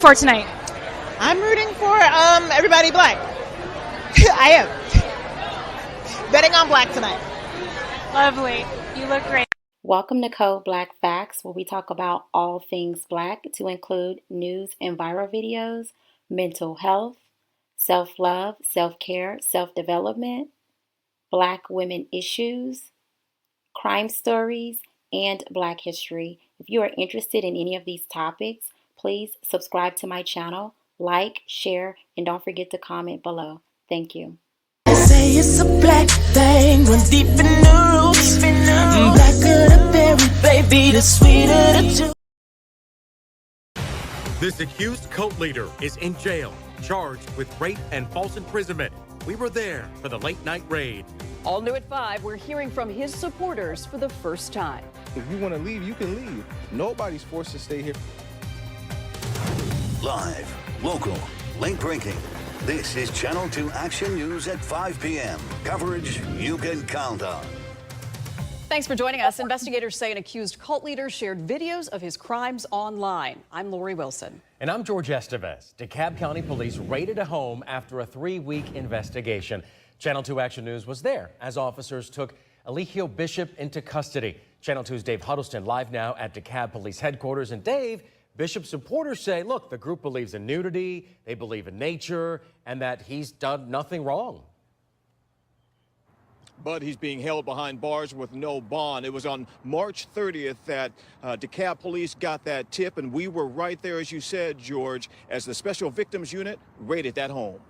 For tonight? I'm rooting for everybody black. I am betting on black tonight. Lovely. You look great. Welcome to Code Black Facts, where we talk about all things black to include news and viral videos, mental health, self-love, self-care, self-development, black women issues, crime stories, and black history. If you are interested in any of these topics, please subscribe to my channel, like, share, and don't forget to comment below. Thank you. They say it's a black thing, run deep in the roots. Blacker the berry, baby, the sweeter the juice. This accused cult leader is in jail, charged with rape and false imprisonment. We were there for the late night raid. All new at 5, we're hearing from his supporters for the first time. If you want to leave, you can leave. Nobody's forced to stay here. Live, local, late-breaking. This is Channel 2 Action News at 5 p.m. Coverage you can count on. Thanks for joining us. Investigators say an accused cult leader shared videos of his crimes online. I'm Lori Wilson. And I'm George Estevez. DeKalb County Police raided a home after a 3-week investigation. Channel 2 Action News was there as officers took Eligio Bishop into custody. Channel 2's Dave Huddleston live now at DeKalb Police Headquarters. And Dave, Bishop's supporters say, look, the group believes in nudity, they believe in nature, and that he's done nothing wrong. But he's being held behind bars with no bond. It was on March 30th that DeKalb Police got that tip, and we were right there, as you said, George, as the Special Victims Unit raided that home.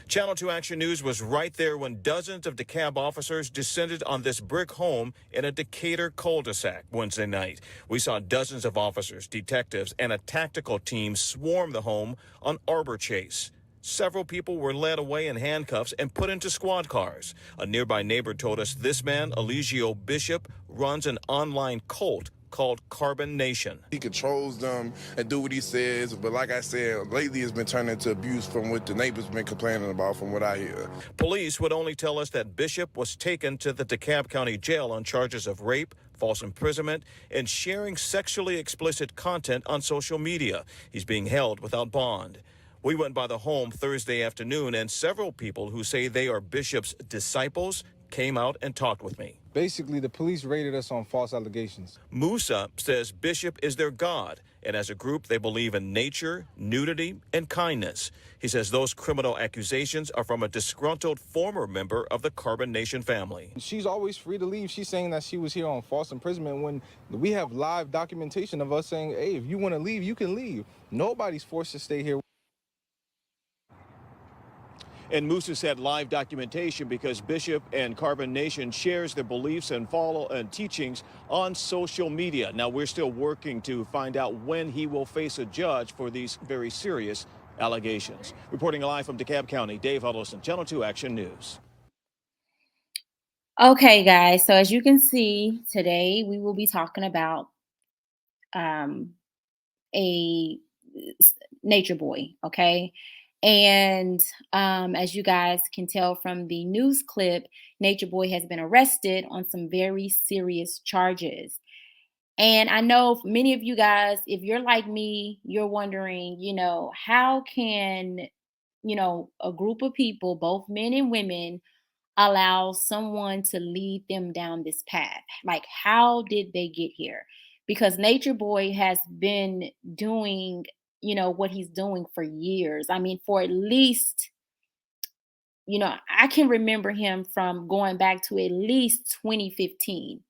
Channel 2 Action News was right there when dozens of DeKalb officers descended on this brick home in a Decatur cul-de-sac Wednesday night. We saw dozens of officers, detectives, and a tactical team swarm the home on Arbor Chase. Several people were led away in handcuffs and put into squad cars. A nearby neighbor told us this man, Eligio Bishop, runs an online cult called Carbon Nation. He controls them and do what he says, but like I said, lately it's been turning into abuse from what the neighbors been complaining about from what I hear. Police would only tell us that Bishop was taken to the DeKalb County Jail on charges of rape, false imprisonment, and sharing sexually explicit content on social media. He's being held without bond. We went by the home Thursday afternoon, and several people who say they are Bishop's disciples came out and talked with me. Basically, the police raided us on false allegations. Musa says Bishop is their God, and as a group, they believe in nature, nudity, and kindness. He says those criminal accusations are from a disgruntled former member of the Carbon Nation family. She's always free to leave. She's saying that she was here on false imprisonment when we have live documentation of us saying, hey, if you want to leave, you can leave. Nobody's forced to stay here. And Musa said live documentation because Bishop and Carbon Nation shares their beliefs and teachings on social media. Now, we're still working to find out when he will face a judge for these very serious allegations. Reporting live from DeKalb County, Dave Huddleston, Channel 2 Action News. Okay, guys, so as you can see, today we will be talking about a nature boy, okay? And as you guys can tell from the news clip, Nature Boy has been arrested on some very serious charges. And I know many of you guys, if you're like me, you're wondering, how can, a group of people, both men and women, allow someone to lead them down this path? Like, how did they get here? Because Nature Boy has been doing what he's doing for years. I mean, for at least, I can remember him from going back to at least 2015.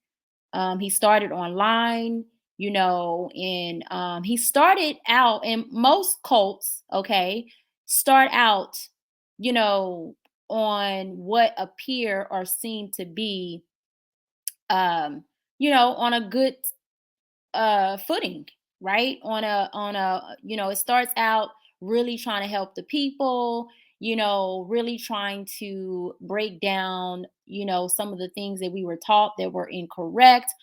He started online, and he started out, and most cults, okay, start out, on what appear or seem to be, on a good footing, right? On a it starts out really trying to help the people, really trying to break down, some of the things that we were taught that were incorrect.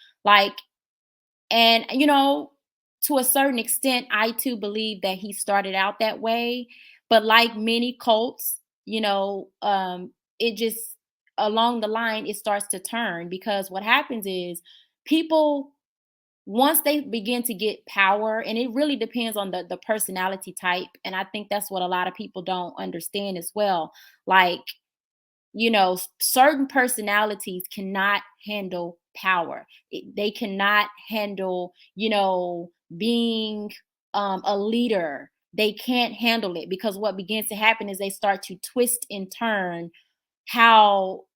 And to a certain extent, I too believe that he started out that way. But like many cults, it just along the line, it starts to turn, because what happens is people once they begin to get power, and it really depends on the personality type, and I think that's what a lot of people don't understand as well. Like, certain personalities cannot handle power. They cannot handle, being a leader. They can't handle it, because what begins to happen is they start to twist and turn how,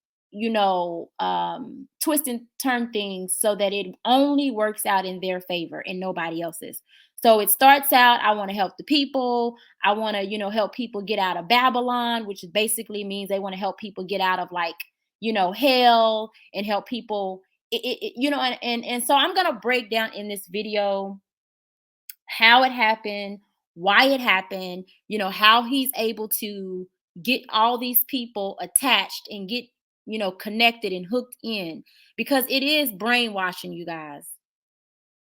twist and turn things so that it only works out in their favor and nobody else's. So it starts out, I want to help the people. I want to, help people get out of Babylon, which basically means they want to help people get out of, like, hell, and help people. And so I'm gonna break down in this video how it happened, why it happened, how he's able to get all these people attached and get, connected and hooked in, because it is brainwashing, you guys.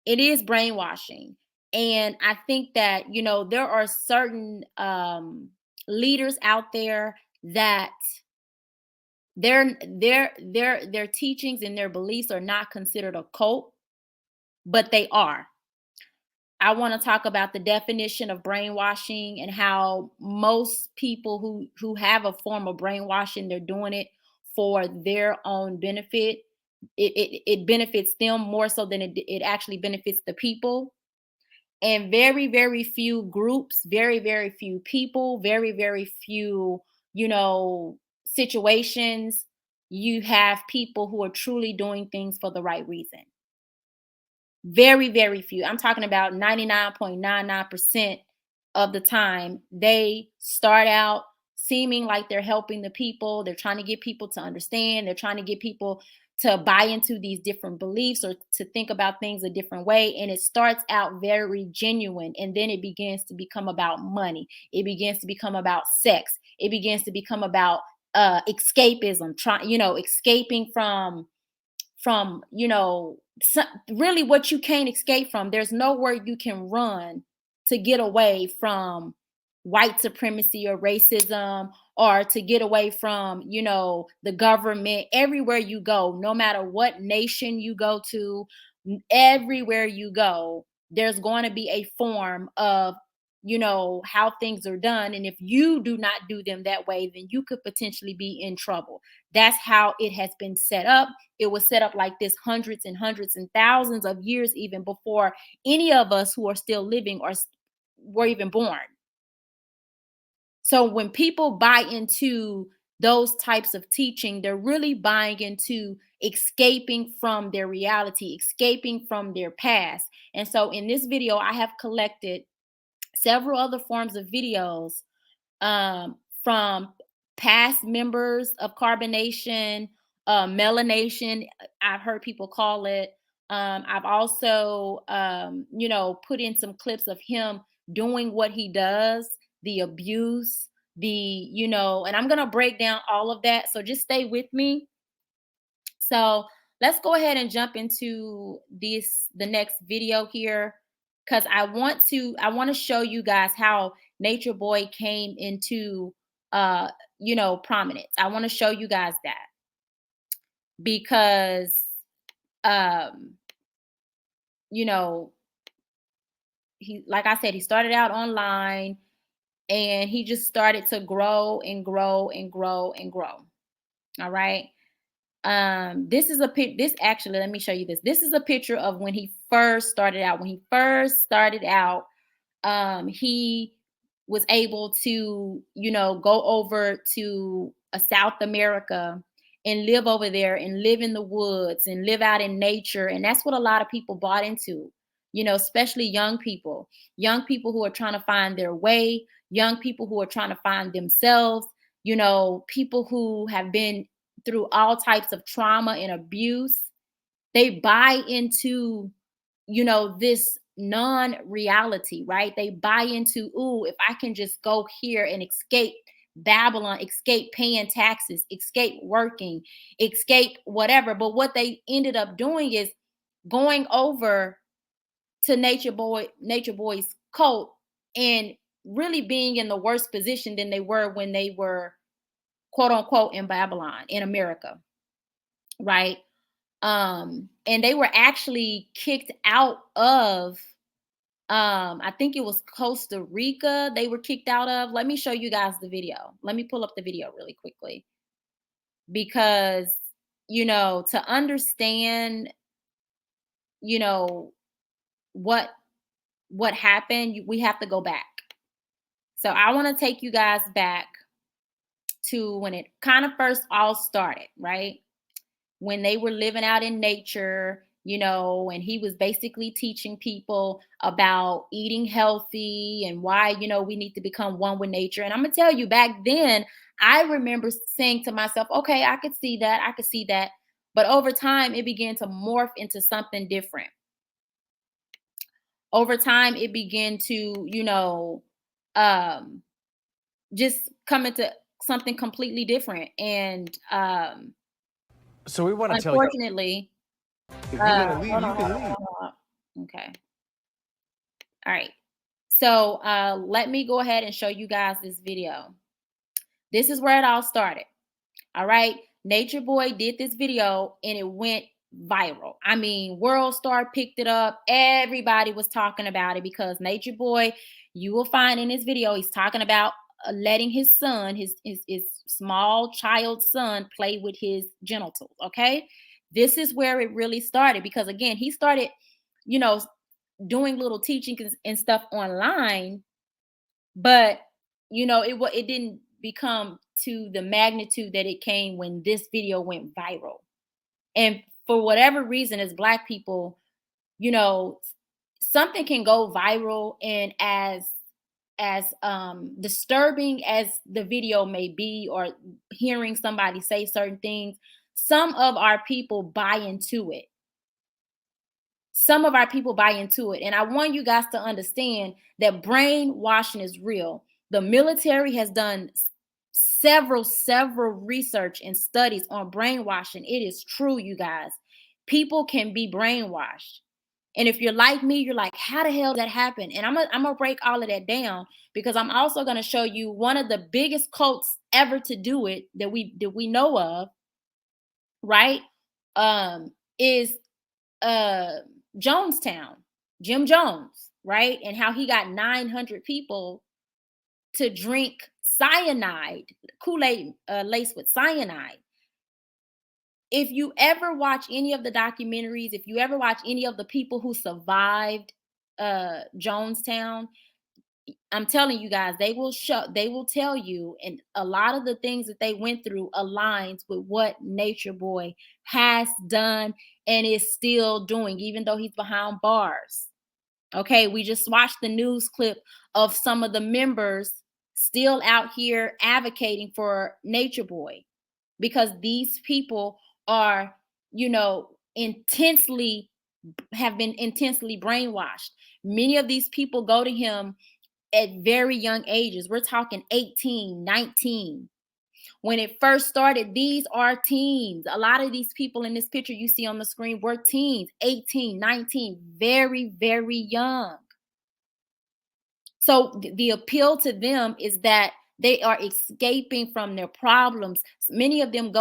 It is brainwashing. And I think that, there are certain leaders out there that their teachings and their beliefs are not considered a cult, but they are. I want to talk about the definition of brainwashing, and how most people who have a form of brainwashing, they're doing it for their own benefit. It benefits them more so than it actually benefits the people. And very, very few groups, very, very few people, very, very few, situations, you have people who are truly doing things for the right reason. Very, very few. I'm talking about 99.99% of the time, they start out seeming like they're helping the people. They're trying to get people to understand. They're trying to get people to buy into these different beliefs, or to think about things a different way. And it starts out very genuine. And then it begins to become about money. It begins to become about sex. It begins to become about escapism, escaping from really what you can't escape from. There's nowhere you can run to get away from white supremacy or racism, or to get away from, the government. Everywhere you go, no matter what nation you go to, everywhere you go, there's going to be a form of, how things are done. And if you do not do them that way, then you could potentially be in trouble. That's how it has been set up. It was set up like this hundreds and hundreds and thousands of years, even before any of us who are still living or were even born. So when people buy into those types of teaching, they're really buying into escaping from their reality, escaping from their past. And so in this video, I have collected several other forms of videos from past members of carbonation, melanation, I've heard people call it. I've also, put in some clips of him doing what he does, the abuse, and I'm going to break down all of that. So just stay with me. So let's go ahead and jump into the next video here, because I want to show you guys how Nature Boy came into prominence. I want to show you guys that, because he, like I said, he started out online, and he just started to grow and grow and grow and grow. All right. This actually, let me show you this. This is a picture of when he first started out. When he first started out, he was able to, go over to South America and live over there and live in the woods and live out in nature. And that's what a lot of people bought into, especially young people who are trying to find their way, young people who are trying to find themselves, people who have been through all types of trauma and abuse. They buy into, this non-reality, right? They buy into, ooh, if I can just go here and escape Babylon, escape paying taxes, escape working, escape whatever. But what they ended up doing is going over to Nature Boy's cult, and really being in the worst position than they were when they were, quote unquote, in Babylon, in America, right? And they were actually kicked out of, I think it was Costa Rica they were kicked out of. Let me show you guys the video. Let me pull up the video really quickly, because, to understand, you know, what happened, we have to go back. So I want to take you guys back to when it kind of first all started, right? When they were living out in nature, and he was basically teaching people about eating healthy and why, we need to become one with nature. And I'm going to tell you, back then, I remember saying to myself, okay, I could see that. I could see that. But over time, it began to morph into something different. Over time, it began to, just come into something completely different. And So we want to tell you. unfortunately, If you want to leave, hold you on, can hold on, leave. hold on. Okay. All right. So let me go ahead and show you guys this video. This is where it all started. All right. Nature Boy did this video and it went viral. I mean, World Star picked it up. Everybody was talking about it because Nature Boy, you will find in this video, he's talking about letting his son, his small child son, play with his genitals. Okay. This is where it really started, because again, he started, doing little teaching and stuff online, but it didn't become to the magnitude that it came when this video went viral. And for whatever reason, as Black people, something can go viral, and as disturbing as the video may be, or hearing somebody say certain things, some of our people buy into it. Some of our people buy into it. And I want you guys to understand that brainwashing is real. The military has done several research and studies on brainwashing. It is true, you guys. People can be brainwashed. And if you're like me, you're like, how the hell did that happen? And I'm gonna break all of that down, because I'm also gonna show you one of the biggest cults ever to do it that we know of, right? Is Jonestown, Jim Jones, right? And how he got 900 people to drink cyanide, Kool-Aid laced with cyanide. If you ever watch any of the documentaries, if you ever watch any of the people who survived Jonestown, I'm telling you guys, they will tell you, and a lot of the things that they went through aligns with what Nature Boy has done and is still doing, even though he's behind bars. Okay, we just watched the news clip of some of the members still out here advocating for Nature Boy, because these people are, have been intensely brainwashed. Many of these people go to him at very young ages. We're talking 18, 19. When it first started, these are teens. A lot of these people in this picture you see on the screen were teens, 18, 19, very, very young. So the appeal to them is that they are escaping from their problems. Many of them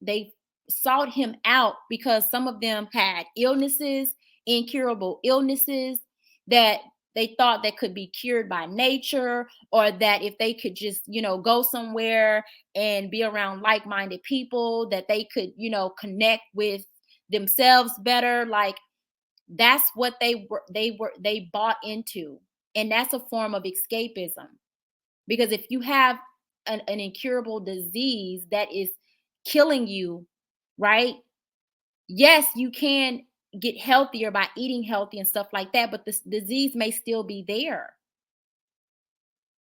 they sought him out because some of them had illnesses, incurable illnesses that they thought that could be cured by nature, or that if they could just, go somewhere and be around like-minded people, that they could, connect with themselves better. Like, that's what they bought into. And that's a form of escapism. Because if you have an incurable disease that is killing you, right? Yes, you can get healthier by eating healthy and stuff like that, but this disease may still be there.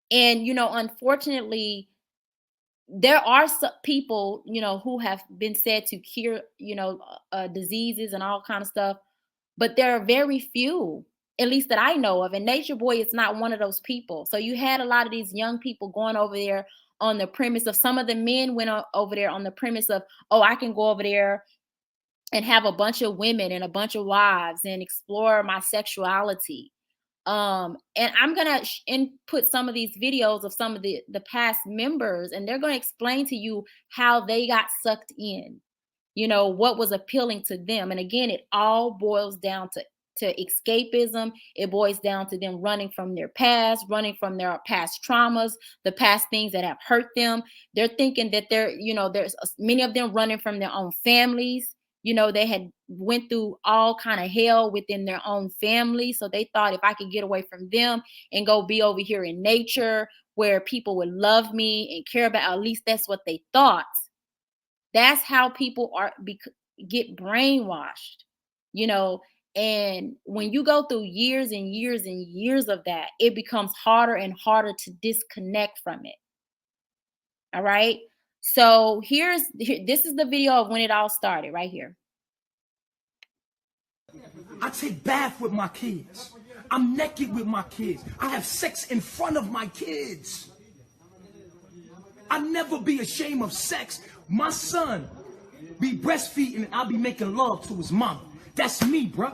And, unfortunately, there are some people, who have been said to cure, diseases and all kind of stuff, but there are very few, at least that I know of. And Nature Boy is not one of those people. So you had a lot of these young people going over there on the premise of, some of the men went over there on the premise of, oh, I can go over there and have a bunch of women and a bunch of wives and explore my sexuality. And I'm gonna input some of these videos of some of the past members, and they're gonna explain to you how they got sucked in. you know, what was appealing to them. And again, it all boils down to escapism. It boils down to them running from their past, running from their past traumas, the past things that have hurt them. They're thinking that there's many of them running from their own families. You know, they had went through all kind of hell within their own family. So they thought, if I could get away from them and go be over here in nature where people would love me and care about, at least that's what they thought. That's how people get brainwashed, you know. And when you go through years and years and years of that, it becomes harder and harder to disconnect from it. All right. So this is the video of when it all started right here. I take bath with my kids. I'm naked with my kids. I have sex in front of my kids. I never be ashamed of sex. My son be breastfeeding and I'll be making love to his mom. That's me, bro.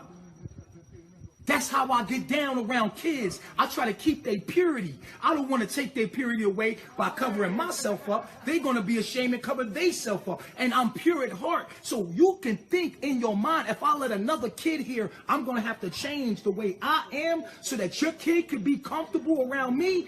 That's how I get down around kids. I try to keep their purity. I don't want to take their purity away by covering myself up. They're going to be ashamed and cover themselves up. And I'm pure at heart. So you can think in your mind, if I let another kid here, I'm going to have to change the way I am so that your kid could be comfortable around me.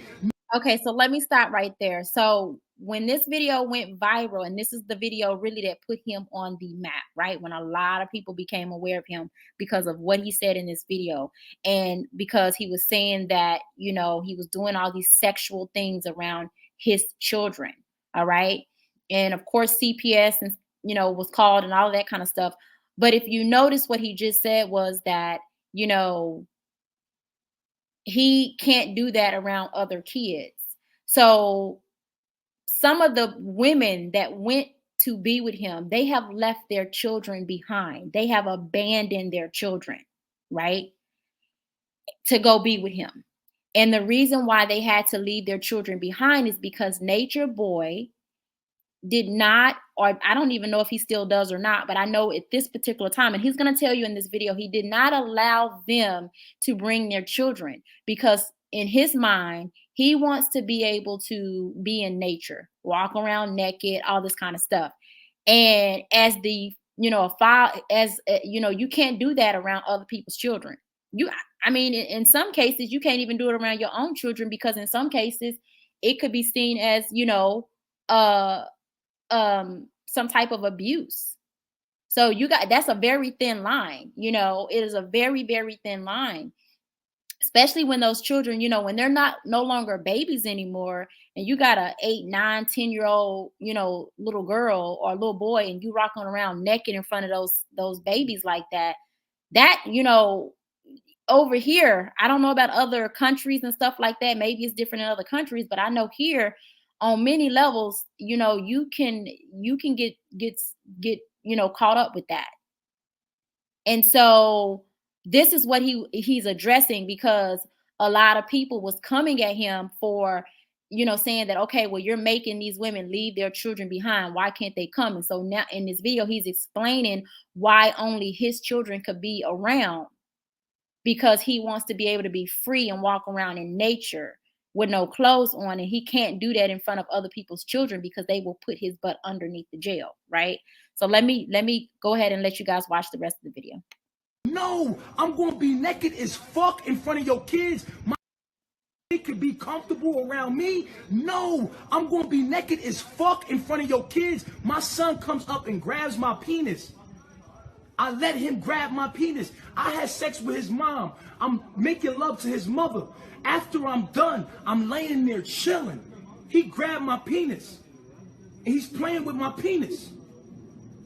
Okay, so let me stop right there. So when this video went viral, and this is the video really that put him on the map, right? When a lot of people became aware of him because of what he said in this video, and because he was saying that, you know, he was doing all these sexual things around his children, all right? And of course, CPS and, you know, was called and all of that kind of stuff. But if you notice what he just said was that, you know, he can't do that around other kids. So some of the women that went to be with him, they have left their children behind. They have abandoned their children, right, to go be with him. And the reason why they had to leave their children behind is because Nature Boy did not, or I don't even know if he still does or not, but I know at this particular time, and he's going to tell you in this video, he did not allow them to bring their children because in his mind, he wants to be able to be in nature, walk around naked, all this kind of stuff. And as the, you know, you can't do that around other people's children. I mean, in some cases, you can't even do it around your own children because in some cases, it could be seen as, you know, some type of abuse. So that's a very thin line. You know, it is a very, very thin line, especially when those children, you know, when they're no longer babies anymore, and you got a 8, 9, 10-year-old, you know, little girl or little boy, and you rocking around naked in front of those babies like that, you know, over here, I don't know about other countries and stuff like that. Maybe it's different in other countries, but I know here on many levels, you know, you can get, you know, caught up with that. And so this is what he's addressing, because a lot of people was coming at him for, you know, saying that, okay, well, you're making these women leave their children behind. Why can't they come? And so now in this video, he's explaining why only his children could be around, because he wants to be able to be free and walk around in nature with no clothes on, and he can't do that in front of other people's children because they will put his butt underneath the jail, right? So let me go ahead and let you guys watch the rest of the video. No, I'm gonna be naked as fuck in front of your kids. My kid could be comfortable around me. No, I'm gonna be naked as fuck in front of your kids. My son comes up and grabs my penis. I let him grab my penis. I had sex with his mom. I'm making love to his mother. After I'm done, I'm laying there chilling. He grabbed my penis. And he's playing with my penis.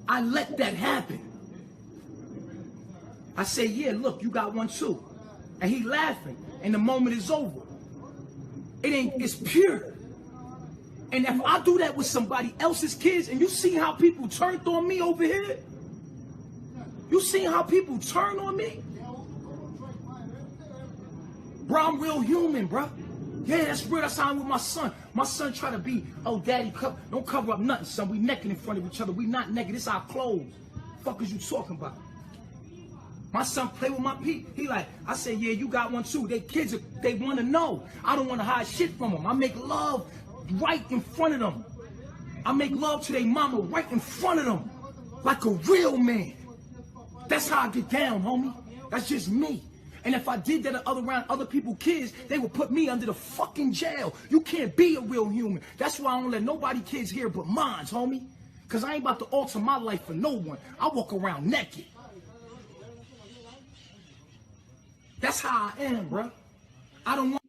I let that happen. I say, yeah, look, you got one too. And he laughing. And the moment is over. It's pure. And if I do that with somebody else's kids, and you see how people turned on me over here? You see how people turn on me? Bro, I'm real human, bro. Yeah, that's real. That's how I'm with my son. My son try to be, oh, daddy, don't cover up nothing, son. We naked in front of each other. We not naked. It's our clothes. Fuck is you talking about? My son play with my peep. He like, I say, yeah, you got one too. They kids, they want to know. I don't want to hide shit from them. I make love right in front of them. I make love to their mama right in front of them. like a real man. That's how I get down, homie. That's just me. And if I did that around other people's kids, they would put me under the fucking jail. You can't be a real human. That's why I don't let nobody kids here but mine, homie. Because I ain't about to alter my life for no one. I walk around naked. That's how I am, bro. I don't want.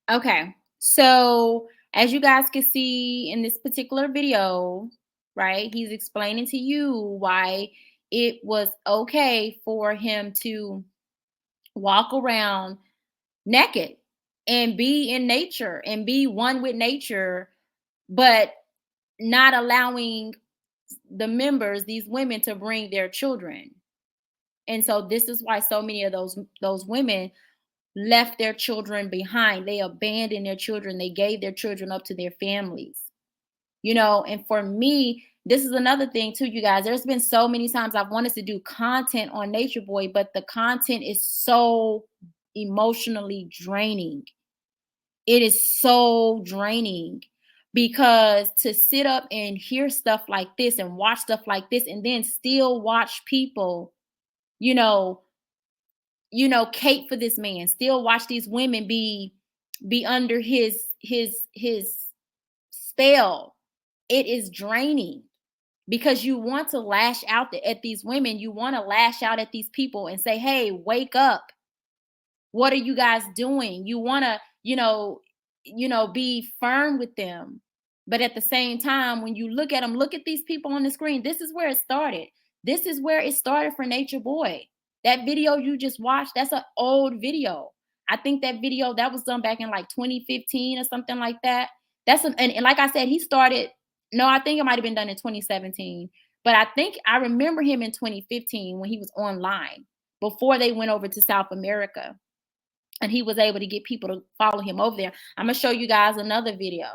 Okay, so as you guys can see in this particular video, right, he's explaining to you why it was okay for him to walk around naked and be in nature and be one with nature, but not allowing the members, these women, to bring their children. And so this is why so many of those women left their children behind. They abandoned their children. They gave their children up to their families. And for me, this is another thing too, you guys. There's been so many times I've wanted to do content on Nature Boy, but the content is so emotionally draining. It is so draining because to sit up and hear stuff like this and watch stuff like this and then still watch people, cape for this man, still watch these women be under his spell. It is draining because you want to lash out at these women. You want to lash out at these people and say, hey, wake up. What are you guys doing? You want to, be firm with them. But at the same time, when you look at them, look at these people on the screen. This is where it started. This is where it started for Nature Boy. That video you just watched, that's an old video. I think that video that was done back in like 2015 or something like that. And like I said, he started. No, I think it might have been done in 2017. But I think I remember him in 2015 when he was online before they went over to South America. And he was able to get people to follow him over there. I'm going to show you guys another video.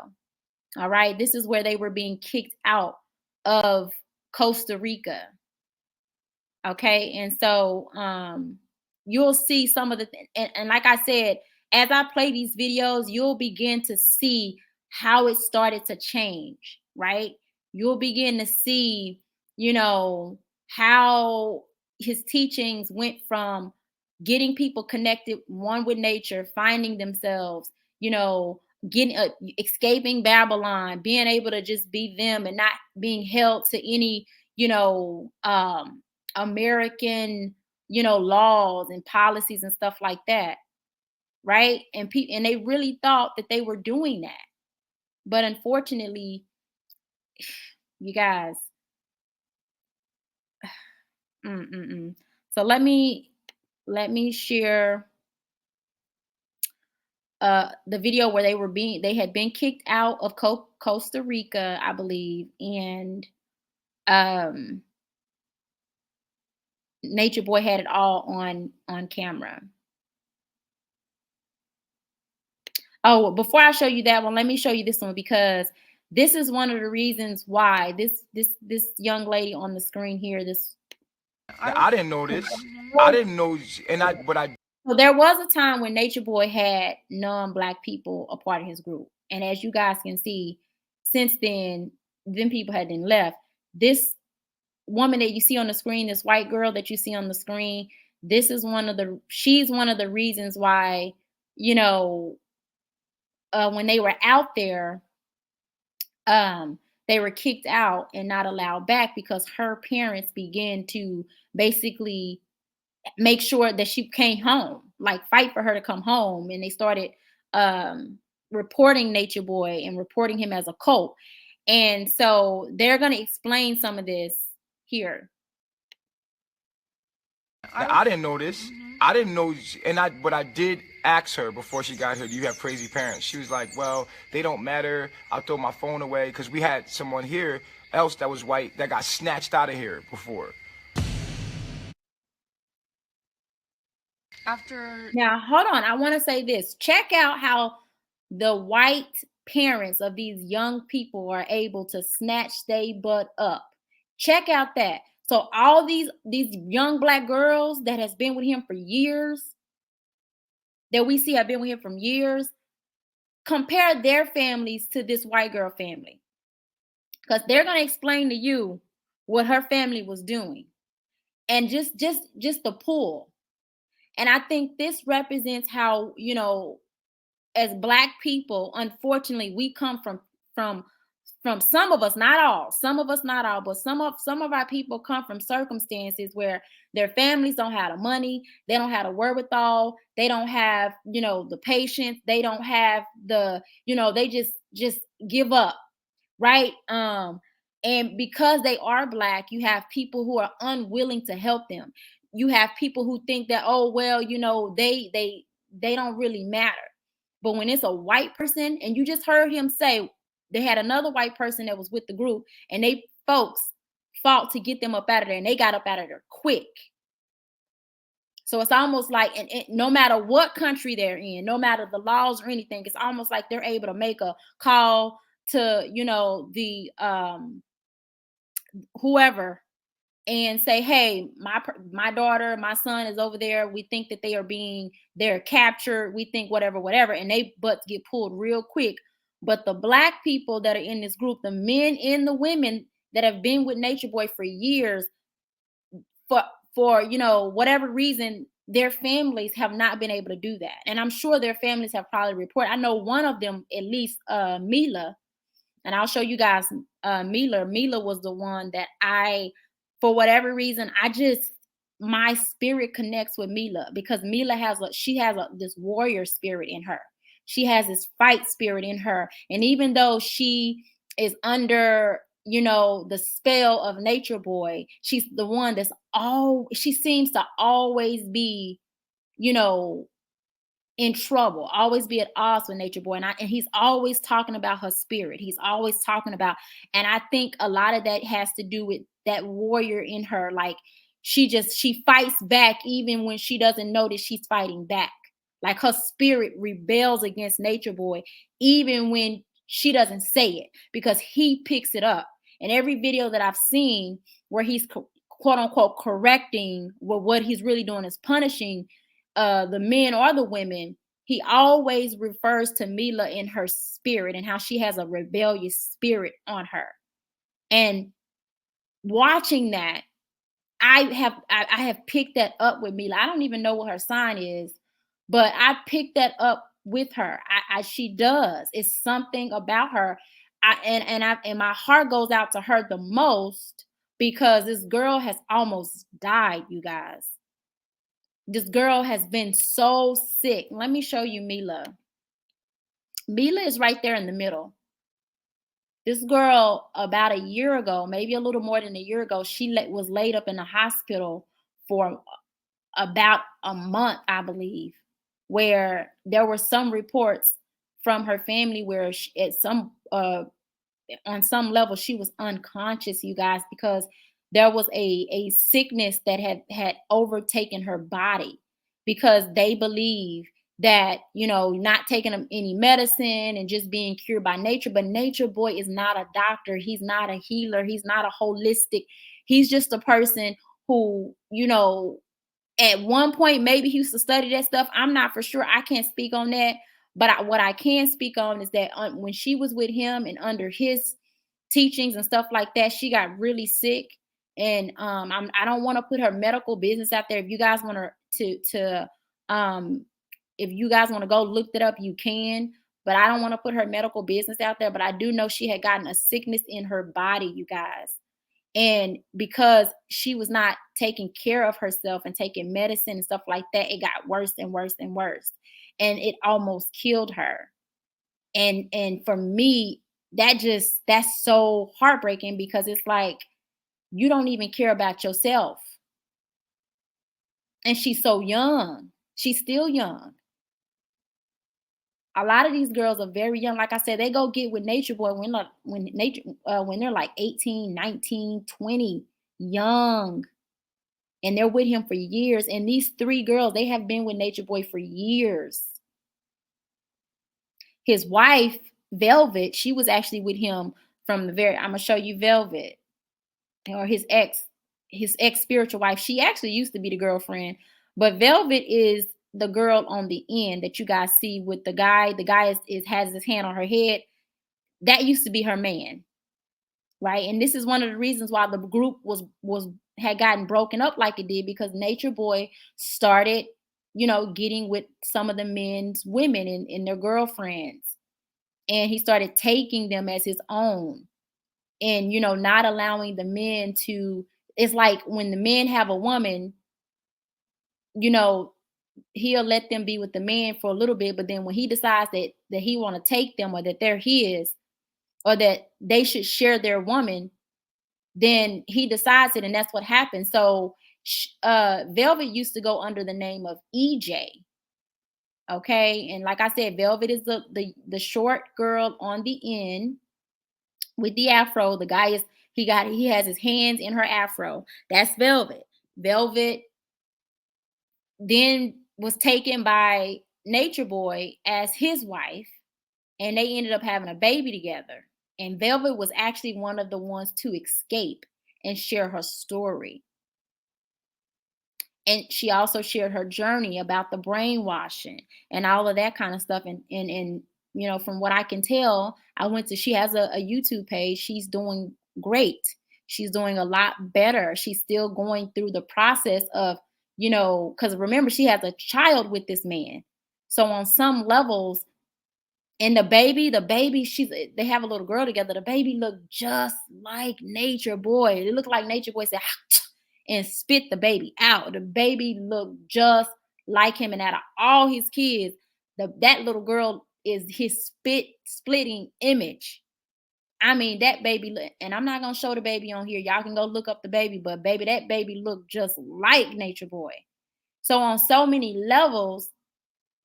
All right. This is where they were being kicked out of Costa Rica. Okay. And so you'll see some of the and like I said, as I play these videos, you'll begin to see how it started to change, right? You'll begin to see, how his teachings went from getting people connected, one with nature, finding themselves, getting escaping Babylon, being able to just be them and not being held to any, American, laws and policies and stuff like that, right? And they really thought that they were doing that, but unfortunately, you guys. So let me share the video where they had been kicked out of Costa Rica, I believe, and Nature Boy had it all on camera. Oh, before I show you that one, let me show you this one, because this is one of the reasons why this young lady on the screen here, I didn't know this. I didn't know, So there was a time when Nature Boy had non-Black people a part of his group. And as you guys can see, since then people had been left. This woman that you see on the screen, this white girl that you see on the screen, she's one of the reasons why, when they were out there, they were kicked out and not allowed back because her parents began to basically make sure that she came home, like fight for her to come home. And they started reporting Nature Boy and reporting him as a cult. And so they're going to explain some of this here. I didn't know this. I didn't know, but I did ask her before she got here, do you have crazy parents? She was like, well, they don't matter. I'll throw my phone away, because we had someone here else that was white that got snatched out of here before. Now, hold on. I want to say this. Check out how the white parents of these young people are able to snatch their butt up. Check out that. So all these young Black girls that has been with him for years, that we see have been with him for years, compare their families to this white girl family. Because they're going to explain to you what her family was doing, and just the pull. And I think this represents how, as Black people, unfortunately, we come from some of us, not all, some of us, not all, but some of our people come from circumstances where their families don't have the money, they don't have the wherewithal, they don't have, the patience, they don't have the, they just give up, right? And because they are Black, you have people who are unwilling to help them. You have people who think that, oh well, they don't really matter. But when it's a white person, and you just heard him say they had another white person that was with the group, and they folks fought to get them up out of there, and they got up out of there quick. So it's almost like, and no matter what country they're in, no matter the laws or anything, it's almost like they're able to make a call to, the whoever, and say, hey, my daughter, my son is over there. We think that they're captured. We think whatever, and they butts get pulled real quick. But the Black people that are in this group, the men and the women that have been with Nature Boy for years, for whatever reason, their families have not been able to do that. And I'm sure their families have probably reported. I know one of them, at least, Mila, and I'll show you guys Mila. Mila was the one that for whatever reason, my spirit connects with Mila, because Mila has this warrior spirit in her. She has this fight spirit in her. And even though she is under, the spell of Nature Boy, she's the one she seems to always be, in trouble, always be at odds with Nature Boy. And he's always talking about her spirit. He's always talking about, and I think a lot of that has to do with that warrior in her. Like she fights back even when she doesn't know that she's fighting back. Like her spirit rebels against Nature Boy, even when she doesn't say it, because he picks it up. And every video that I've seen where he's quote unquote correcting, what he's really doing is punishing the men or the women, he always refers to Mila in her spirit and how she has a rebellious spirit on her. And watching that, I have picked that up with Mila. I don't even know what her sign is, but I picked that up with her. She does. It's something about her. And my heart goes out to her the most, because this girl has almost died, you guys. This girl has been so sick. Let me show you Mila. Mila is right there in the middle. This girl, about a year ago, maybe a little more than a year ago, she was laid up in the hospital for about a month, I believe, where there were some reports from her family where on some level she was unconscious, you guys, because there was a sickness that had overtaken her body, because they believe that, not taking any medicine and just being cured by nature. But Nature Boy is not a doctor. He's not a healer. He's not a holistic. He's just a person who, at one point, maybe he used to study that stuff. I'm not for sure. I can't speak on that. But what I can speak on is that when she was with him and under his teachings and stuff like that, she got really sick. And I don't want to put her medical business out there. If you guys want if you guys want to go look that up, you can. But I don't want to put her medical business out there. But I do know she had gotten a sickness in her body, you guys. And because she was not taking care of herself and taking medicine and stuff like that, it got worse and worse and worse. And it almost killed her. And for me, that's so heartbreaking, because it's like, you don't even care about yourself. And she's so young. She's still young. A lot of these girls are very young. Like I said, they go get with Nature Boy when they're like 18, 19, 20, young. And they're with him for years. And these three girls, they have been with Nature Boy for years. His wife, Velvet, she was actually with him from I'm going to show you Velvet, or his ex spiritual wife. She actually used to be the girlfriend, but Velvet is the girl on the end that you guys see with the guy. The guy has his hand on her head. That used to be her man. right? And this is one of the reasons why the group had gotten broken up like it did, because Nature Boy started, getting with some of the men's women and their girlfriends, and he started taking them as his own, and not allowing the men to. It's like when the men have a woman, he'll let them be with the man for a little bit, but then when he decides that he want to take them, or that they're his, or that they should share their woman, then he decides it, and that's what happened. So Velvet used to go under the name of EJ. Okay, and like I said, Velvet is the short girl on the end with the afro. The guy he has his hands in her afro. That's Velvet. Velvet then was taken by Nature Boy as his wife, and they ended up having a baby together. And Velvet was actually one of the ones to escape and share her story. And she also shared her journey about the brainwashing and all of that kind of stuff. And from what I can tell, she has a YouTube page. She's doing great. She's doing a lot better. She's still going through the process of, because remember, she has a child with this man. So on some levels, and the baby, they have a little girl together. The baby looked just like Nature Boy. It looked like Nature Boy said, and spit the baby out. The baby looked just like him. And out of all his kids, that little girl is his splitting image. I mean, that baby, and I'm not going to show the baby on here. Y'all can go look up the baby, but baby, that baby looked just like Nature Boy. So on so many levels,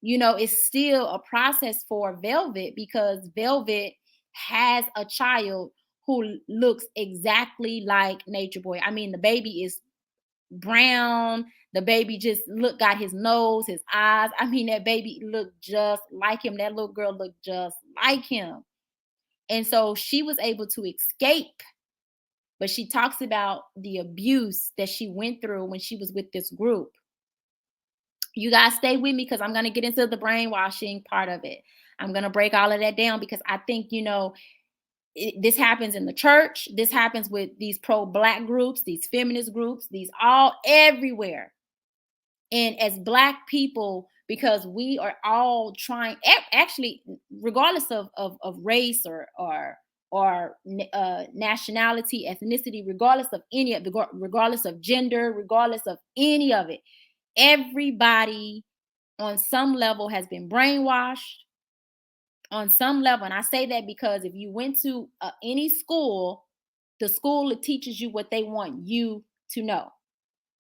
it's still a process for Velvet, because Velvet has a child who looks exactly like Nature Boy. I mean, the baby is brown. The baby just got his nose, his eyes. I mean, that baby looked just like him. That little girl looked just like him. And so she was able to escape, but she talks about the abuse that she went through when she was with this group. You guys stay with me, because I'm going to get into the brainwashing part of it. I'm going to break all of that down, because I think, this happens in the church. This happens with these pro-Black groups, these feminist groups, these all everywhere. And as Black people, because we are all trying, actually, regardless of race or nationality, ethnicity, regardless of gender, regardless of any of it, everybody on some level has been brainwashed on some level. And I say that because if you went to any school, the school teaches you what they want you to know,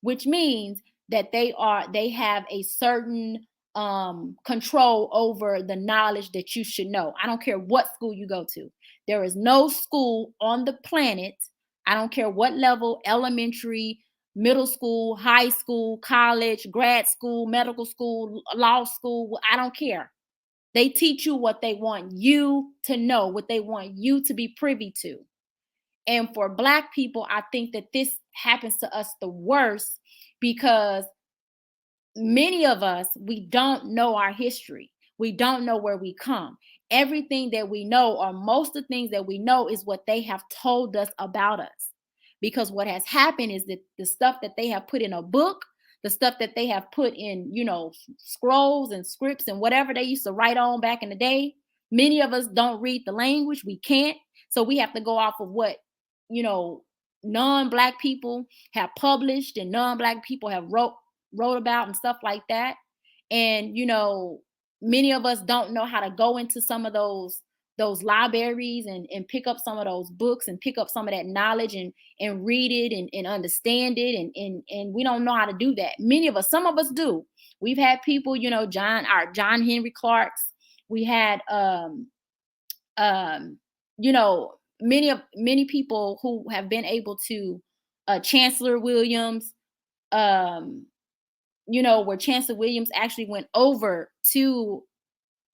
which means that they have a certain control over the knowledge that you should know. I don't care what school you go to. There is no school on the planet, I don't care what level, elementary, middle school, high school, college, grad school, medical school, law school, I don't care. They teach you what they want you to know, what they want you to be privy to. And for Black people, I think that this happens to us the worst, because many of us, we don't know our history. We don't know where we come. Everything that we know, or most of the things that we know, is what they have told us about us. Because what has happened is that the stuff that they have put in a book, the stuff that they have put in, scrolls and scripts and whatever they used to write on back in the day, many of us don't read the language. We can't. So we have to go off of what, non-Black people have published and non-Black people have wrote about and stuff like that. And, many of us don't know how to go into some of those libraries and pick up some of those books and pick up some of that knowledge and read it and understand it. And we don't know how to do that. Many of us, some of us do. We've had people, John Henry Clark's. We had, many people who have been able to, Chancellor Williams, where Chancellor Williams actually went over to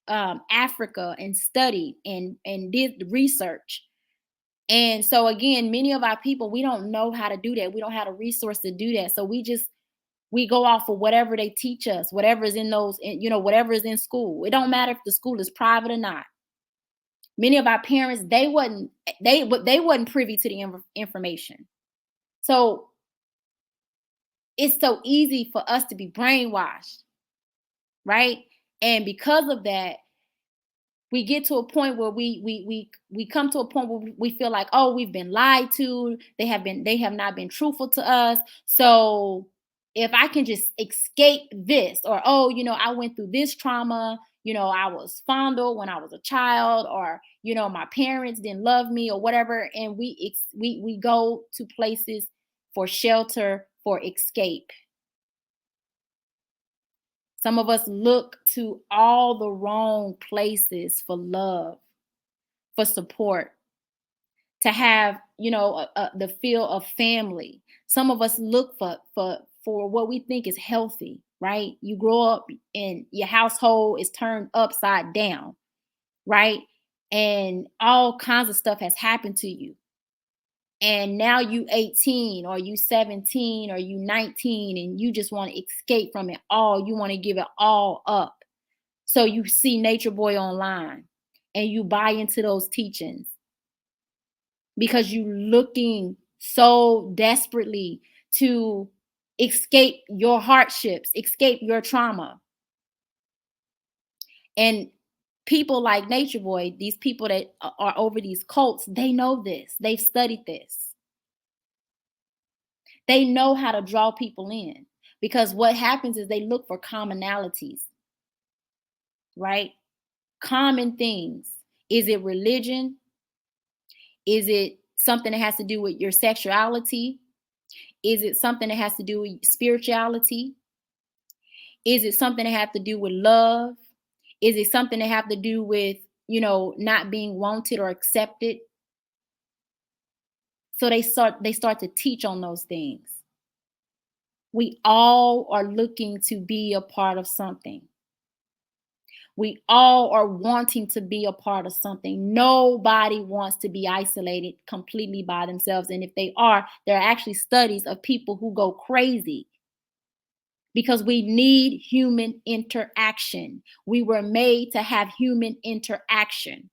Africa and studied and did the research. And so again, many of our people, we don't know how to do that. We don't have a resource to do that. So we go off of whatever they teach us, whatever is in those, whatever is in school. It don't matter if the school is private or not. Many of our parents, they wasn't privy to the information. So it's so easy for us to be brainwashed, right? And because of that, we get to a point where we come to a point where we feel like, oh, we've been lied to. They have not been truthful to us. So if I can just escape this, or, oh, I went through this trauma, I was fondled when I was a child, or, my parents didn't love me, or whatever. And we go to places for shelter, for escape. Some of us look to all the wrong places for love, for support, to have, the feel of family. Some of us look for what we think is healthy, right? You grow up and your household is turned upside down, right? And all kinds of stuff has happened to you. And now you 18, or you 17, or you 19, and you just want to escape from it all. You want to give it all up. So you see Nature Boy online and you buy into those teachings because you're looking so desperately to escape your hardships, escape your trauma. And people like Nature Boy, these people that are over these cults, they know this. They've studied this. They know how to draw people in, because what happens is they look for commonalities, right? Common things. Is it religion? Is it something that has to do with your sexuality? Is it something that has to do with spirituality? Is it something that has to do with love? Is it something that have to do with, not being wanted or accepted? So they start to teach on those things. We all are looking to be a part of something. We all are wanting to be a part of something. Nobody wants to be isolated completely by themselves. And if they are, there are actually studies of people who go crazy, because we need human interaction. We were made to have human interaction.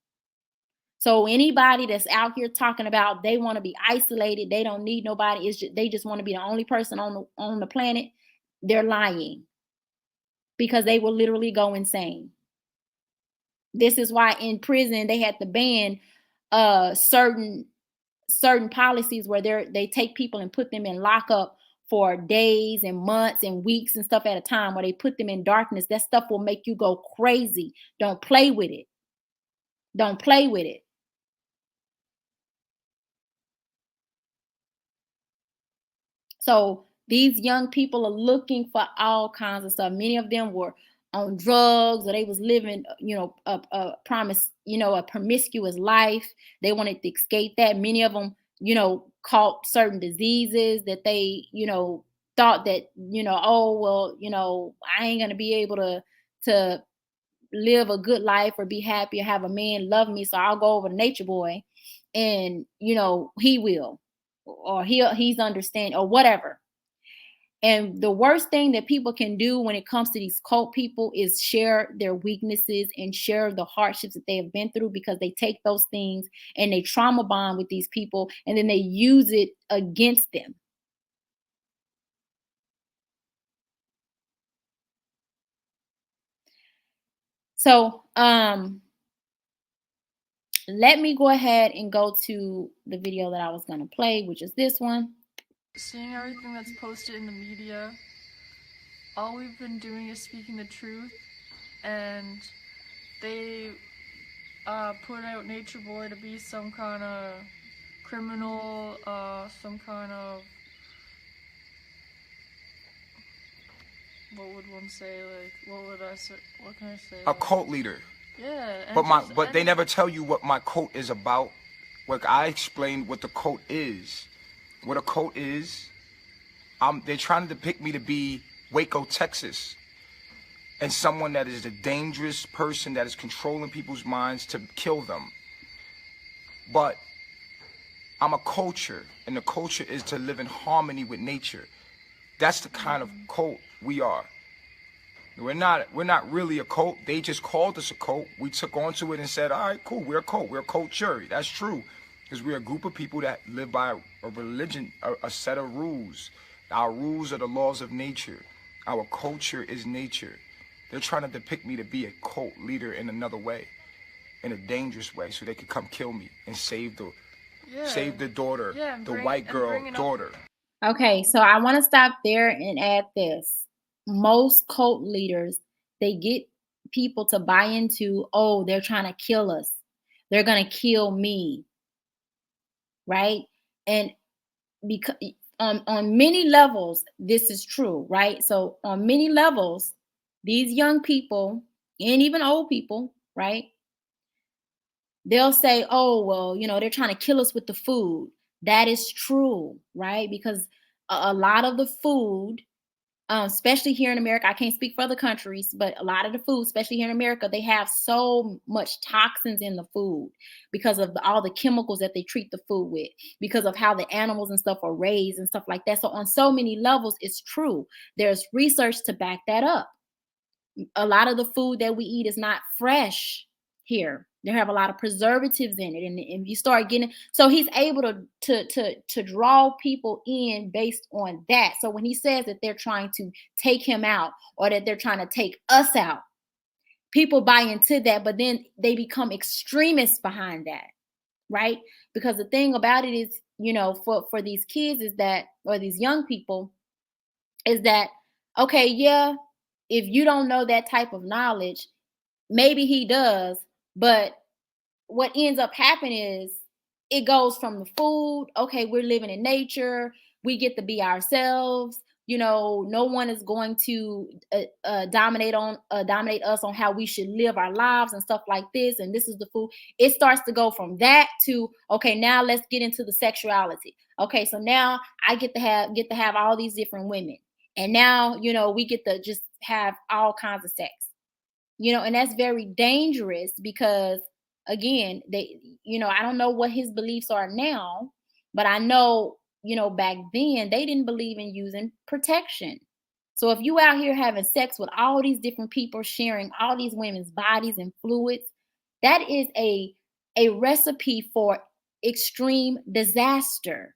So anybody that's out here talking about they want to be isolated, they don't need nobody, they just want to be the only person on the planet, they're lying, because they will literally go insane. This is why in prison they had to ban certain policies where they take people and put them in lockup for days and months and weeks and stuff at a time, where they put them in darkness. That stuff will make you go crazy. Don't play with it. Don't play with it. So these young people are looking for all kinds of stuff. Many of them were on drugs, or they was living, a promiscuous life. They wanted to escape that. Many of them, caught certain diseases that they, thought that, oh, well, I ain't going to be able to live a good life or be happy or have a man love me. So I'll go over to Nature Boy and, he will, or he's understand, or whatever. And the worst thing that people can do when it comes to these cult people is share their weaknesses and share the hardships that they have been through, because they take those things and they trauma bond with these people, and then they use it against them. So let me go ahead and go to the video that I was going to play, which is this one. Seeing everything that's posted in the media, all we've been doing is speaking the truth, and they put out Nature Boy to be some kind of criminal, some kind of, what would one say, like, what would I say, what can I say? A cult leader. Yeah. But they never tell you what my cult is about. Like, I explained what the cult is. What a cult is, they're trying to depict me to be Waco, Texas, and someone that is a dangerous person that is controlling people's minds to kill them. But I'm a culture, and the culture is to live in harmony with nature. That's the kind of cult we are. We're not really a cult. They just called us a cult. We took onto it and said, all right, cool, we're a cult. We're a culture. That's true. Because we're a group of people that live by a religion, a set of rules. Our rules are the laws of nature. Our culture is nature. They're trying to depict me to be a cult leader in another way, in a dangerous way, so they could come kill me and save the daughter, the white girl daughter. Okay, so I want to stop there and add this. Most cult leaders, they get people to buy into, oh, they're trying to kill us. They're going to kill me. Right? And because on many levels, this is true, right? So on many levels, these young people and even old people, right? They'll say, oh, well, they're trying to kill us with the food. That is true, right? Because a lot of the food, especially here in America, I can't speak for other countries, but a lot of the food, especially here in America, they have so much toxins in the food because of all the chemicals that they treat the food with, because of how the animals and stuff are raised and stuff like that. So on so many levels, it's true. There's research to back that up. A lot of the food that we eat is not fresh here. They have a lot of preservatives in it, and you start getting. So he's able to draw people in based on that. So when he says that they're trying to take him out or that they're trying to take us out, people buy into that, but then they become extremists behind that, right? Because the thing about it is, for these kids is that, or these young people, is that okay? Yeah, if you don't know that type of knowledge, maybe he does, but what ends up happening is it goes from the food. Okay, we're living in nature. We get to be ourselves. No one is going to dominate us on how we should live our lives and stuff like this. And this is the food. It starts to go from that to, okay, now let's get into the sexuality. Okay, so now I get to have all these different women, and now we get to just have all kinds of sex. And that's very dangerous because, again, I don't know what his beliefs are now, but I know, back then they didn't believe in using protection. So if you out here having sex with all these different people, sharing all these women's bodies and fluids, that is a recipe for extreme disaster.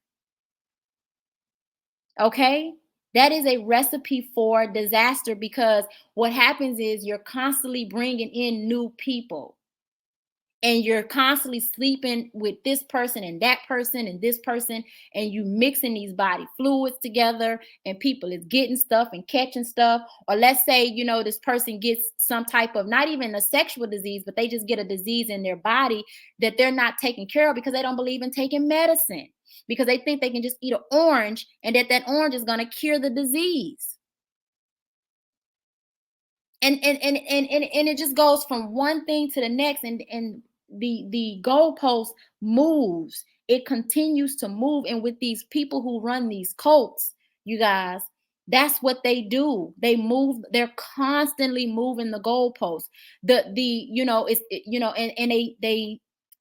Okay? That is a recipe for disaster, because what happens is you're constantly bringing in new people, and you're constantly sleeping with this person and that person and this person, and you mixing these body fluids together, and people is getting stuff and catching stuff. Or let's say, this person gets some type of, not even a sexual disease, but they just get a disease in their body that they're not taking care of because they don't believe in taking medicine, because they think they can just eat an orange and that orange is going to cure the disease. And it just goes from one thing to the next, and the goalpost moves. It continues to move. And with these people who run these cults, you guys, that's what they do. They move. They're constantly moving the goalposts.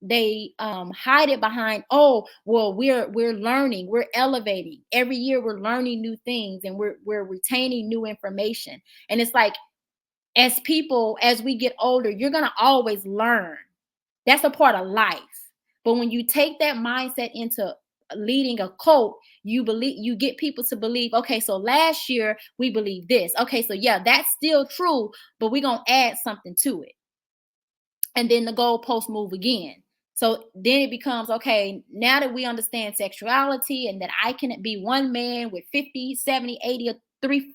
They hide it behind, oh, well, we're learning, we're elevating. Every year we're learning new things, and we're retaining new information. And it's like, as people, as we get older, you're going to always learn. That's a part of life. But when you take that mindset into leading a cult, you get people to believe, okay, so last year we believed this. Okay, so yeah, that's still true, but we're going to add something to it. And then the goalposts move again. So then it becomes, okay, now that we understand sexuality and that I can be one man with 50, 70, 80, or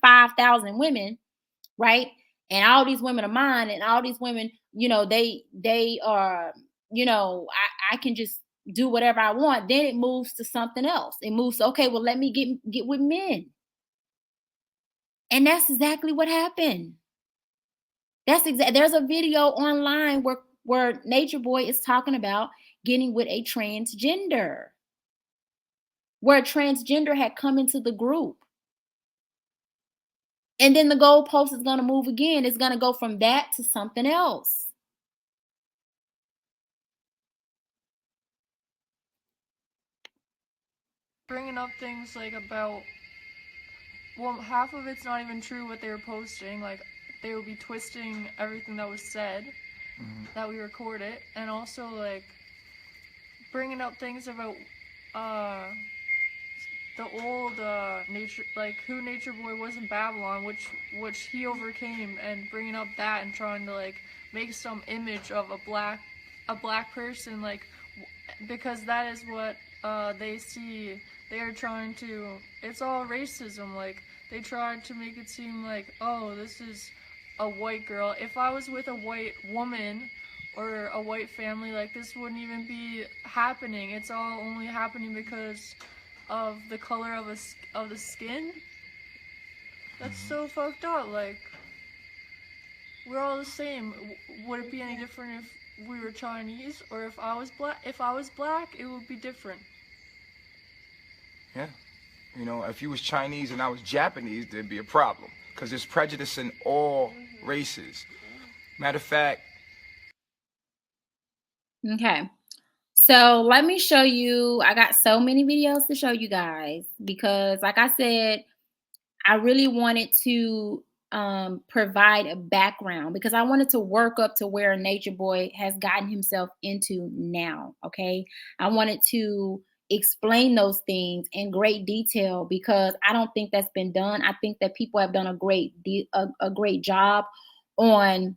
5,000 women, right? And all these women are mine, and all these women, they are, I can just do whatever I want. Then it moves to something else. It moves to, okay, well, let me get with men. And that's exactly what happened. There's a video online where Nature Boy is talking about getting with a transgender, where a transgender had come into the group. And then the goalpost is going to move again. It's going to go from that to something else. Bringing up things like about, well, half of it's not even true what they were posting. Like, they would be twisting everything that was said, that we recorded, and also like bringing up things about the old nature, like who Nature Boy was in Babylon, which he overcame, and bringing up that and trying to like make some image of a black person, like because that is what they see. They are trying to, it's all racism, like they tried to make it seem like, oh, this is a white girl. If I was with a white woman or a white family, like this wouldn't even be happening. It's all only happening because of the color of the skin. That's so fucked up. Like, we're all the same. Would it be any different if we were Chinese, or if I was black? If I was black, it would be different. Yeah. You know, if you was Chinese and I was Japanese, there'd be a problem. Because there's prejudice in all races. Matter of fact. Okay. So let me show you. I got so many videos to show you guys because, like I said, I really wanted to provide a background because I wanted to work up to where Nature Boy has gotten himself into now. Okay. I wanted to explain those things in great detail because I don't think that's been done. I think that people have done a great job on,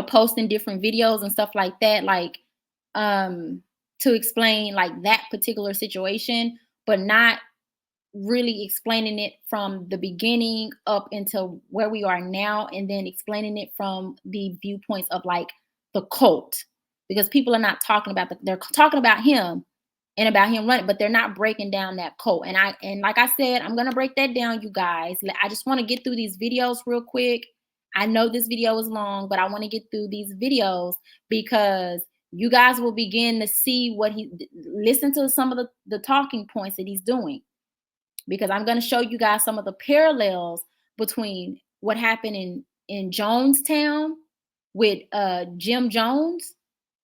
posting different videos and stuff like that, like to explain like that particular situation, but not really explaining it from the beginning up until where we are now, and then explaining it from the viewpoints of like the cult, because people are not talking about they're talking about him and about him running, but they're not breaking down that cult. And like I said, I'm gonna break that down, you guys. I just want to get through these videos real quick. I know this video is long, but I want to get through these videos because you guys will begin to see listen to some of the talking points that he's doing, because I'm going to show you guys some of the parallels between what happened in Jonestown with Jim Jones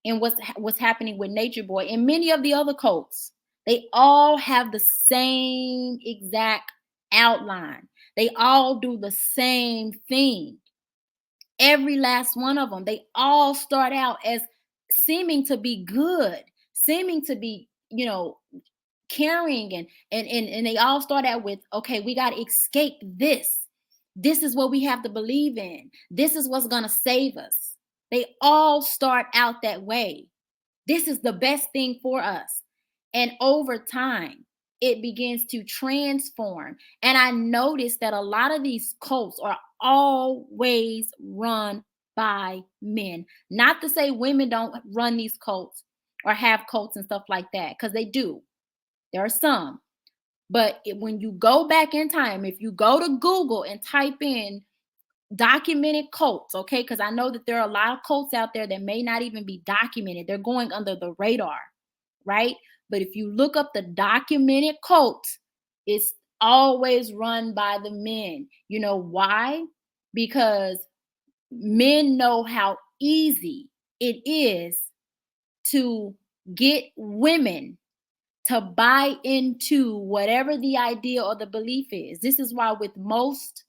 and what's happening with Nature Boy and many of the other cults. They all have the same exact outline. They all do the same thing. Every last one of them. They all start out as seeming to be good, seeming to be, caring, and they all start out with, okay, we got to escape this. This is what we have to believe in. This is what's going to save us. They all start out that way. This is the best thing for us. And over time, it begins to transform. And I noticed that a lot of these cults are always run by men. Not to say women don't run these cults or have cults and stuff like that, because they do. There are some. But when you go back in time, if you go to Google and type in documented cults, okay, because I know that there are a lot of cults out there that may not even be documented. They're going under the radar, right? But if you look up the documented cults, it's always run by the men. You know why? Because men know how easy it is to get women to buy into whatever the idea or the belief is. This is why with most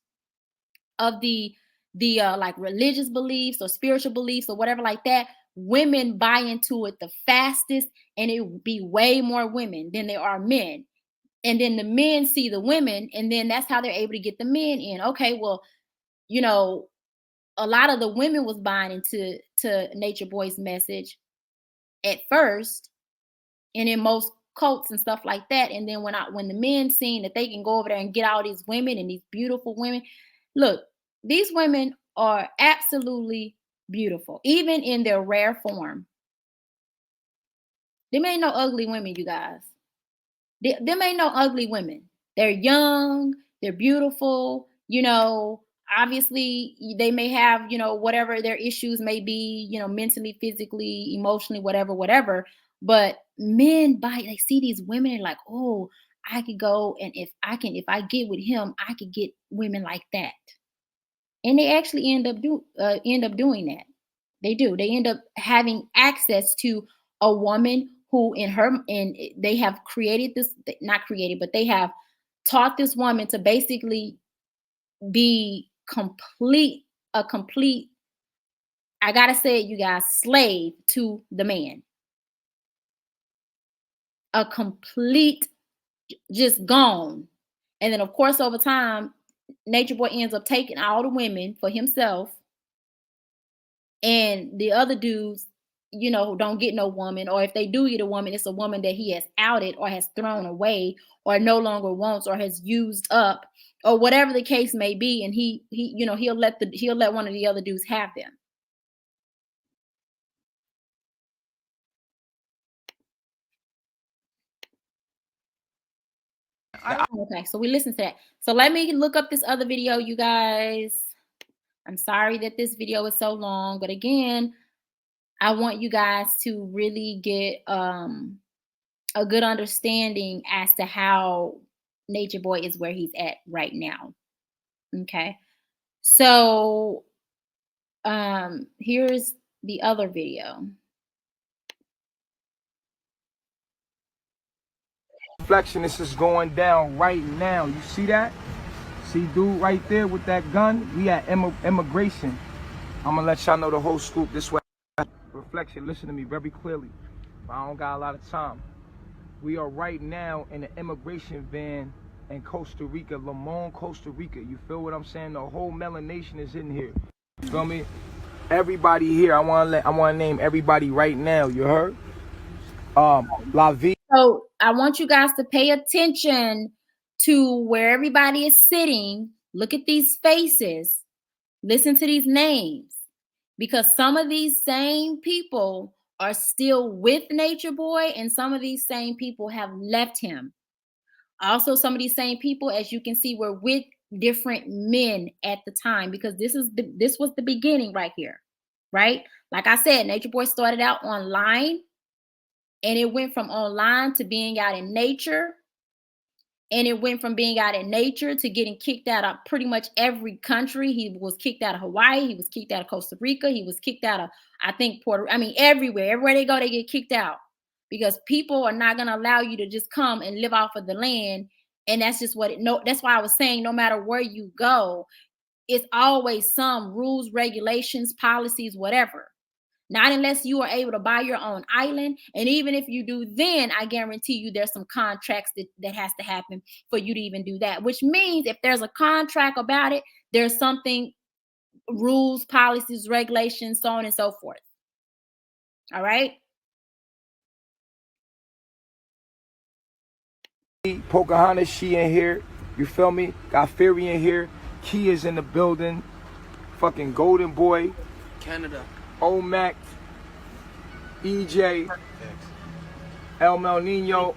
of the like religious beliefs or spiritual beliefs or whatever like that, women buy into it the fastest, and it would be way more women than there are men. And then the men see the women, and then that's how they're able to get the men in. Okay, well, a lot of the women was buying into Nature Boy's message at first, and in most cults and stuff like that. And then when the men seen that they can go over there and get all these women and these beautiful women, look, these women are absolutely beautiful, even in their rare form. Them ain't no ugly women, you guys. Them ain't no ugly women. They're young, they're beautiful, obviously they may have, whatever their issues may be, mentally, physically, emotionally, whatever. But men they see these women and like, oh, I could go, and if I get with him, I could get women like that. And they actually end up doing that. They do. They end up having access to a woman who they have created this, not created, but they have taught this woman to basically be a complete, I gotta say it, you guys, slave to the man. A complete, just gone. And then of course over time, Nature Boy ends up taking all the women for himself, and the other dudes, you know, don't get no woman, or if they do get a woman, it's a woman that he has outed or has thrown away or no longer wants or has used up or whatever the case may be, and he you know, he'll let one of the other dudes have them. Okay, so we listen to that. So let me look up this other video, you guys. I'm sorry that this video is so long, but again, I want you guys to really get a good understanding as to how Nature Boy is where he's at right now. Okay. So here's the other video. Reflection, this is going down right now. You see that? See dude right there with that gun? We at immigration. I'm gonna let y'all know the whole scoop this way. Reflection, listen to me very clearly. I don't got a lot of time. We are right now in an immigration van in Costa Rica, Limon, Costa Rica. You feel what I'm saying? The whole melanation is in here. You feel me? Everybody here, I wanna name everybody right now. You heard? La Vie. So I want you guys to pay attention to where everybody is sitting. Look at these faces. Listen to these names, because some of these same people are still with Nature Boy, and some of these same people have left him. Also, some of these same people, as you can see, were with different men at the time, because this was the beginning right here, right? Like I said, Nature Boy started out online, and it went from online to being out in nature. And it went from being out in nature to getting kicked out of pretty much every country. He was kicked out of Hawaii. He was kicked out of Costa Rica. He was kicked out of, I think, everywhere. Everywhere they go, they get kicked out, because people are not going to allow you to just come and live off of the land. And that's just that's why I was saying, no matter where you go, it's always some rules, regulations, policies, whatever. Not unless you are able to buy your own island. And even if you do, then I guarantee you there's some contracts that has to happen for you to even do that. Which means if there's a contract about it, there's something, rules, policies, regulations, so on and so forth. All right. Pocahontas, she in here. You feel me? Got Fury in here. Key is in the building. Fucking Golden Boy. Canada. Omac, EJ, El Nino,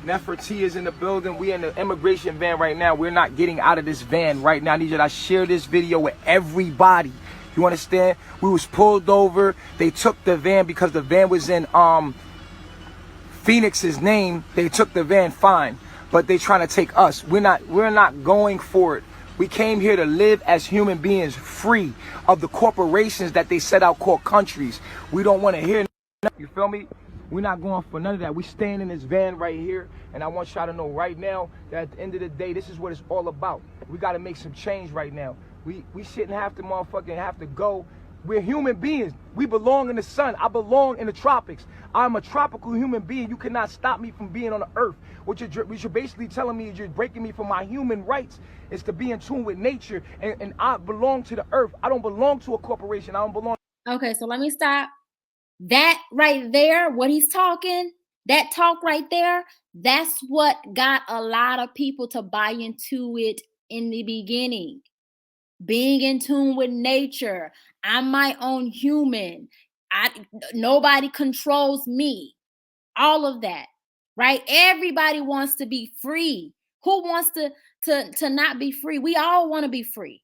Nefertiti is in the building. We in the immigration van right now. We're not getting out of this van right now. I need you to share this video with everybody. You understand? We was pulled over. They took the van because the van was in Phoenix's name. They took the van, fine, but they trying to take us. We're not going for it. We came here to live as human beings, free of the corporations that they set out called countries. We don't want to hear nothing, you feel me? We're not going for none of that. We staying in this van right here, and I want y'all to know right now that at the end of the day, this is what it's all about. We got to make some change right now. We shouldn't have to motherfucking have to go. We're human beings. We belong in the sun. I belong in the tropics. I'm a tropical human being. You cannot stop me from being on the earth. What you're basically telling me is you're breaking me from my human rights is to be in tune with nature. And I belong to the earth. I don't belong to a corporation. I don't belong. Okay, so let me stop. That right there, what he's talking, that talk right there, that's what got a lot of people to buy into it in the beginning. Being in tune with nature. I'm my own human. Nobody controls me. All of that, right? Everybody wants to be free. Who wants to not be free? We all want to be free.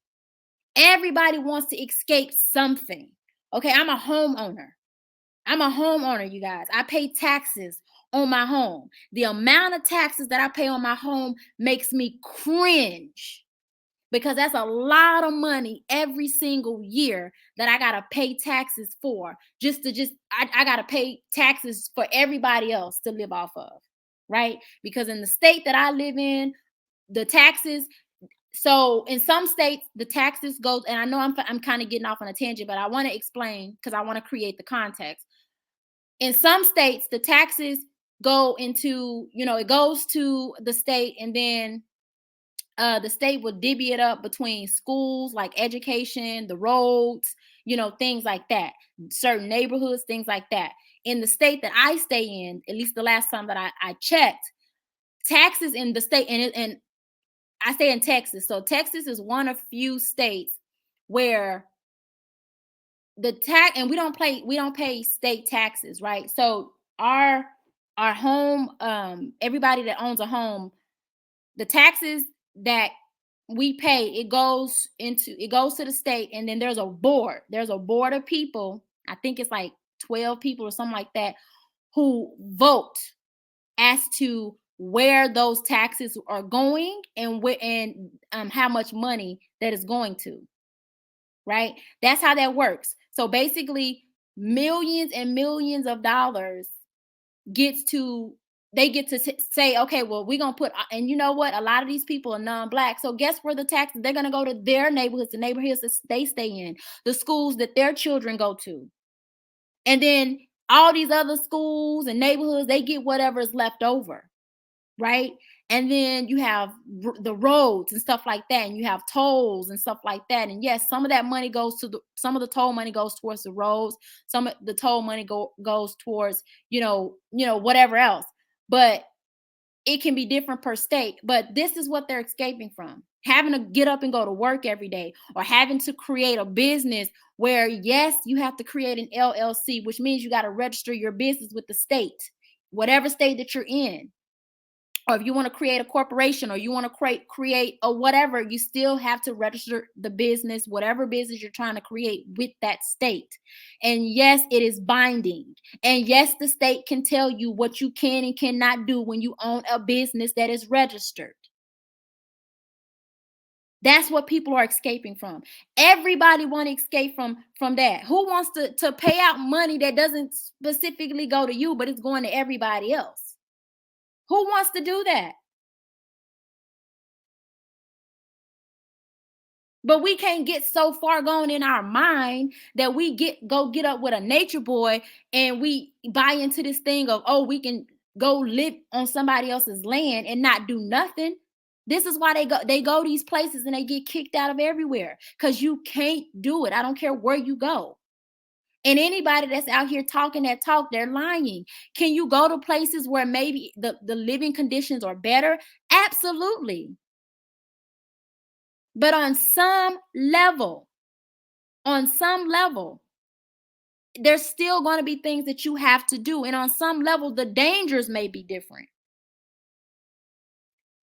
Everybody wants to escape something. Okay, I'm a homeowner. I'm a homeowner, you guys. I pay taxes on my home. The amount of taxes that I pay on my home makes me cringe, because that's a lot of money every single year that I got to pay taxes for. I got to pay taxes for everybody else to live off of, right? Because in the state that I live in, the taxes, So in some states, the taxes go, and I know I'm kind of getting off on a tangent, but I want to explain because I want to create the context. In some states, the taxes go into, it goes to the state, and then the state will divvy it up between schools, like education, the roads, things like that, certain neighborhoods, things like that. In the state that I stay in, at least the last time that I checked, taxes in the state, and I stay in Texas. So Texas is one of few states where the tax, and we don't pay state taxes, right? So our home, everybody that owns a home, the taxes that we pay, it goes to the state, and then there's a board of people, I think it's like 12 people or something like that, who vote as to where those taxes are going, and how much money that is going to, right? That's how that works. So basically, millions and millions of dollars get to say, okay, well, we're gonna put, and you know what, a lot of these people are non-black, so guess where the taxes, they're gonna go to their neighborhoods, the neighborhoods that they stay in, the schools that their children go to, and then all these other schools and neighborhoods, they get whatever is left over, right? And then you have the roads and stuff like that, and you have tolls and stuff like that. And yes, some of that money goes to some of the toll money goes towards the roads. Some of the toll money goes towards, whatever else. But it can be different per state. But this is what they're escaping from. Having to get up and go to work every day, or having to create a business where, yes, you have to create an LLC, which means you got to register your business with the state, whatever state that you're in. Or if you want to create a corporation, or you want to create a whatever, you still have to register the business, whatever business you're trying to create, with that state. And yes, it is binding. And yes, the state can tell you what you can and cannot do when you own a business that is registered. That's what people are escaping from. Everybody want to escape from that. Who wants to pay out money that doesn't specifically go to you, but it's going to everybody else? Who wants to do that? But we can't get so far gone in our mind that we get up with a nature boy and we buy into this thing of, oh, we can go live on somebody else's land and not do nothing. This is why they go these places and they get kicked out of everywhere, because you can't do it. I don't care where you go. And anybody that's out here talking that talk, they're lying. Can you go to places where maybe the living conditions are better? Absolutely. But on some level, there's still going to be things that you have to do. And on some level, the dangers may be different.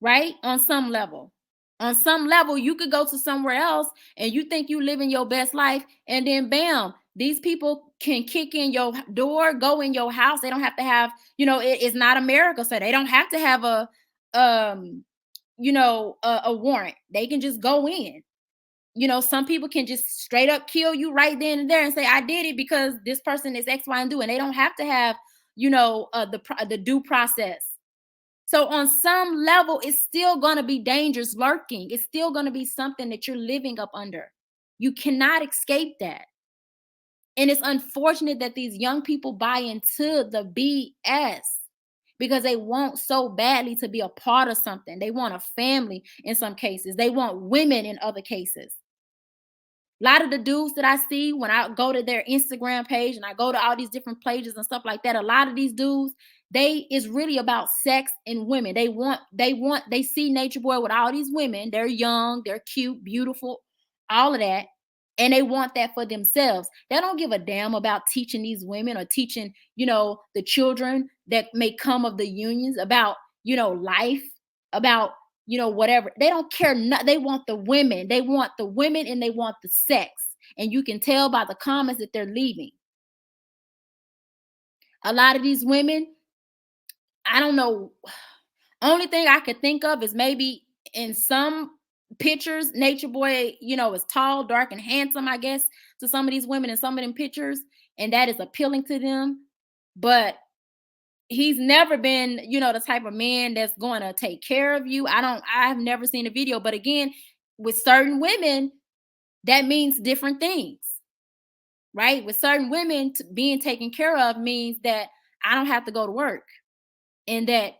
Right? On some level. On some level, you could go to somewhere else and you think you living your best life, and then bam, these people can kick in your door, go in your house. They don't have to have, it's not America, so they don't have to have a warrant. They can just go in. Some people can just straight up kill you right then and there and say, I did it because this person is X, Y, and Z, and they don't have to have, the due process. So on some level, it's still going to be dangers lurking. It's still going to be something that you're living up under. You cannot escape that. And it's unfortunate that these young people buy into the BS because they want so badly to be a part of something. They want a family in some cases. They want women in other cases. A lot of the dudes that I see when I go to their Instagram page and I go to all these different pages and stuff like that, a lot of these dudes, it's really about sex and women. They see Nature Boy with all these women. They're young, they're cute, beautiful, all of that. And they want that for themselves. They don't give a damn about teaching these women or teaching, the children that may come of the unions about, life, about, whatever. They don't care. They want the women. They want the women and they want the sex. And you can tell by the comments that they're leaving. A lot of these women, I don't know. Only thing I could think of is maybe in some pictures, Nature Boy, is tall, dark, and handsome, I guess, to some of these women in some of them pictures. And that is appealing to them. But he's never been, the type of man that's going to take care of you. I've never seen a video. But again, with certain women, that means different things, right? With certain women, being taken care of means that I don't have to go to work, and that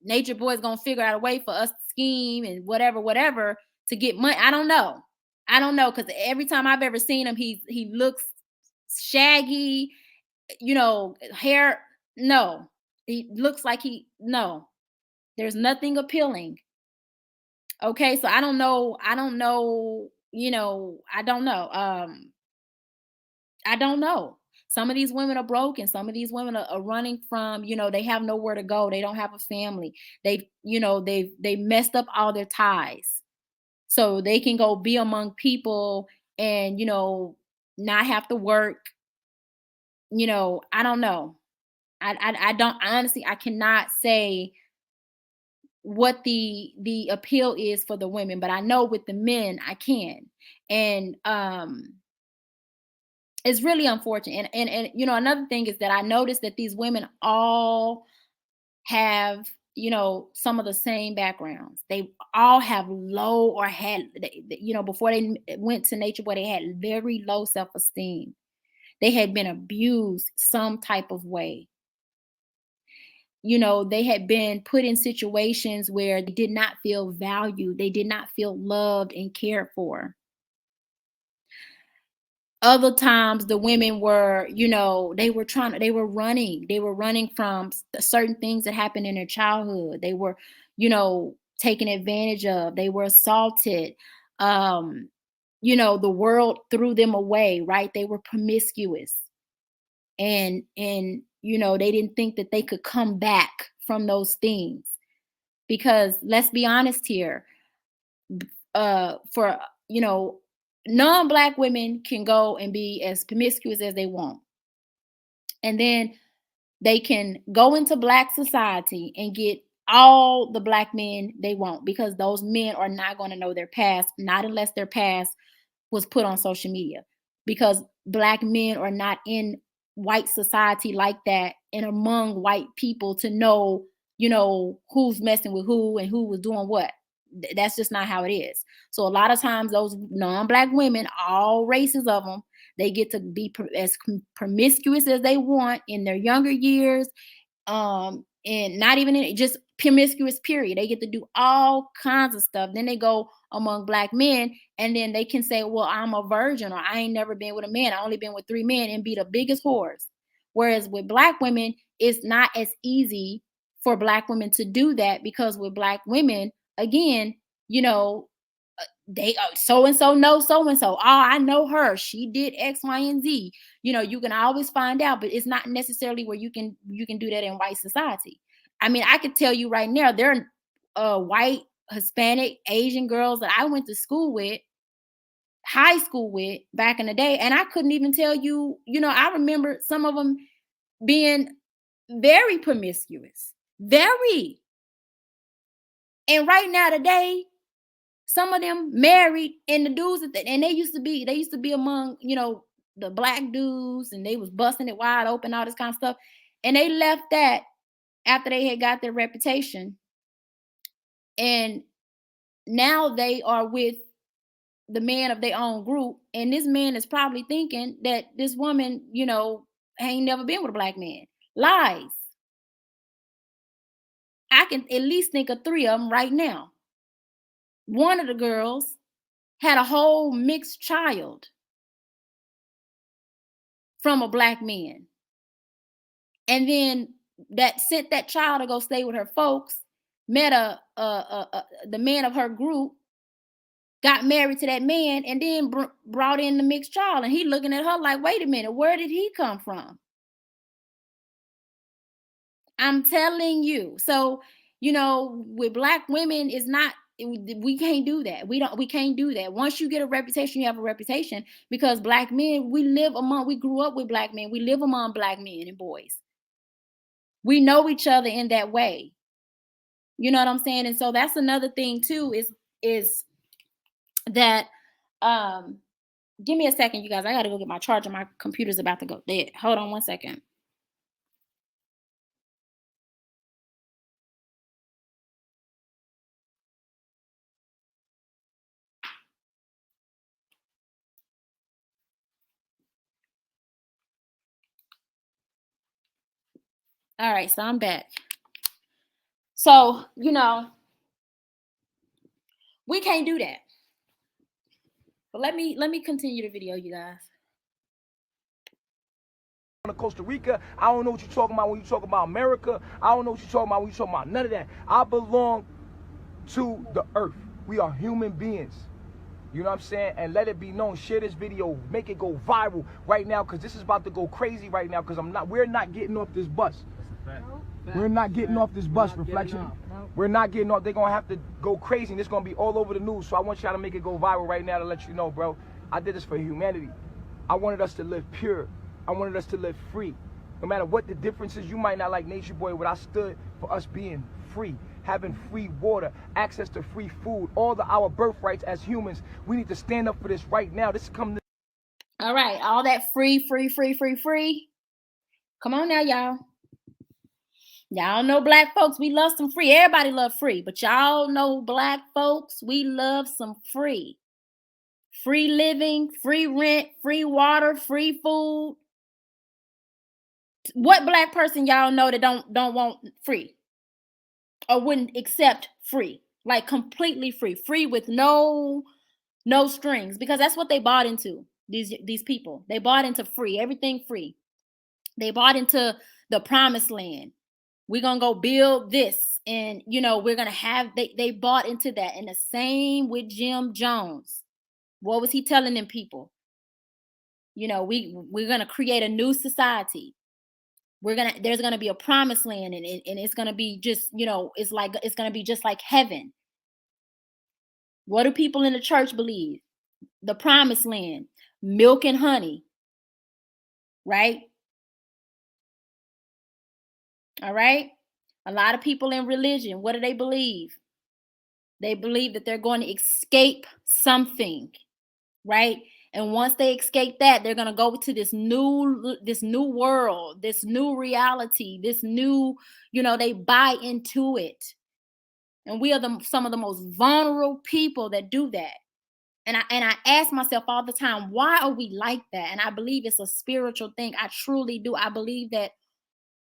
Nature Boy is gonna figure out a way for us to scheme and whatever to get money. I don't know. Because every time I've ever seen him, he looks shaggy, hair. No, he looks like no. There's nothing appealing. Okay, so I don't know. I don't know. I don't know. I don't know. Some of these women are broken. Some of these women are running from, they have nowhere to go. They don't have a family. They messed up all their ties. So they can go be among people and, not have to work. I don't know. I don't honestly, I cannot say what the appeal is for the women, but I know with the men I can. And it's really unfortunate. And another thing is that I noticed that these women all have, some of the same backgrounds. They all have low or had, before they went to Nature Boy, they had very low self-esteem. They had been abused some type of way. They had been put in situations where they did not feel valued. They did not feel loved and cared for. Other times the women were, they were running from certain things that happened in their childhood. They were, taken advantage of. They were assaulted. The world threw them away, right? They were promiscuous. And they didn't think that they could come back from those things. Because let's be honest here, for, non-Black women can go and be as promiscuous as they want. And then they can go into Black society and get all the Black men they want, because those men are not going to know their past, not unless their past was put on social media, because Black men are not in white society like that and among white people to know, who's messing with who and who was doing what. That's just not how it is. So a lot of times those non-Black women, all races of them, they get to be as promiscuous as they want in their younger years, and not even just promiscuous period. They get to do all kinds of stuff. Then they go among Black men, and then they can say, well, I'm a virgin, or I ain't never been with a man, I only been with 3 men, and be the biggest whores. Whereas with Black women, it's not as easy for Black women to do that, because with Black women, again, they so and so know so and so. Oh, I know her. She did X, Y, and Z. You can always find out, but it's not necessarily where you can do that in white society. I mean, I could tell you right now, there are white, Hispanic, Asian girls that I went to school with, high school with back in the day, and I couldn't even tell you. I remember some of them being very promiscuous, very. And right now today, some of them married, and the dudes and they used to be among, the Black dudes, and they was busting it wide open, all this kind of stuff. And they left that after they had got their reputation. And now they are with the man of their own group. And this man is probably thinking that this woman, ain't never been with a Black man. Lies. I can at least think of 3 of them right now. One of the girls had a whole mixed child from a Black man, and then that sent that child to go stay with her folks, met the man of her group, got married to that man, and then brought in the mixed child, and he looking at her like, wait a minute, where did he come from? I'm telling you. So with Black women, it's not, we can't do that. We can't do that. Once you get a reputation, you have a reputation, because Black men, we grew up with Black men. We live among Black men and boys. We know each other in that way. You know what I'm saying? And so that's another thing too, is that, give me a second, you guys. I got to go get my charger. My computer's about to go dead. Hold on one second. All right, so I'm back. So, you know, we can't do that. But let me continue the video, you guys. Costa Rica, I don't know what you're talking about when you talk about America. I don't know what you're talking about when you talking about none of that. I belong to the earth. We are human beings. You know what I'm saying? And let it be known. Share this video. Make it go viral right now, because this is about to go crazy right now, because we're not getting off this bus. We're not getting off this bus, Reflection. We're not getting off. They're going to have to go crazy, and it's going to be all over the news. So I want y'all to make it go viral right now to let you know, bro. I did this for humanity. I wanted us to live pure. I wanted us to live free. No matter what the difference is, you might not like Nature Boy, but I stood for us being free, having free water, access to free food, all our birthrights as humans. We need to stand up for this right now. This is coming. All right, all that free. Come on now, y'all. Y'all know black folks, we love some free. Everybody love free, but y'all know black folks, we love some free. Free living, free rent, free water, free food. What black person y'all know that don't want free or wouldn't accept free? Like completely free, free with no strings, because that's what they bought into. These people, they bought into free, everything free. They bought into the promised land. We're gonna go build this, and you know we're gonna have. They bought into that. And the same with Jim Jones. What was he telling them people? You know, we're gonna create a new society. There's gonna be a promised land, and it's gonna be just, you know, it's gonna be just like heaven. What do people in the church believe? The promised land, milk and honey, right? All right. A lot of people in religion, what do they believe? They believe that they're going to escape something, right? And once they escape that, they're going to go to this new world, this new reality, this new, you know, they buy into it. And we are some of the most vulnerable people that do that. And I ask myself all the time, why are we like that? And I believe it's a spiritual thing. I truly do. I believe that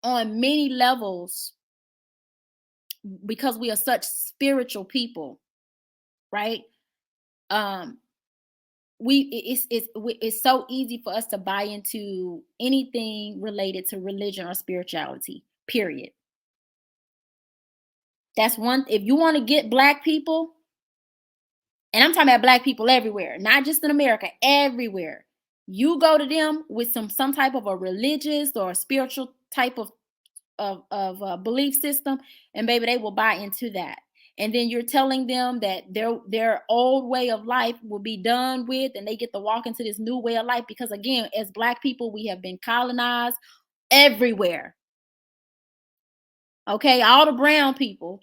on many levels, because we are such spiritual people, right? It's so easy for us to buy into anything related to religion or spirituality, period. That's one. If you want to get black people, and I'm talking about black people everywhere, not just in America, everywhere, you go to them with some type of a religious or a spiritual type of belief system, and baby, they will buy into that. And then you're telling them that their old way of life will be done with, and they get to walk into this new way of life. Because again, as black people, we have been colonized everywhere. Okay, all the brown people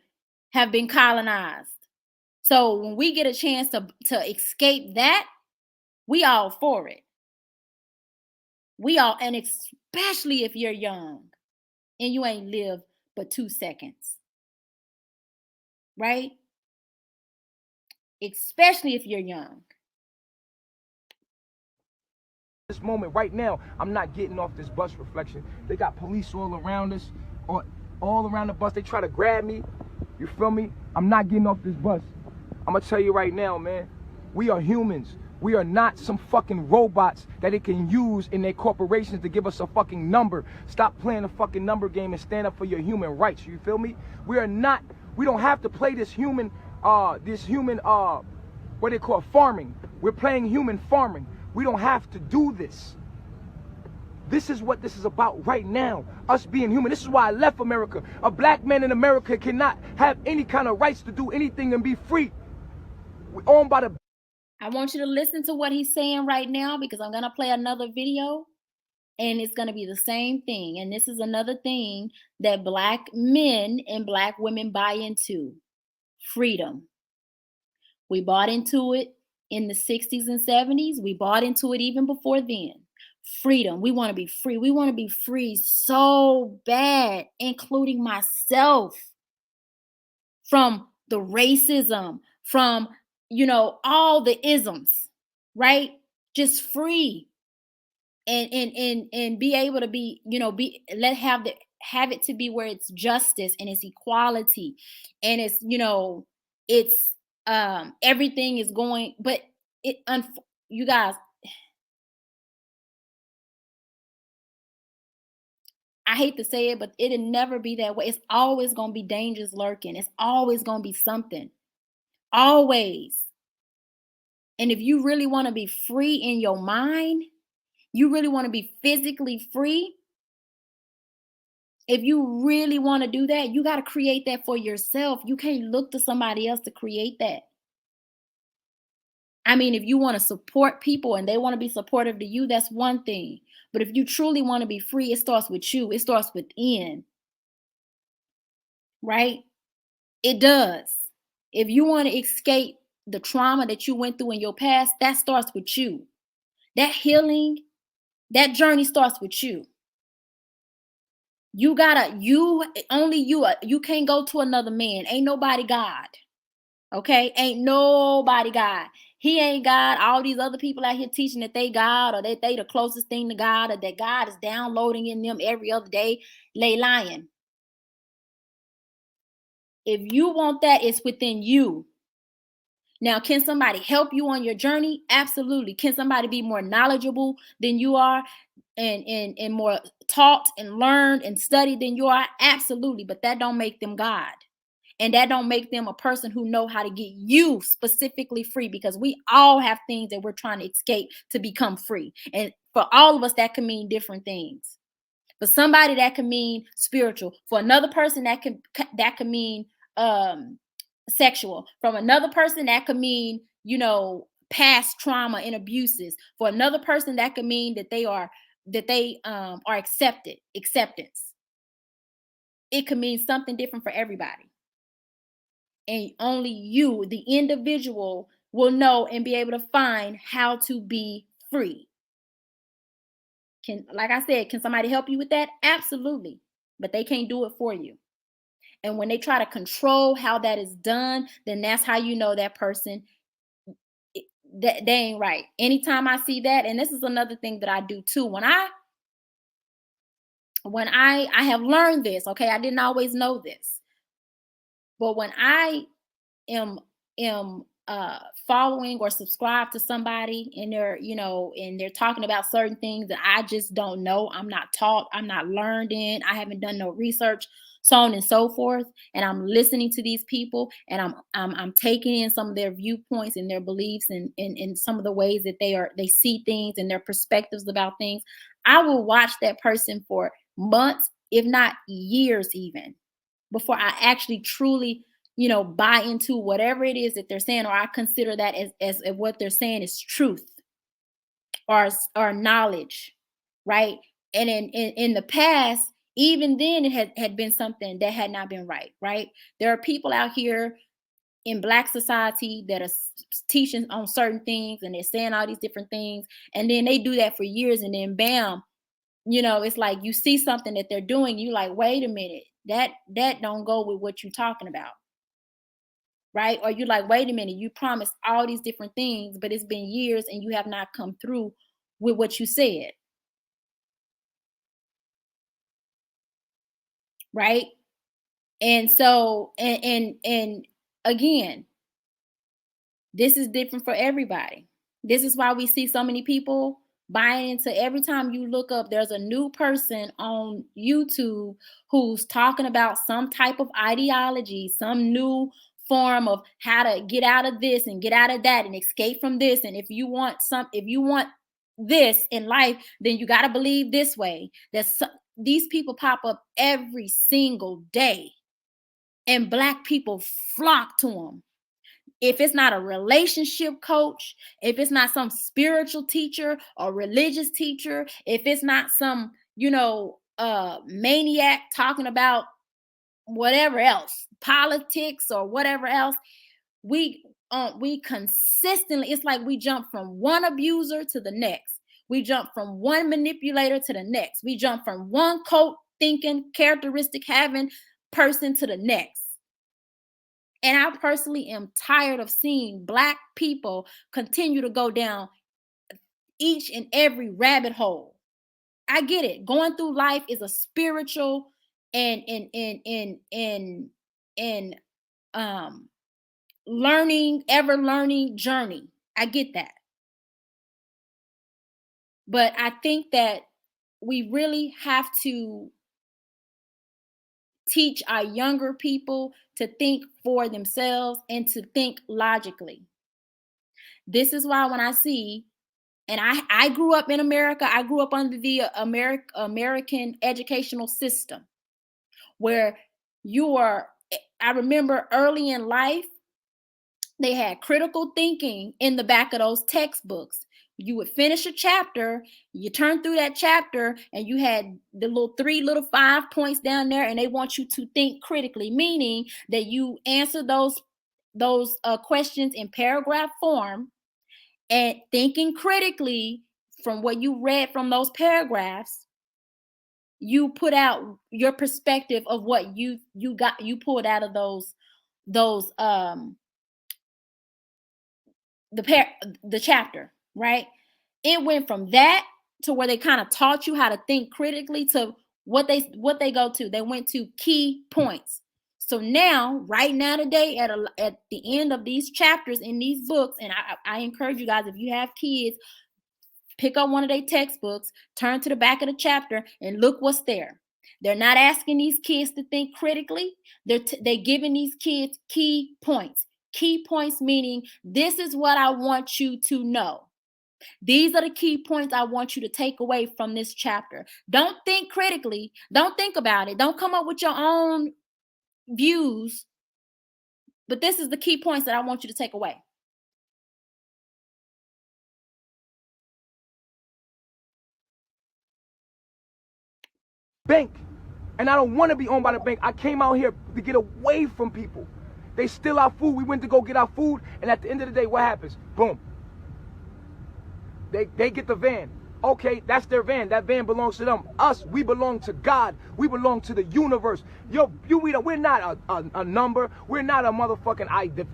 have been colonized. So when we get a chance to escape that, we all for it. We all, and especially if you're young and you ain't lived but 2 seconds. Right? Especially if you're young. This moment right now, I'm not getting off this bus, Reflection. They got police all around us, all around the bus. They try to grab me. You feel me? I'm not getting off this bus. I'm gonna tell you right now, man. We are humans. We are not some fucking robots that they can use in their corporations to give us a fucking number. Stop playing the fucking number game and stand up for your human rights. You feel me? We don't have to play this human, what they call farming. We're playing human farming. We don't have to do this. This is what this is about right now. Us being human. This is why I left America. A black man in America cannot have any kind of rights to do anything and be free. We're owned by the... I want you to listen to what he's saying right now, because I'm going to play another video and it's going to be the same thing. And this is another thing that black men and black women buy into. Freedom. We bought into it in the 60s and 70s. We bought into it even before then. Freedom. We want to be free. We want to be free so bad, including myself, from the racism, from, you know, all the isms, right? Just free and be able to be, you know, have it to be where it's justice and it's equality and it's, it's everything is going, but you guys, I hate to say it, but it'll never be that way. It's always going to be dangers lurking. It's always going to be something. Always. And if you really want to be free in your mind, you really want to be physically free, if you really want to do that, you got to create that for yourself. You can't look to somebody else to create that. I mean, if you want to support people and they want to be supportive to you, that's one thing. But if you truly want to be free, it starts with you. It starts within, right? It does. If you want to escape the trauma that you went through in your past, that starts with you. That healing, that journey starts with you. You gotta, you can't go to another man. Ain't nobody God. Okay? Ain't nobody God. He ain't God. All these other people out here teaching that they God or that they the closest thing to God or that God is downloading in them every other day, they lying. If you want that, it's within you. Now, can somebody help you on your journey? Absolutely. Can somebody be more knowledgeable than you are and more taught and learned and studied than you are? Absolutely. But that don't make them God. And that don't make them a person who know how to get you specifically free, because we all have things that we're trying to escape to become free. And for all of us, that can mean different things. For somebody, that can mean spiritual. For another person, that can mean sexual. From another person, that could mean, past trauma and abuses. For another person, that could mean that they are acceptance. It could mean something different for everybody. And only you, the individual, will know and be able to find how to be free. Like I said, can somebody help you with that? Absolutely. But they can't do it for you. And when they try to control how that is done, then that's how you know that person, that they ain't right. Anytime I see that, and this is another thing that I do too, when I have learned this, okay, I didn't always know this, but when I am following or subscribe to somebody and they're talking about certain things that I just don't know, I'm not taught, I'm not learned in, I haven't done no research, so on and so forth, and I'm listening to these people and I'm taking in some of their viewpoints and their beliefs and some of the ways that they see things and their perspectives about things, I will watch that person for months, if not years even, before I actually truly buy into whatever it is that they're saying, or I consider that as what they're saying is truth or knowledge, right? And in the past, even then, it had been something that had not been right? There are people out here in Black society that are teaching on certain things and they're saying all these different things, and then they do that for years, and then bam, it's like you see something that they're doing, you like, wait a minute, that don't go with what you're talking about. Right? Or you're like, wait a minute, you promised all these different things, but it's been years and you have not come through with what you said. Right? And so, and again, this is different for everybody. This is why we see so many people buying into, every time you look up, there's a new person on YouTube who's talking about some type of ideology, some new form of how to get out of this and get out of that and escape from this. And if you want this in life, then you got to believe this way. These people pop up every single day, and Black people flock to them. If it's not a relationship coach, if it's not some spiritual teacher or religious teacher, if it's not some, maniac talking about whatever else, politics or whatever else, we consistently, it's like we jump from one abuser to the next. We jump from one manipulator to the next. We jump from one cult thinking, characteristic having person to the next. And I personally am tired of seeing Black people continue to go down each and every rabbit hole. I get it. Going through life is a spiritual and learning, ever learning journey. I get that. But I think that we really have to teach our younger people to think for themselves and to think logically. This is why when I see, and I grew up in America, I grew up under the American educational system where I remember early in life, they had critical thinking in the back of those textbooks. You would finish a chapter, you turn through that chapter, and you had the little 5 points down there, and they want you to think critically, meaning that you answer those questions in paragraph form, and thinking critically from what you read from those paragraphs, you put out your perspective of what you pulled out of the chapter, right? It went from that to where they kind of taught you how to think critically to what they go to. They went to key points. So now, right now today, at the end of these chapters in these books, and I encourage you guys, if you have kids, pick up one of their textbooks, turn to the back of the chapter, and look what's there. They're not asking these kids to think critically. They're giving these kids key points. Key points meaning this is what I want you to know. These are the key points I want you to take away from this chapter. Don't think critically. Don't think about it. Don't come up with your own views. But this is the key points that I want you to take away. Bank. And I don't want to be owned by the bank. I came out here to get away from people. They steal our food. We went to go get our food. And at the end of the day, what happens? Boom. They get the van. Okay, that's their van. That van belongs to them. Us, we belong to God. We belong to the universe. We're not a number. We're not a motherfucking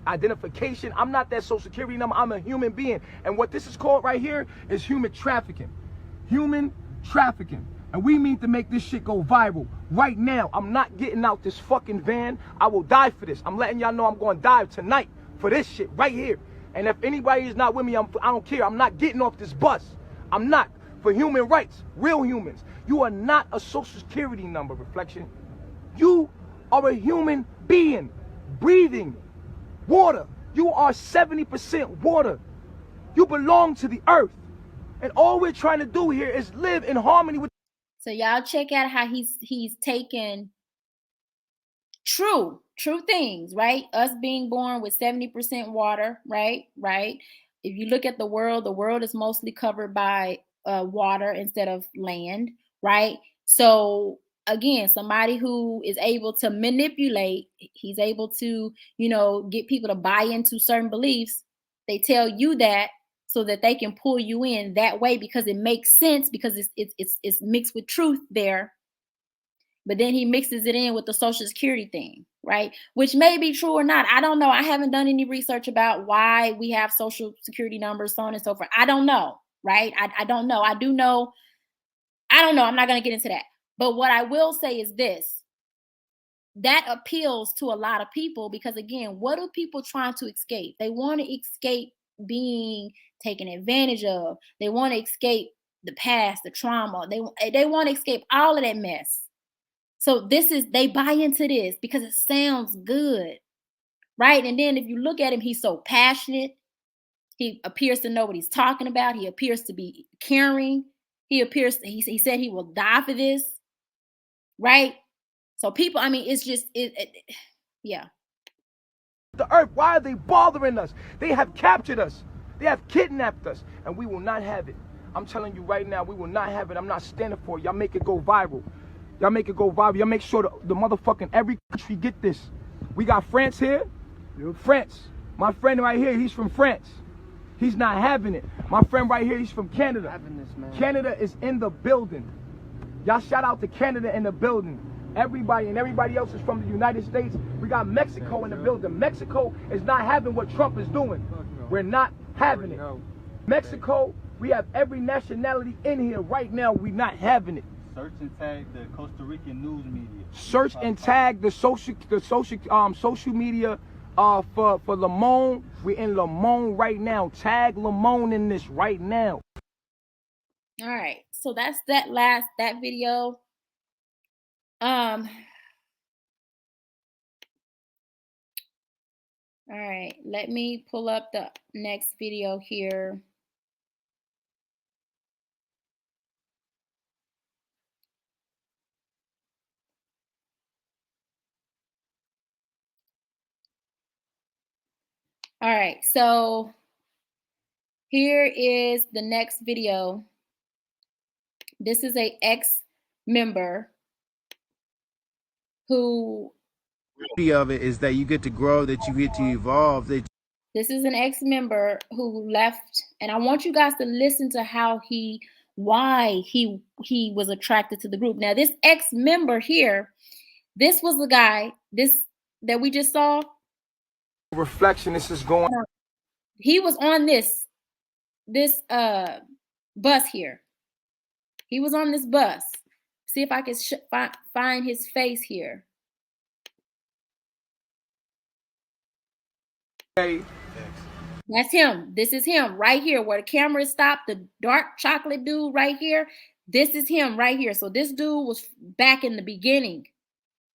identification. I'm not that social security number. I'm a human being. And what this is called right here is human trafficking. Human trafficking. And we mean to make this shit go viral. Right now, I'm not getting out this fucking van. I will die for this. I'm letting y'all know I'm going to die tonight for this shit right here. And if anybody is not with me, I don't care. I'm not getting off this bus. I'm not. For human rights, real humans. You are not a social security number, Reflection. You are a human being, breathing water. You are 70% water. You belong to the earth. And all we're trying to do here is live in harmony with. So y'all check out how he's taken true things, right? Us being born with 70% water, right? If you look at the world is mostly covered by water instead of land, right? So again, somebody who is able to manipulate, he's able to, get people to buy into certain beliefs. They tell you that so that they can pull you in that way because it makes sense, because it's mixed with truth there. But then he mixes it in with the Social Security thing, right? Which may be true or not. I don't know. I haven't done any research about why we have Social Security numbers, so on and so forth. I don't know, right? I don't know. I do know. I don't know. I'm not going to get into that. But what I will say is this. That appeals to a lot of people because, again, what are people trying to escape? They want to escape being taken advantage of. They want to escape the past, the trauma. They want to escape all of that mess. So they buy into this because it sounds good, right? And then if you look at him, he's so passionate. He appears to know what he's talking about. He appears to be caring. He said he will die for this, right? So people, it's just, yeah. The earth, why are they bothering us? They have captured us. They have kidnapped us, and we will not have it. I'm telling you right now, we will not have it. I'm not standing for it. Y'all make it go viral. Y'all make it go viral. Y'all make sure the motherfucking every country get this. We got France here. France. My friend right here, he's from France. He's not having it. My friend right here, he's from Canada. Canada is in the building. Y'all shout out to Canada in the building. Everybody else is from the United States. We got Mexico in the building. Mexico is not having what Trump is doing. We're not having it. Mexico, we have every nationality in here right now. We're not having it. Search and tag the Costa Rican news media. Search and tag the social media for Lamone. We're in Lamone right now. Tag Lamone in this right now. All right, so that's that video. All right, let me pull up the next video here. All right, so here is the next video. This is a ex-member who beauty of it is that you get to grow, that you get to evolve. This is an ex-member who left, and I want you guys to listen to why he was attracted to the group. Now, this ex-member here, this was the guy that we just saw. Reflection. This is going. He was on this bus here. He was on this bus. See if I can find his face here. That's him. This is him right here where the camera stopped. The dark chocolate dude right here. This is him right here. So this dude was back in the beginning.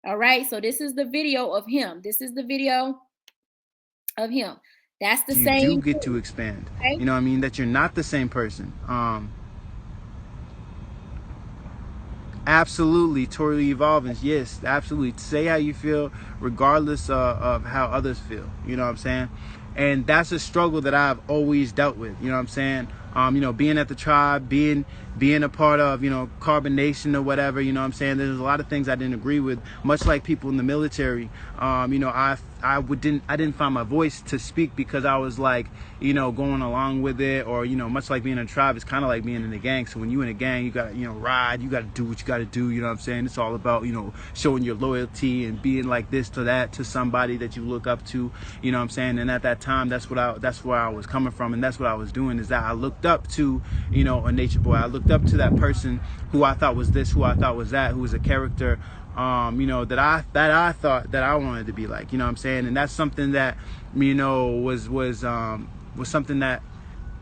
All right. So this is the video of him. This is the video of him. That's the same. You do get to expand. Okay? You know what I mean? That you're not the same person. Absolutely, totally evolving. Yes, absolutely. Say how you feel, regardless of how others feel. You know what I'm saying? And that's a struggle that I've always dealt with. You know what I'm saying? You know, being at the tribe, being a part of, you know, Carbonation or whatever. You know what I'm saying? There's a lot of things I didn't agree with. Much like people in the military, you know, I didn't find my voice to speak because I was like, you know, going along with it, or, you know, much like being in a tribe, it's kind of like being in a gang. So when you in a gang, you gotta, you know, ride, you gotta do what you gotta do. You know what I'm saying? It's all about, you know, showing your loyalty and being like this to that to somebody that you look up to. You know what I'm saying? And at that time, that's where I was coming from, and that's what I was doing. Is that I looked up to, you know, a nature boy. I looked up to that person who I thought was this, who I thought was that, who was a character, you know, that I thought that I wanted to be like. You know what I'm saying? And that's something that, you know, was something that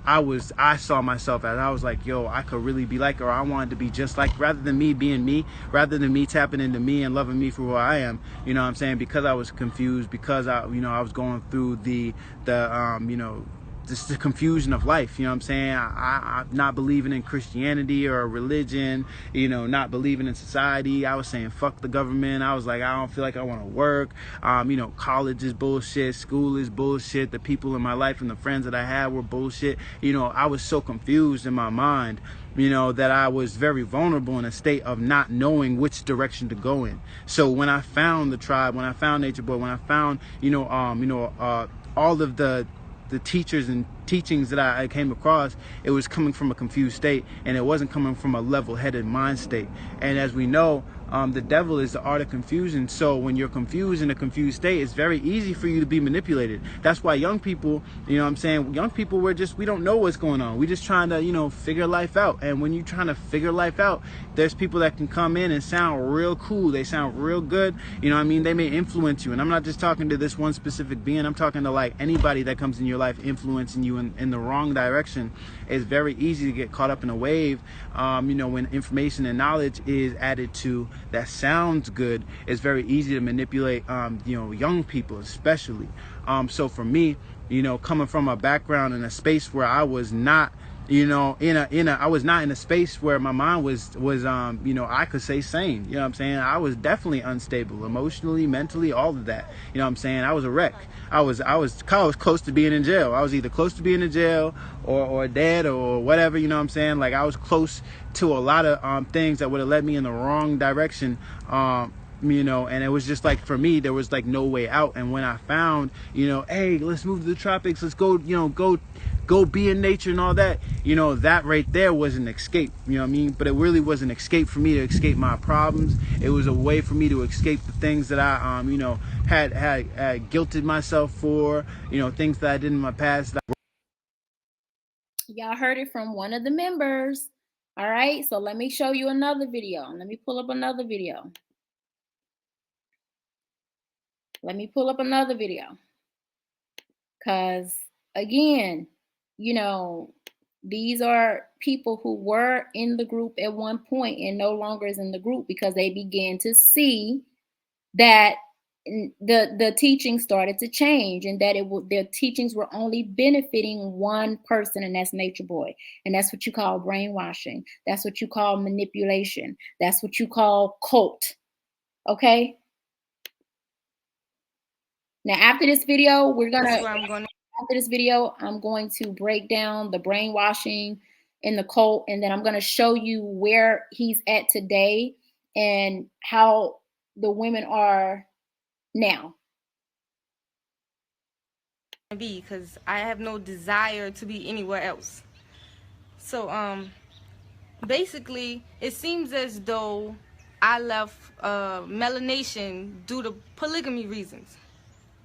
I saw myself as. I was like, yo, I could really be like her. I wanted to be just like, rather than me being me, rather than me tapping into me and loving me for who I am. You know what I'm saying? Because I was confused, because I was going through the you know, just the confusion of life. You know what I'm saying? I'm not believing in Christianity or religion, you know, not believing in society. I was saying fuck the government. I was like, I don't feel like I want to work. You know, college is bullshit, school is bullshit, the people in my life and the friends that I had were bullshit. You know, I was so confused in my mind, you know, that I was very vulnerable in a state of not knowing which direction to go in. So when I found the tribe, when I found Nature Boy, when I found, all of the teachers and teachings that I came across, it was coming from a confused state, and it wasn't coming from a level-headed mind state. And as we know, the devil is the art of confusion. So when you're confused in a confused state, it's very easy for you to be manipulated. That's why young people, you know what I'm saying, young people, we don't know what's going on. We're just trying to, you know, figure life out. And when you're trying to figure life out, there's people that can come in and sound real cool. They sound real good. You know what I mean? They may influence you. And I'm not just talking to this one specific being. I'm talking to like anybody that comes in your life influencing you in the wrong direction. It's very easy to get caught up in a wave, you know, when information and knowledge is added to that sounds good. It's very easy to manipulate, you know, young people especially. So for me, you know, coming from a background in a space where I was not, you know, I was not in a space where my mind was you know, I could say sane. You know what I'm saying? I was definitely unstable emotionally, mentally, all of that. You know what I'm saying? I was a wreck. I was close to being in jail. I was either close to being in jail or dead or whatever. You know what I'm saying? Like, I was close to a lot of things that would have led me in the wrong direction. You know, and it was just like, for me, there was like no way out. And when I found, you know, hey, let's move to the tropics, let's go, you know, go be in nature and all that, you know, that right there was an escape. You know what I mean? But it really was an escape for me to escape my problems. It was a way for me to escape the things that I you know, had guilted myself for, you know, things that I did in my past. Y'all heard it from one of the members. All right, so let me show you another video. Let me pull up another video. Because, again, you know, these are people who were in the group at one point and no longer is in the group because they began to see that the teaching started to change and that their teachings were only benefiting one person, and that's Nature Boy. And that's what you call brainwashing. That's what you call manipulation. That's what you call cult. Okay? Now, after this video, after this video, I'm going to break down the brainwashing and the cult, and then I'm going to show you where he's at today and how the women are now. Because I have no desire to be anywhere else. So basically it seems as though I left Melanation due to polygamy reasons,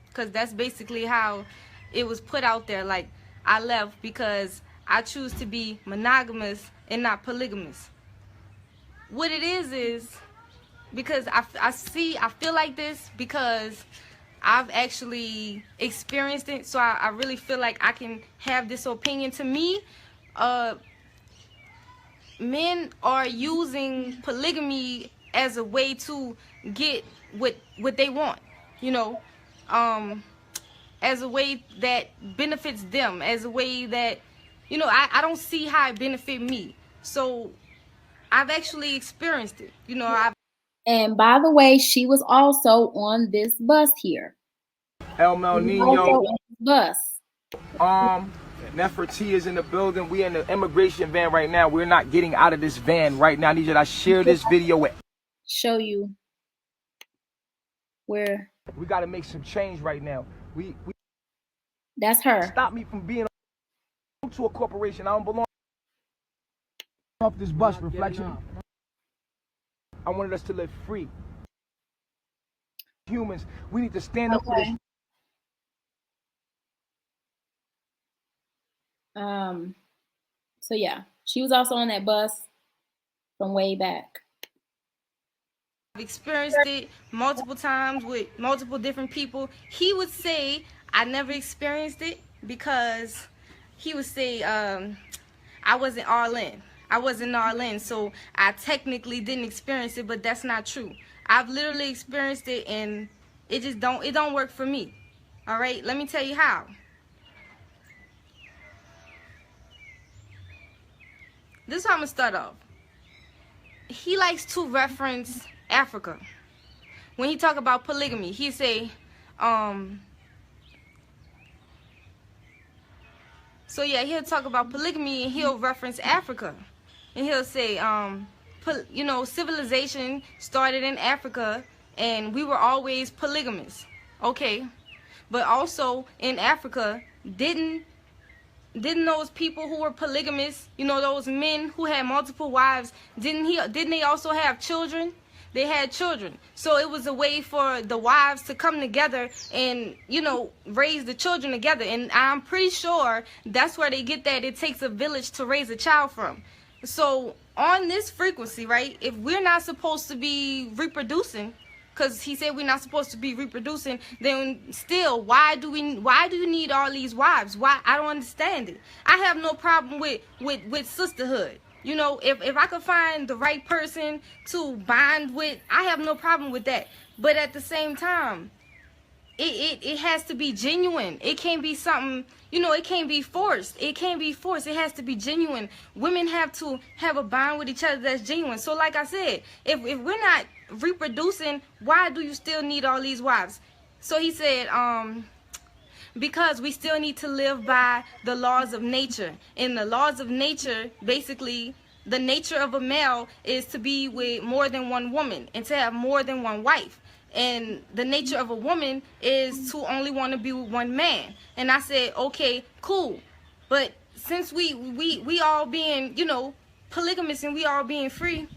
because that's basically how it was put out there. Like, I left because I choose to be monogamous and not polygamous. What it is because I feel like this because I've actually experienced it, so I really feel like I can have this opinion. To me, men are using polygamy as a way to get what they want, you know, as a way that benefits them, as a way that, you know, I don't see how it benefit me. So I've actually experienced it, you know. And by the way, she was also on this bus here. El Nino. Bus. Nefertiti is in the building. We in the immigration van right now. We're not getting out of this van right now. I need you to share this video with. Show you where. We got to make some change right now. We That's her. Stop me from being to a corporation. I don't belong off this bus. Reflection. I wanted us to live free. Humans, we need to stand up for this. So yeah, she was also on that bus from way back. I've experienced it multiple times with multiple different people. He would say I never experienced it because he would say I wasn't all in. I wasn't all in, so I technically didn't experience it, but that's not true. I've literally experienced it, and it just don't work for me. All right, let me tell you how. This is how I'm gonna start off. He likes to reference Africa. When he talk about polygamy, he say, so yeah, he'll talk about polygamy and he'll reference Africa. And he'll say, you know, civilization started in Africa and we were always polygamous. Okay. But also in Africa, didn't those people who were polygamous, you know, those men who had multiple wives, didn't they also have children? They had children. So it was a way for the wives to come together and, you know, raise the children together. And I'm pretty sure that's where they get that it takes a village to raise a child from. So on this frequency, right, if we're not supposed to be reproducing, because he said we're not supposed to be reproducing, then still, why do you need all these wives? Why? I don't understand it. I have no problem with sisterhood. You know, if I could find the right person to bond with, I have no problem with that. But at the same time, it has to be genuine. It can't be something, you know, it can't be forced. It can't be forced. It has to be genuine. Women have to have a bond with each other that's genuine. So like I said, if we're not reproducing, why do you still need all these wives? So he said, because we still need to live by the laws of nature. And the laws of nature, basically, the nature of a male is to be with more than one woman and to have more than one wife. And the nature of a woman is to only want to be with one man. And I said, okay, cool. But since we all being, you know, polygamous and we all being free,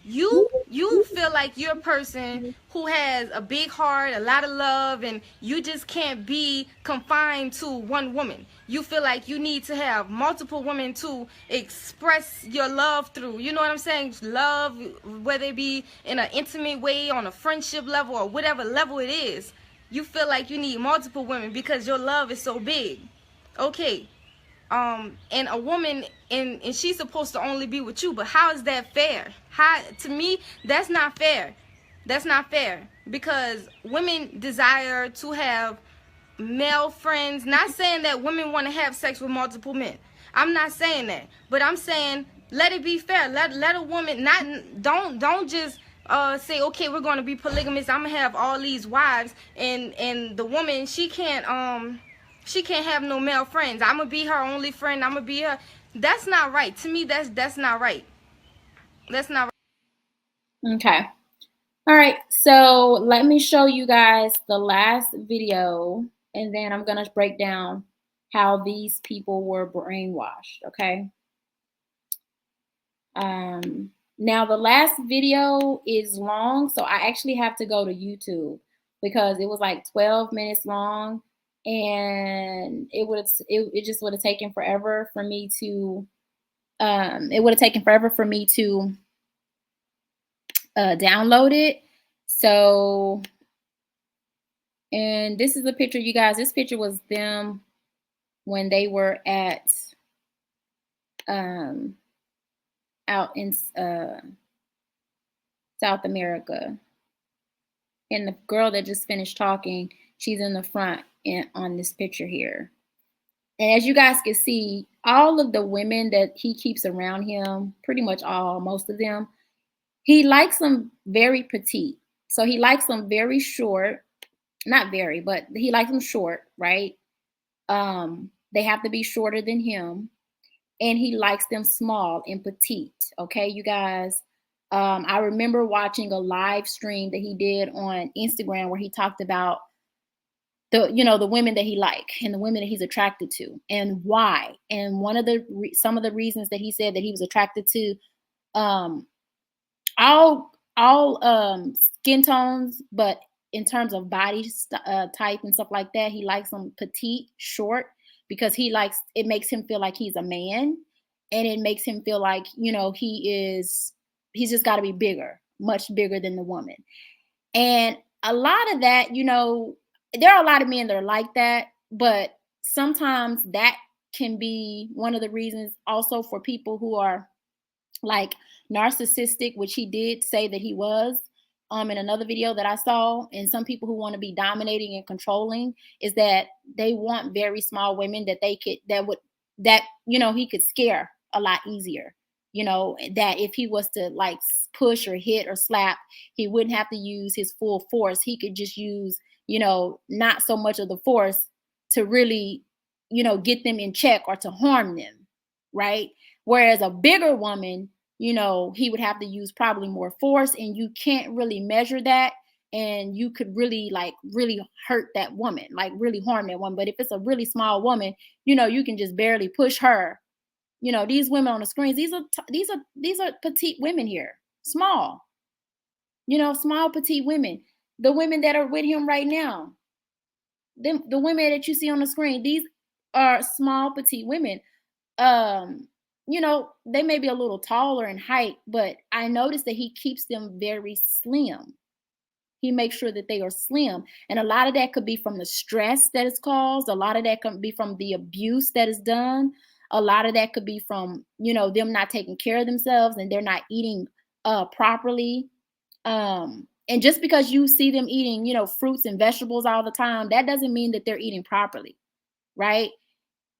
you feel feel like you're a person who has a big heart, a lot of love, and you just can't be confined to one woman. You feel like you need to have multiple women to express your love through. You know what I'm saying? Love, whether it be in an intimate way, on a friendship level, or whatever level it is. You feel like you need multiple women because your love is so big. Okay. And a woman, and she's supposed to only be with you, but how is that fair? To me, that's not fair. That's not fair, because women desire to have male friends. Not saying that women want to have sex with multiple men. I'm not saying that, but I'm saying let it be fair. Let a woman don't just say, okay, we're going to be polygamous. I'm gonna have all these wives, and the woman, she can't have no male friends. I'm gonna be her only friend. I'm gonna be her. That's not right. To me, that's not right. That's not right. Okay. All right. So let me show you guys the last video, and then I'm going to break down how these people were brainwashed. Okay. Now the last video is long, so I actually have to go to YouTube because it was like 12 minutes long, and it just would have taken forever for me to download it. So, and this is a picture, you guys. This picture was them when they were at out in South America. And the girl that just finished talking, she's in the front on this picture here. And as you guys can see, all of the women that he keeps around him, pretty much most of them, he likes them very petite. So he likes them very short, not very, but he likes them short, right? They have to be shorter than him. And he likes them small and petite. Okay, you guys. I remember watching a live stream that he did on Instagram where he talked about the women that he likes and the women that he's attracted to and why. And some of the reasons that he said that he was attracted to all skin tones, but in terms of body type and stuff like that, he likes them petite, short, because it makes him feel like he's a man, and it makes him feel like, he's just got to be bigger, much bigger than the woman. And a lot of that, there are a lot of men that are like that, but sometimes that can be one of the reasons also for people who are like narcissistic, which he did say that he was in another video that I saw. And some people who want to be dominating and controlling is that they want very small women that he could scare a lot easier. That if he was to like push or hit or slap, he wouldn't have to use his full force. He could just use, not so much of the force to really, get them in check or to harm them. Right. Whereas a bigger woman, he would have to use probably more force, and you can't really measure that. And you could really hurt that woman, like really harm that woman. But if it's a really small woman, you can just barely push her. These women on the screens, these are petite women here, small, small petite women. The women that are with him right now, the women that you see on the screen, these are small petite women. They may be a little taller in height, but I noticed that he keeps them very slim. He makes sure that they are slim. And a lot of that could be from the stress that is caused. A lot of that could be from the abuse that is done. A lot of that could be from, them not taking care of themselves, and they're not eating properly. And just because you see them eating, fruits and vegetables all the time, that doesn't mean that they're eating properly, right?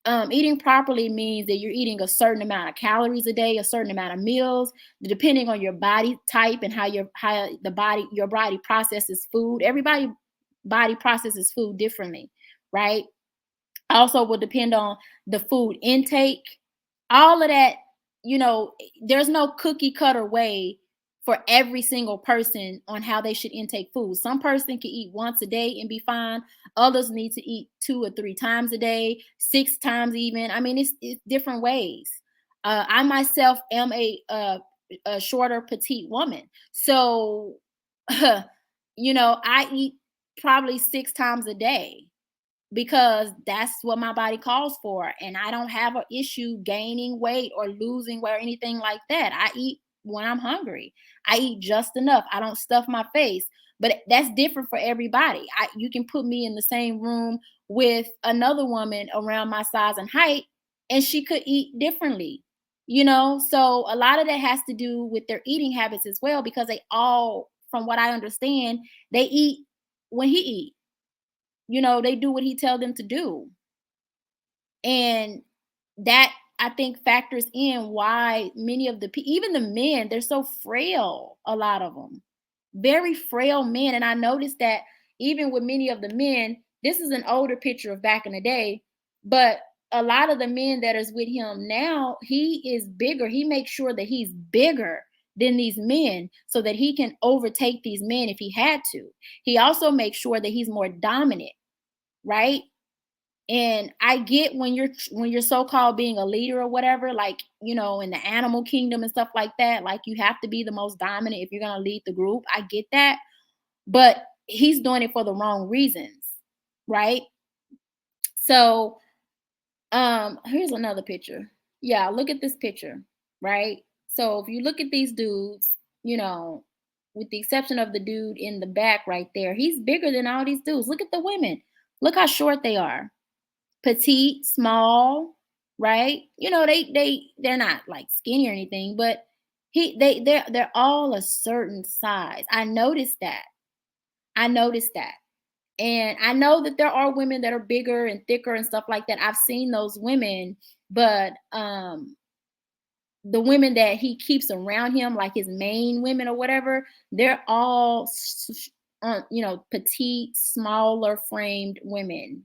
Eating properly means that you're eating a certain amount of calories a day, a certain amount of meals, depending on your body type and how your body processes food. Everybody's body processes food differently, right? Also will depend on the food intake. All of that, there's no cookie cutter way for every single person on how they should intake food. Some person can eat once a day and be fine. Others need to eat 2 or 3 times a day, 6 times even. I mean, it's different ways. I myself am a a shorter, petite woman. So, you know, I eat probably 6 times a day because that's what my body calls for. And I don't have an issue gaining weight or losing weight or anything like that. I eat when I'm hungry. I eat just enough. I don't stuff my face. But that's different for everybody. You can put me in the same room with another woman around my size and height, and she could eat differently. You know, so a lot of that has to do with their eating habits as well, because they all, from what I understand, they eat when he eat. You know, they do what he tell them to do. And that, I think, factors in why many of the even the men, they're so frail, a lot of them. Very frail men. And I noticed that even with many of the men, this is an older picture of back in the day, but a lot of the men that is with him now, he is bigger. He makes sure that he's bigger than these men so that he can overtake these men if he had to. He also makes sure that he's more dominant, right? And I get when you're so-called being a leader or whatever, like, you know, in the animal kingdom and stuff like that, like you have to be the most dominant if you're going to lead the group. I get that. But he's doing it for the wrong reasons, right? So, here's another picture. Yeah, look at this picture, right? So if you look at these dudes, you know, with the exception of the dude in the back right there, he's bigger than all these dudes. Look at the women. Look how short they are. Petite, small, right? You know, they're not like skinny or anything, but they're all a certain size. I noticed that. And I know that there are women that are bigger and thicker and stuff like that. I've seen those women, but the women that he keeps around him, like his main women or whatever, they're all you know, petite, smaller framed women.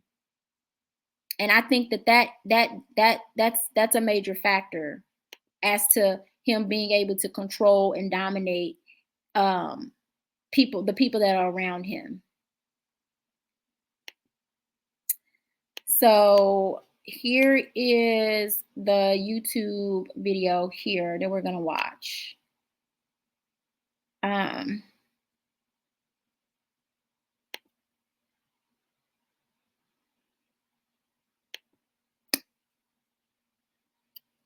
And I think that's a major factor as to him being able to control and dominate the people that are around him. So here is the YouTube video here that we're gonna watch.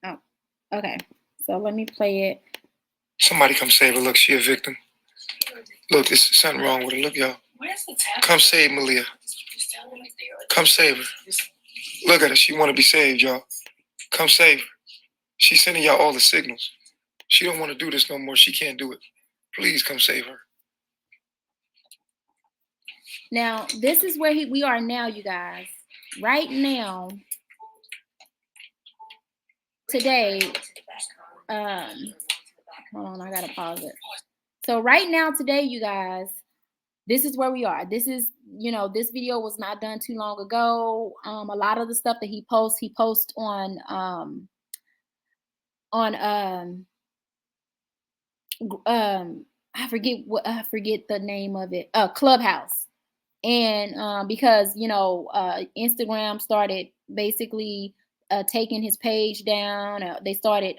Oh, okay. So let me play it. Somebody come save her. Look, she a victim. Look, there's something wrong with her. Look, y'all. Come save Malia. Come save her. Look at her. She want to be saved, y'all. Come save her. She's sending y'all all the signals. She don't want to do this no more. She can't do it. Please come save her. Now, this is where we are now, you guys. Right now, today, hold on, I gotta pause it. So right now, today, you guys, this is where we are. This is, you know, this video was not done too long ago. A lot of the stuff that he posts on I forget the name of it, Clubhouse. And because, you know, Instagram started basically taking his page down. They started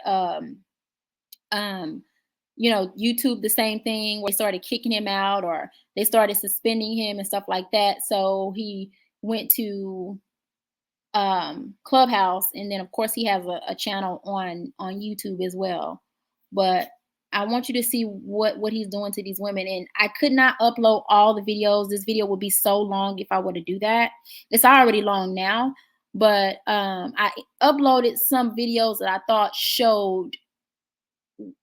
you know, YouTube the same thing, where they started kicking him out or they started suspending him and stuff like that. So he went to Clubhouse, and then of course he has a channel on YouTube as well. But I want you to see what he's doing to these women. And I could not upload all the videos. This video would be so long if I were to do that. It's already long now, but I uploaded some videos that I thought showed,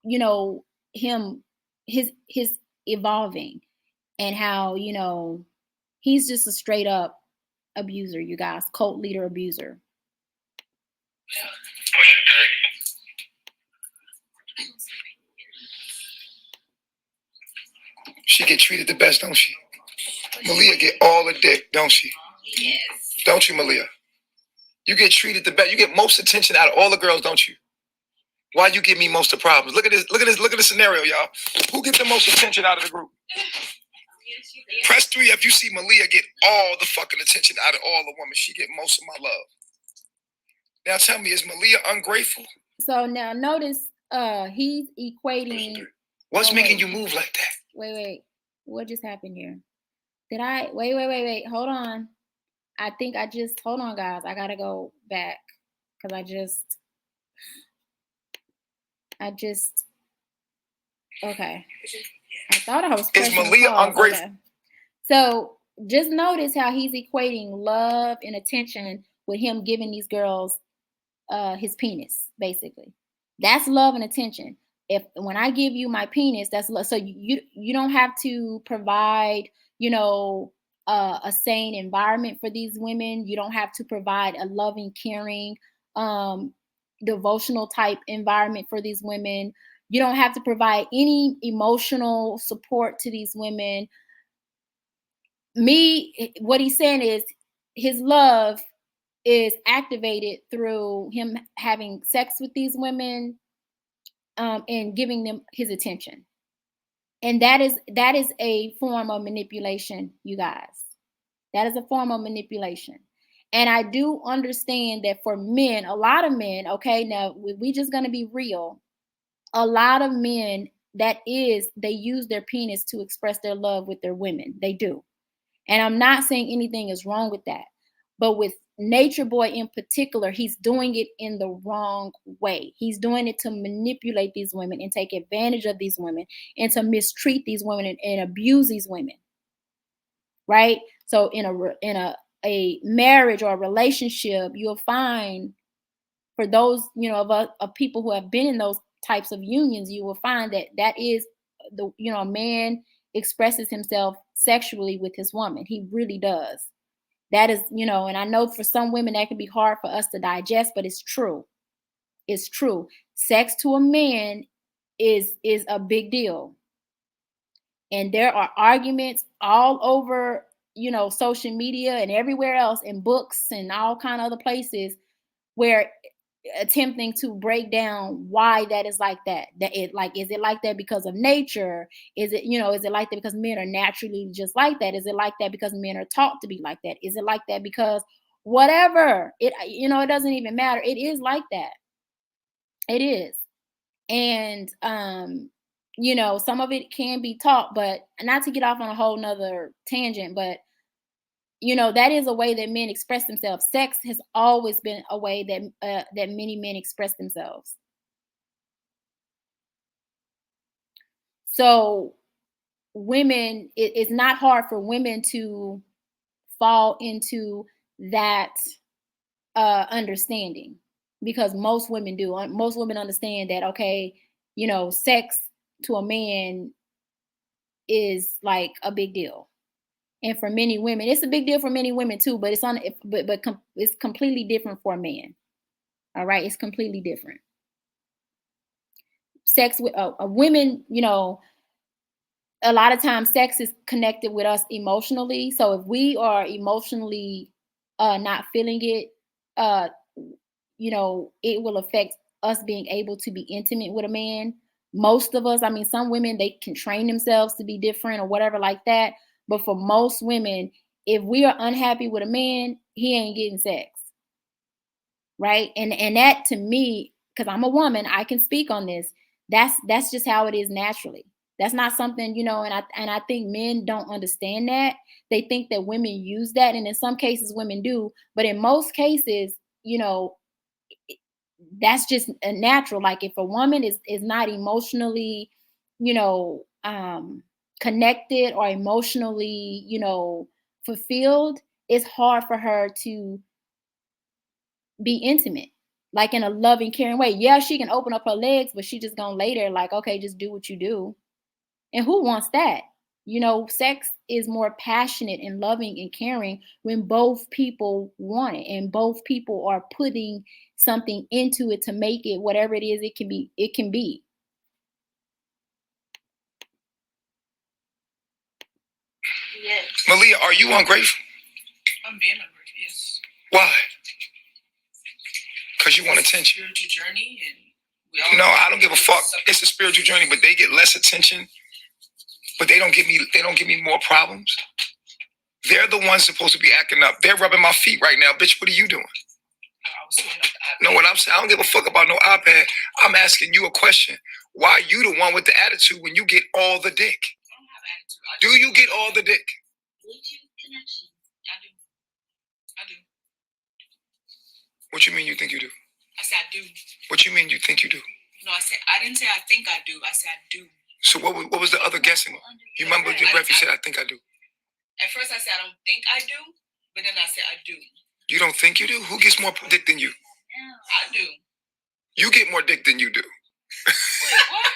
you know, his evolving and how, you know, he's just a straight up abuser, you guys, cult leader abuser. She get treated the best, don't she? Malia get all the dick, don't she? Yes. Don't you, Malia? You get treated the best. You get most attention out of all the girls, don't you? Why you give me most of the problems? Look at this. Look at this. Look at the scenario, y'all. Who gets the most attention out of the group? Press 3 if you see Malia get all the fucking attention out of all the women. She get most of my love. Now tell me, is Malia ungrateful? So now notice he's equating. What's making you move like that? Wait. What just happened here? Did I wait. Hold on. I think I just hold on, guys. I gotta go back because I just okay. I thought I was Is Malia ungrateful? Okay. So just notice how he's equating love and attention with him giving these girls his penis, basically. That's love and attention. When I give you my penis, that's love. So you don't have to provide, a sane environment for these women. You don't have to provide a loving, caring, devotional type environment for these women. You don't have to provide any emotional support to these women. What he's saying is his love is activated through him having sex with these women, and giving them his attention. And that is a form of manipulation, you guys. That is a form of manipulation. And I do understand that for men, a lot of men, okay, now we just gonna be real. A lot of men, they use their penis to express their love with their women. They do. And I'm not saying anything is wrong with that. But with Nature Boy in particular, he's doing it in the wrong way. He's doing it to manipulate these women and take advantage of these women and to mistreat these women and abuse these women. Right? So in a marriage or a relationship, you'll find, for those, of people who have been in those types of unions, you will find that is a man expresses himself sexually with his woman. He really does. That is, and I know for some women that can be hard for us to digest, but it's true. It's true. Sex to a man is a big deal. And there are arguments all over, social media and everywhere else, in books and all kind of other places, where attempting to break down why that is like that. Is it like that because of nature? Is it like that because men are naturally just like that? Is it like that because men are taught to be like that? Is it like that because whatever? It doesn't even matter. It is like that. It is. And some of it can be taught, but not to get off on a whole nother tangent, but that is a way that men express themselves. Sex has always been a way that many men express themselves. So women, it's not hard for women to fall into that understanding, because most women do. Most women understand that, okay, sex to a man is like a big deal. And for many women, it's a big deal for many women too, but it's completely different for a man. All right, it's completely different. Sex with women, a lot of times sex is connected with us emotionally. So if we are emotionally not feeling it, it will affect us being able to be intimate with a man. Most of us, some women, they can train themselves to be different or whatever like that. But for most women, if we are unhappy with a man, he ain't getting sex. Right? And that, to me, because I'm a woman, I can speak on this. That's just how it is naturally. That's not something, and I think men don't understand that. They think that women use that, and in some cases women do, but in most cases, that's just a natural. Like if a woman is not emotionally, connected or emotionally, fulfilled, it's hard for her to be intimate, like in a loving, caring way. Yeah, she can open up her legs, but she just gonna lay there like, okay, just do what you do. And who wants that? Sex is more passionate and loving and caring when both people want it and both people are putting something into it to make it whatever it is it can be. It can be. Yes. Malia, are you ungrateful? I'm being ungrateful, yes. Why? Because you want attention. Spiritual journey, and no, I don't give a fuck. It's a spiritual journey, but they get less attention. But they don't give me more problems. They're the ones supposed to be acting up. They're rubbing my feet right now. Bitch, what are you doing? I was looking up the No, what I'm saying, I don't give a fuck about no iPad. I'm asking you a question. Why you the one with the attitude when you get all the dick? Do you get all the dick? Bluetooth connection. I do. I do. What you mean you think you do? I said I do. What you mean you think you do? No, I didn't say I think I do. I said I do. So what was the other guessing? You remember your breath? You said I think I do. At first I said I don't think I do, but then I said I do. You don't think you do? Who gets more dick than you? I do. You get more dick than you do. Wait, what?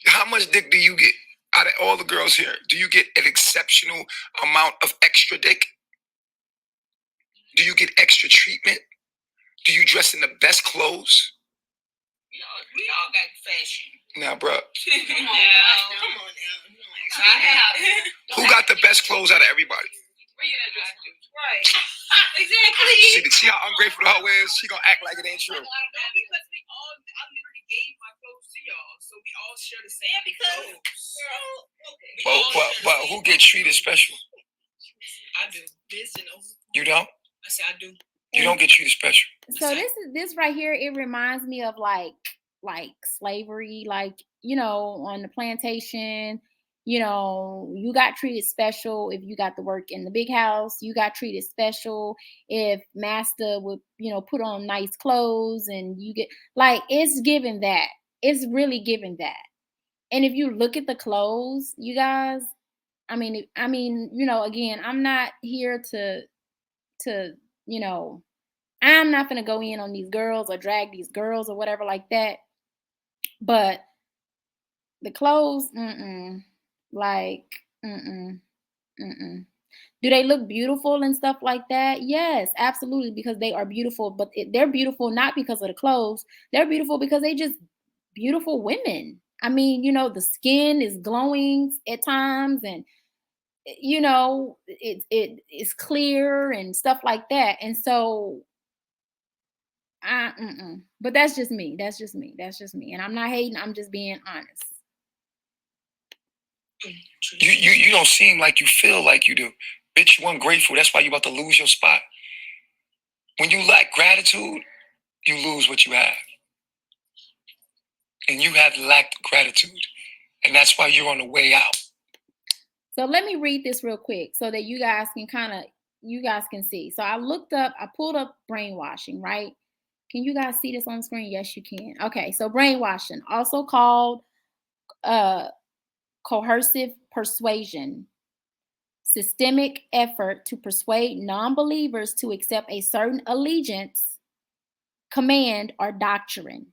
How much dick do you get out of all the girls here? Do you get an exceptional amount of extra dick? Do you get extra treatment? Do you dress in the best clothes? We all got fashion. Now, bro. Come on now. Who got the best clothes out of everybody? Right. Exactly. See how ungrateful the hoe is? She gonna act like it ain't true. No, because I literally gave my clothes to y'all, so we all share the same clothes. But who get treated special? I do. You don't? I said I do. You don't get treated special. So this right here, it reminds me of like slavery, like, you know, on the plantation, you know, you got treated special if you got to work in the big house. You got treated special if master would, you know, put on nice clothes, and you get like, it's given that. It's really given that. And if you look at the clothes, you guys, I mean, you know, again, I'm not here to, you know, I'm not going to go in on these girls or drag these girls or whatever like that. But the clothes, Do they look beautiful and stuff like that? Yes, absolutely, because they are beautiful. But they're beautiful not because of the clothes. They're beautiful because they just beautiful women. I mean, you know, the skin is glowing at times, and you know, it is clear and stuff like that. And so but that's just me. That's just me. And I'm not hating. I'm just being honest. You don't seem like you feel like you do. Bitch, you ungrateful. That's why you about to lose your spot. When you lack gratitude, you lose what you have. And you have lacked gratitude. And that's why you're on the way out. So let me read this real quick so that you guys can see. So I pulled up brainwashing, right? Can you guys see this on the screen? Yes, you can. Okay, so brainwashing, also called coercive persuasion, systemic effort to persuade non-believers to accept a certain allegiance, command, or doctrine.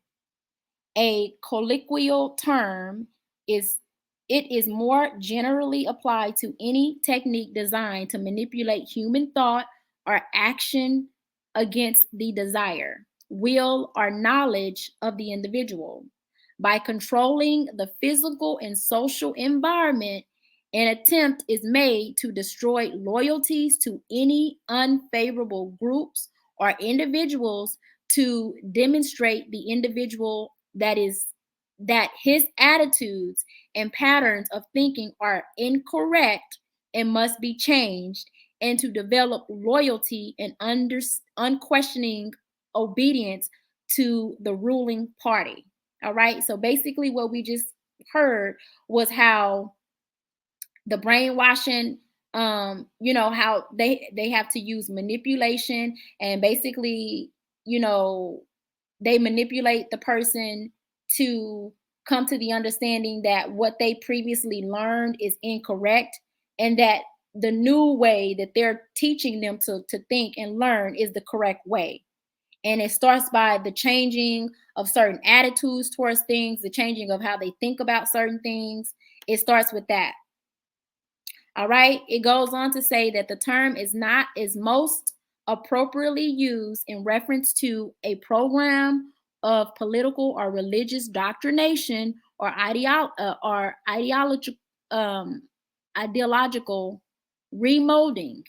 A colloquial term is more generally applied to any technique designed to manipulate human thought or action against the desire, will, or knowledge of the individual. By controlling the physical and social environment, an attempt is made to destroy loyalties to any unfavorable groups or individuals, to demonstrate the individual that his attitudes and patterns of thinking are incorrect and must be changed, and to develop loyalty and unquestioning obedience to the ruling party. All right. So basically what we just heard was how the brainwashing, you know, how they have to use manipulation, and basically, you know, they manipulate the person to come to the understanding that what they previously learned is incorrect, and that the new way that they're teaching them to think and learn is the correct way. And it starts by the changing of certain attitudes towards things, the changing of how they think about certain things. It starts with that. All right. It goes on to say that the term is most appropriately used in reference to a program of political or religious doctrination or ideological remolding.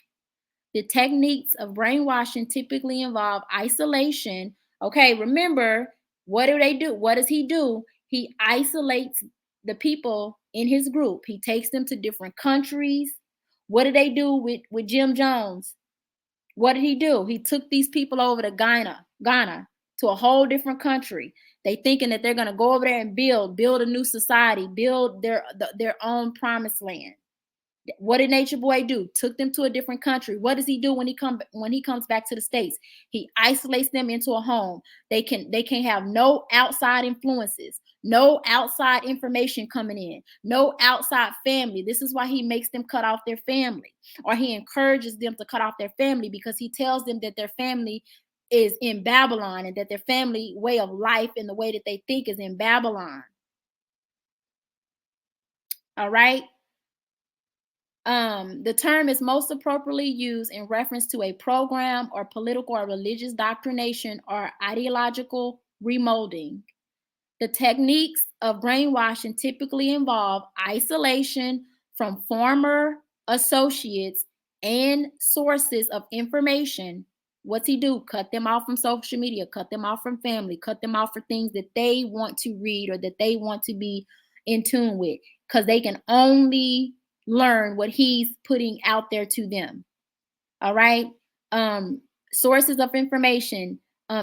The techniques of brainwashing typically involve isolation. Okay, remember, what do they do? What does he do? He isolates the people in his group. He takes them to different countries. What did they do with Jim Jones? What did he do? He took these people over to Ghana. to a whole different country. They thinking that they're going to go over there and build a new society, build their own promised land. What did Nature Boy do? Took them to a different country. What does he do when he comes back to the States? He isolates them into a home. They can have no outside influences, no outside information coming in, no outside family. This is why he makes them cut off their family, or he encourages them to cut off their family, because he tells them that their family is in Babylon, and that their family way of life and the way that they think is in Babylon. All right. The term is most appropriately used in reference to a program or political or religious doctrination or ideological remolding. The techniques of brainwashing typically involve isolation from former associates and sources of information. What's he do? Cut them off from social media, cut them off from family, cut them off for things that they want to read or that they want to be in tune with, because they can only learn what he's putting out there to them. All right. Sources of information,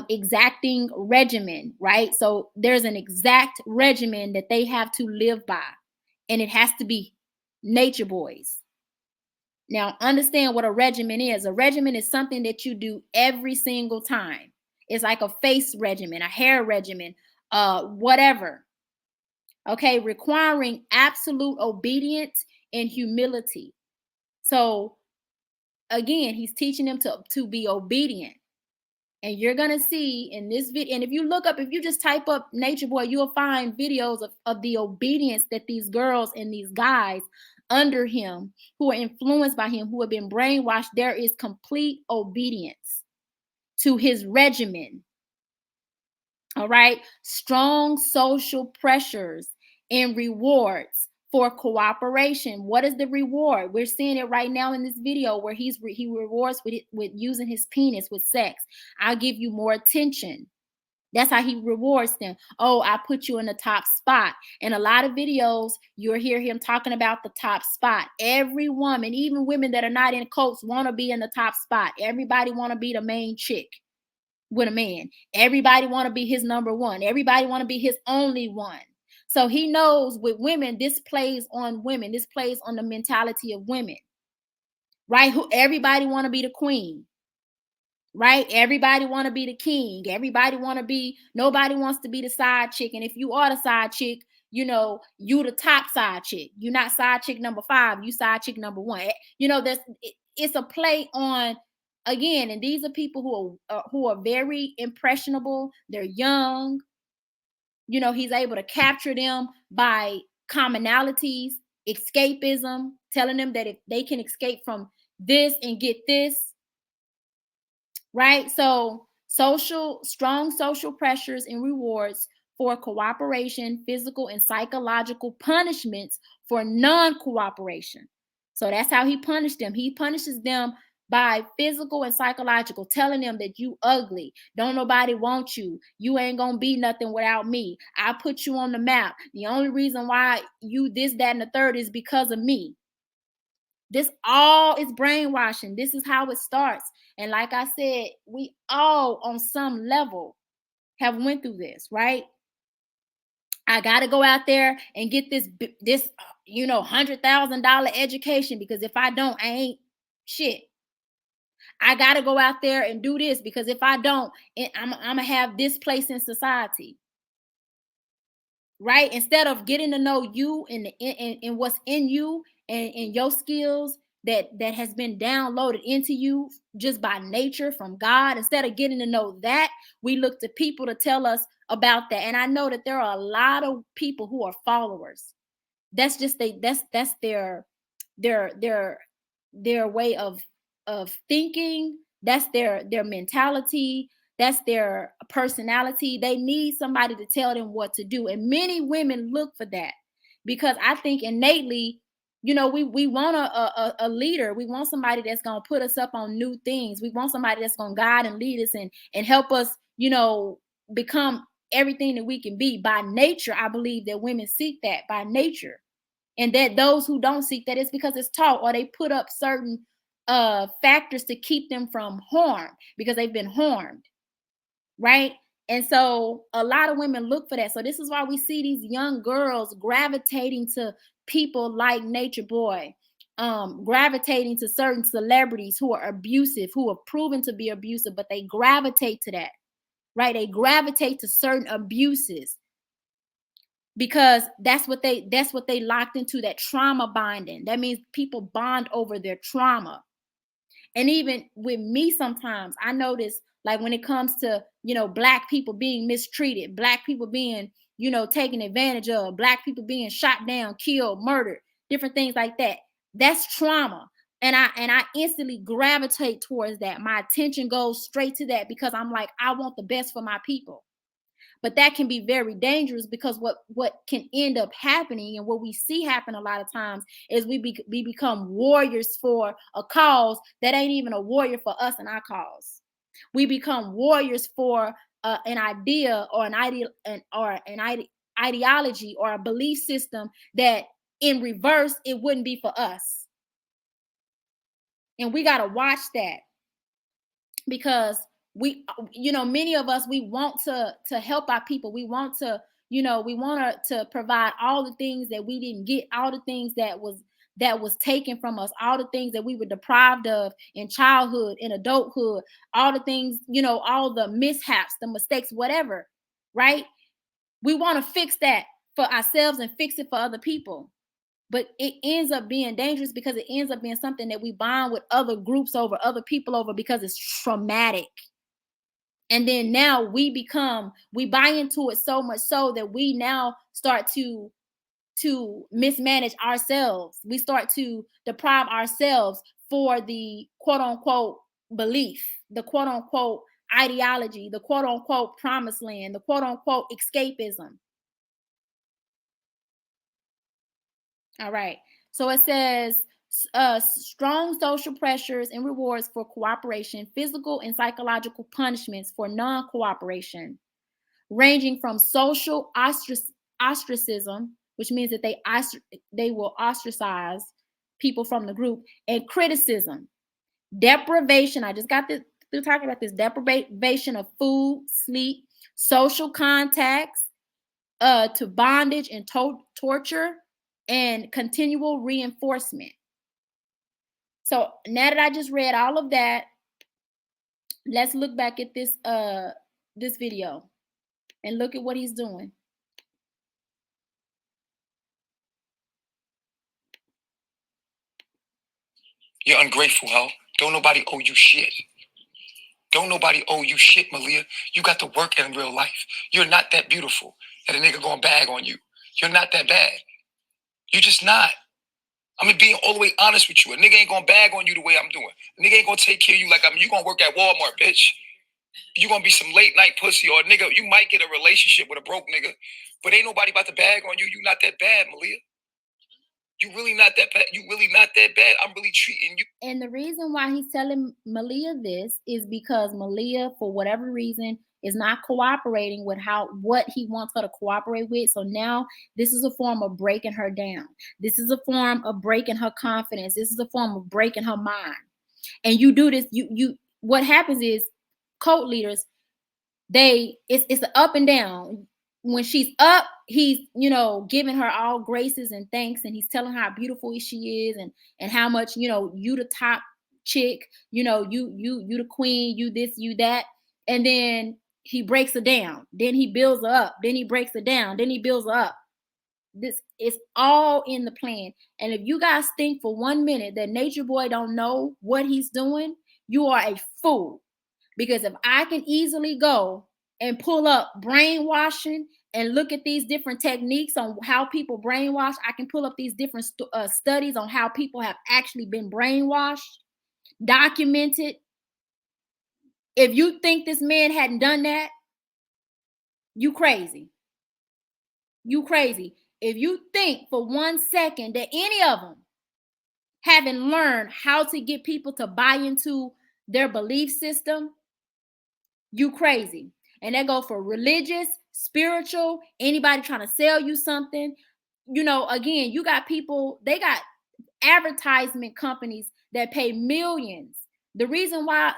exacting regimen, right? So there's an exact regimen that they have to live by, and it has to be Nature Boys. Now, understand what a regimen is. A regimen is something that you do every single time. It's like a face regimen, a hair regimen, whatever. Okay, requiring absolute obedience and humility. So again, he's teaching them to be obedient. And you're going to see in this video, and if you just type up Nature Boy, you'll find videos of the obedience that these girls and these guys under him, who are influenced by him, who have been brainwashed. There is complete obedience to his regimen. All right. Strong social pressures and rewards for cooperation. What is the reward? We're seeing it right now in this video where he rewards with using his penis with sex. I'll give you more attention. That's how he rewards them. Oh, I put you in the top spot. In a lot of videos, you'll hear him talking about the top spot. Every woman, even women that are not in cults, want to be in the top spot. Everybody want to be the main chick with a man. Everybody want to be his number one. Everybody want to be his only one. So he knows with women, this plays on women. This plays on the mentality of women, right? Everybody want to be the queen, right? Everybody want to be the king. Everybody want to be, nobody wants to be the side chick. And if you are the side chick, you know, you the top side chick. You're not side chick number 5. You side chick number 1. You know, it's a play on, again, and these are people who are very impressionable. They're young. You know, he's able to capture them by commonalities, escapism, telling them that if they can escape from this and get this, right? So strong social pressures and rewards for cooperation, physical and psychological punishments for non-cooperation. So that's how he punished them. He punishes them by physical and psychological, telling them that you ugly, don't nobody want you, you ain't gonna be nothing without me, I put you on the map, the only reason why you this, that, and the third is because of me. This all is brainwashing. This is how it starts. And like I said, we all on some level have went through this, right? I got to go out there and get this you know, $100,000 education, because if I don't, I ain't shit. I got to go out there and do this, because if I don't, I'm going to have this place in society. Right? Instead of getting to know you and what's in you and your skills that has been downloaded into you just by nature from God, instead of getting to know that, we look to people to tell us about that. And I know that there are a lot of people who are followers. That's just that's their way of thinking. That's their mentality. That's their personality. They need somebody to tell them what to do. And many women look for that, because I think innately, you know, we want a leader. We want somebody that's going to put us up on new things. We want somebody that's going to guide and lead us and help us, you know, become everything that we can be. By nature, I believe that women seek that by nature. And that those who don't seek that, it's because it's taught, or they put up certain factors to keep them from harm, because they've been harmed. Right? And so a lot of women look for that. So this is why we see these young girls gravitating to people like Nature Boy, gravitating to certain celebrities who are abusive, who are proven to be abusive, but they gravitate to that, right? They gravitate to certain abuses because that's what they locked into, that trauma bonding. That means people bond over their trauma. And even with me, sometimes I notice, like when it comes to, Black people being mistreated, Black people being, taken advantage of, Black people being shot down, killed, murdered, different things like that. That's trauma. And I instantly gravitate towards that. My attention goes straight to that because I'm like, I want the best for my people. But that can be very dangerous because what can end up happening, and what we see happen a lot of times, is we become warriors for a cause that ain't even a warrior for us and our cause. We become warriors for an idea or an ideology or a belief system that in reverse it wouldn't be for us. And we got to watch that, because we, many of us, we want to help our people. We want to, we want to provide all the things that we didn't get, all the things that was taken from us, all the things that we were deprived of in childhood, in adulthood, all the things, all the mishaps, the mistakes, whatever, right? We want to fix that for ourselves and fix it for other people. But it ends up being dangerous because it ends up being something that we bond with other groups over, other people over, because it's traumatic. And then now we buy into it so much so that we now start to mismanage ourselves. We start to deprive ourselves for the quote unquote belief, the quote unquote ideology, the quote unquote promised land, the quote unquote escapism. All right. So it says strong social pressures and rewards for cooperation, physical and psychological punishments for non-cooperation, ranging from social ostracism, which means that they will ostracize people from the group, and criticism, deprivation. I just got through talking about this: deprivation of food, sleep, social contacts, to bondage and torture, and continual reinforcement. So now that I just read all of that, let's look back at this this video and look at what he's doing. You're ungrateful, ho. Don't nobody owe you shit. Don't nobody owe you shit, Malia. You got to work in real life. You're not that beautiful that a nigga gonna bag on you. You're not that bad. You just not. I mean, being all the way honest with you. A nigga ain't gonna bag on you the way I'm doing. A nigga ain't gonna take care of you like you gonna work at Walmart, bitch. You gonna be some late night pussy, or nigga, you might get a relationship with a broke nigga, but ain't nobody about to bag on you. You not that bad, Malia. You really not that bad. You really not that bad. I'm really treating you. And the reason why he's telling Malia this is because Malia, for whatever reason, is not cooperating with what he wants her to cooperate with. So now this is a form of breaking her down. This is a form of breaking her confidence. This is a form of breaking her mind. And you do this, what happens is cult leaders, it's an up and down. When she's up, he's giving her all graces and thanks, and he's telling her how beautiful she is, and how much you the top chick, you the queen, you this, you that. And then he breaks her down, then he builds her up, then he breaks her down, then he builds her up. This is all in the plan. And if you guys think for 1 minute that Nature Boy don't know what he's doing, you are a fool. Because if I can easily go and pull up brainwashing and look at these different techniques on how people brainwash, I can pull up these different studies on how people have actually been brainwashed, documented. If you think this man hadn't done that, you crazy. You crazy. If you think for 1 second that any of them haven't learned how to get people to buy into their belief system, you crazy. And that go for religious, spiritual, anybody trying to sell you something. Again, you got people, they got advertisement companies that pay millions. The reason why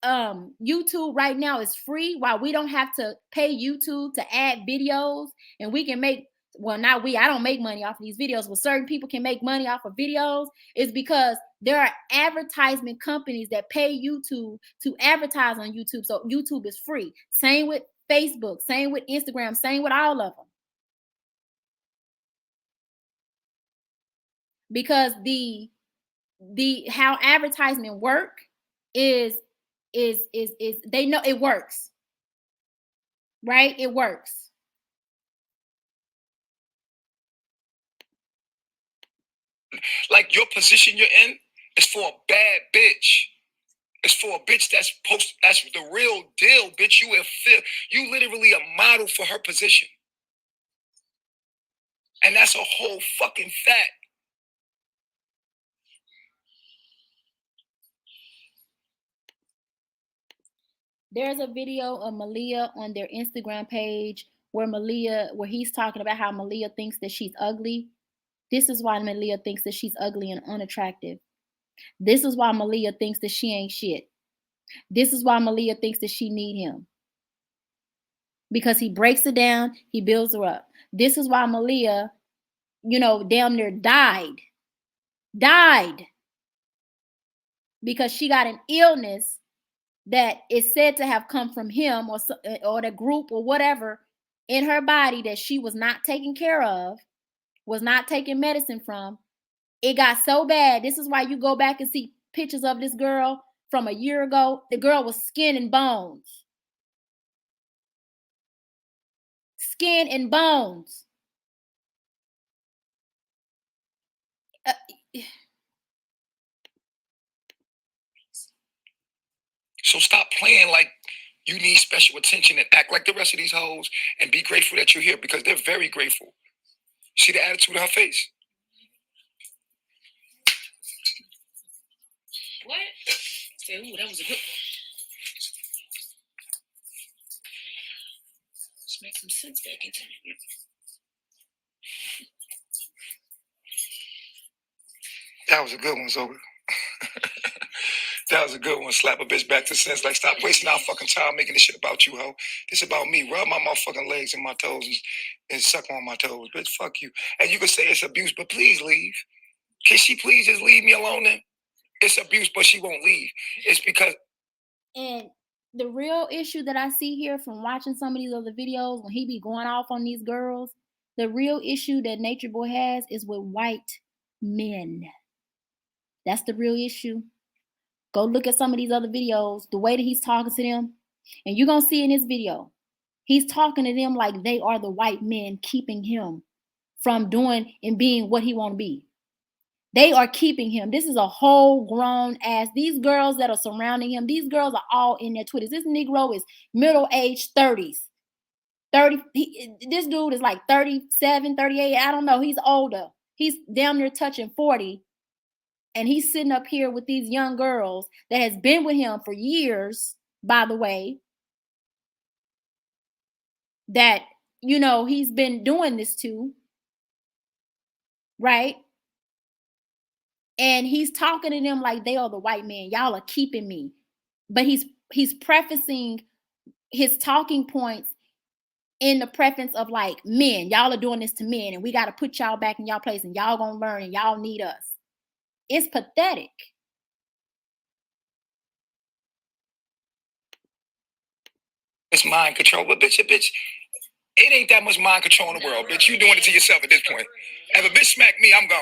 YouTube right now is free, while we don't have to pay YouTube to add videos, and we can make, well, not we, I don't make money off of these videos, but certain people can make money off of videos, is because there are advertisement companies that pay YouTube to advertise on YouTube. So YouTube is free. Same with Facebook, same with Instagram, same with all of them. Because the how advertisement work is they know it works, right? It works. Like your position you're in is for a bad bitch. It's for a bitch that's the real deal, bitch. You literally a model for her position. And that's a whole fucking fact. There's a video of Malia on their Instagram page where he's talking about how Malia thinks that she's ugly. This is why Malia thinks that she's ugly and unattractive. This is why Malia thinks that she ain't shit. This is why Malia thinks that she need him. Because he breaks her down, he builds her up. This is why Malia, damn near died. Because she got an illness that is said to have come from him or the group or whatever in her body that she was not taking care of, was not taking medicine from. It got so bad. This is why you go back and see pictures of this girl from a year ago. The girl was skin and bones. Skin and bones. So stop playing like you need special attention and act like the rest of these hoes and be grateful that you're here, because they're very grateful. See the attitude on her face? What? Say, ooh, that was a good one. Let's make some sense back into it. That was a good one, Zoga. That was a good one. Slap a bitch back to sense. Like, stop wasting our fucking time making this shit about you, ho. This about me. Rub my motherfucking legs and my toes and suck on my toes. Bitch, fuck you. And you can say it's abuse, but please leave. Can she please just leave me alone then? It's abuse, but she won't leave. It's because... And the real issue that I see here from watching some of these other videos, when he be going off on these girls, the real issue that Nature Boy has is with white men. That's the real issue. Go look at some of these other videos, the way that he's talking to them, and you're going to see in this video, he's talking to them like they are the white men keeping him from doing and being what he want to be. They are keeping him. This is a whole grown ass. These girls that are surrounding him, these girls are all in their 20s. This Negro is middle-aged 30s. 30. This dude is like 37, 38. I don't know. He's older. He's damn near touching 40. And he's sitting up here with these young girls that has been with him for years, by the way, that, he's been doing this to, right? And he's talking to them like they are the white men. Y'all are keeping me. But he's prefacing his talking points in the preference of like, men, y'all are doing this to men, and we got to put y'all back in y'all place, and y'all gonna learn, and y'all need us. It's pathetic. It's mind control. But bitch, it ain't that much mind control in the world, bitch. You doing it to yourself at this point. If a bitch smack me, I'm gone.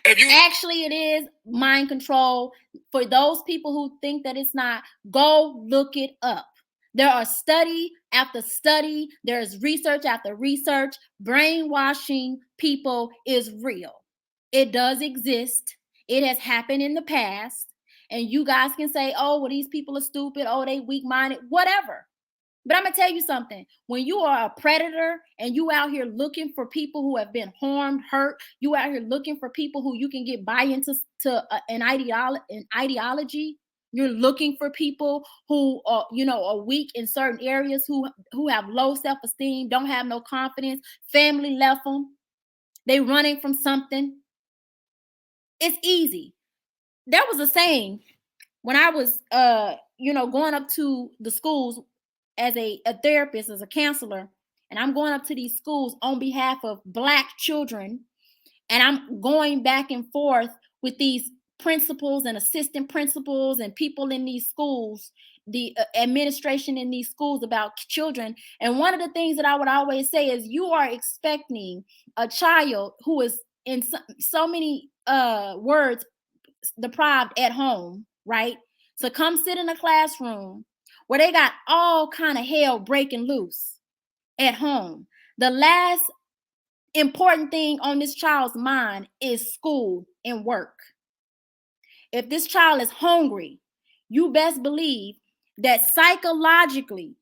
Actually, it is mind control. For those people who think that it's not, go look it up. There are study after study. There's research after research. Brainwashing people is real. It does exist. It has happened in the past. And you guys can say, oh, well, these people are stupid. Oh, they weak-minded, whatever. But I'm going to tell you something. When you are a predator and you out here looking for people who have been harmed, hurt, you out here looking for people who you can get buy into an ideology. You're looking for people who are weak in certain areas, who have low self-esteem, don't have no confidence, family left them. They running from something. It's easy. There was a saying when I was going up to the schools as a therapist, as a counselor, and I'm going up to these schools on behalf of Black children, and I'm going back and forth with these principals and assistant principals and people in these schools, the administration in these schools about children. And one of the things that I would always say is, you are expecting a child who is in so many words deprived at home, right, to come sit in a classroom where they got all kind of hell breaking loose at home. The last important thing on this child's mind is school and work. If this child is hungry, you best believe that psychologically,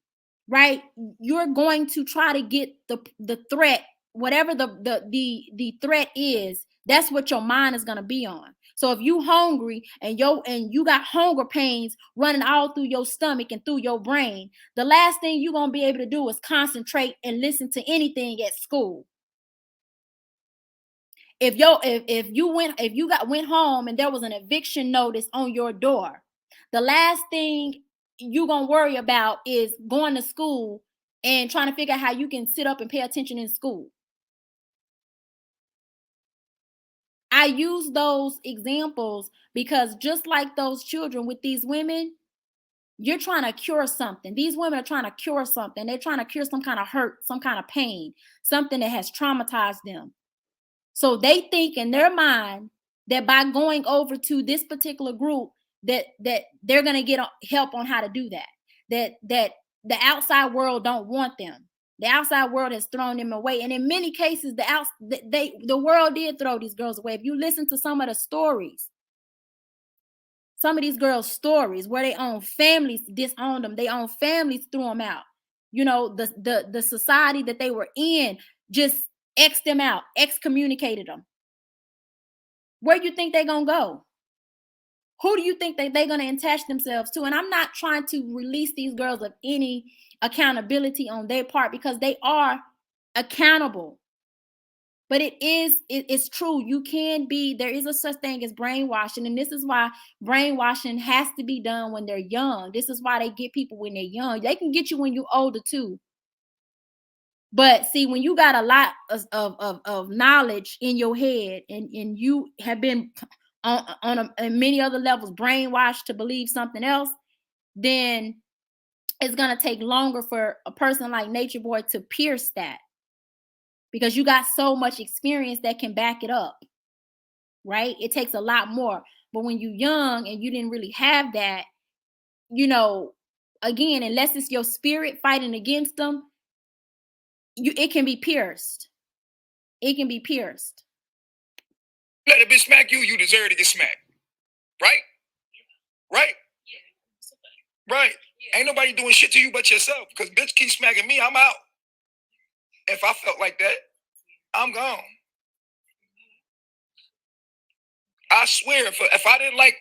right, you're going to try to get the threat, whatever the threat is. That's what your mind is going to be on. So if you hungry and you got hunger pains running all through your stomach and through your brain, the last thing you're going to be able to do is concentrate and listen to anything at school. If you went home and there was an eviction notice on your door, the last thing you're gonna worry about is going to school and trying to figure out how you can sit up and pay attention in school. I use those examples because just like those children with these women, you're trying to cure something. These women are trying to cure something. They're trying to cure some kind of hurt, some kind of pain, something that has traumatized them. So they think in their mind that by going over to this particular group that they're going to get help on how to do that. That the outside world don't want them. The outside world has thrown them away. And in many cases, the world did throw these girls away. If you listen to some of the stories, some of these girls' stories where their own families disowned them, their own families threw them out. The society that they were in just X'd them out, excommunicated them. Where do you think they're going to go? Who do you think that they're going to attach themselves to? And I'm not trying to release these girls of any accountability on their part, because they are accountable. But it's true. There is a such thing as brainwashing. And this is why brainwashing has to be done when they're young. This is why they get people when they're young. They can get you when you're older too. But see, when you got a lot of knowledge in your head and you have been on many other levels brainwashed to believe something else, then it's going to take longer for a person like Nature Boy to pierce that, because you got so much experience that can back it up, right? It takes a lot more. But when you're young and you didn't really have that, again, unless it's your spirit fighting against them, it can be pierced. It can be pierced. Let a bitch smack you, you deserve to get smacked. Right? Right? Right. Ain't nobody doing shit to you but yourself. Because bitch keep smacking me, I'm out. If I felt like that, I'm gone. I swear, if I didn't like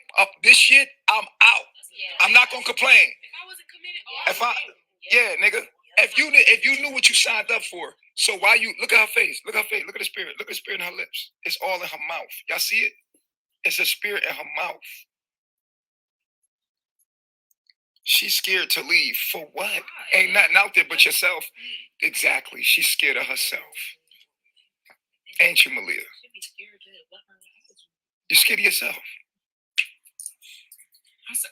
this shit, I'm out. I'm not gonna complain. If I yeah, nigga. If you knew what you signed up for, so why you look at her face, look at her face, look at the spirit, look at the spirit in her lips. It's all in her mouth. Y'all see it? It's a spirit in her mouth. She's scared to leave. For what? Ain't nothing out there but yourself. Exactly. She's scared of herself. Ain't you, Malia? You're scared of yourself.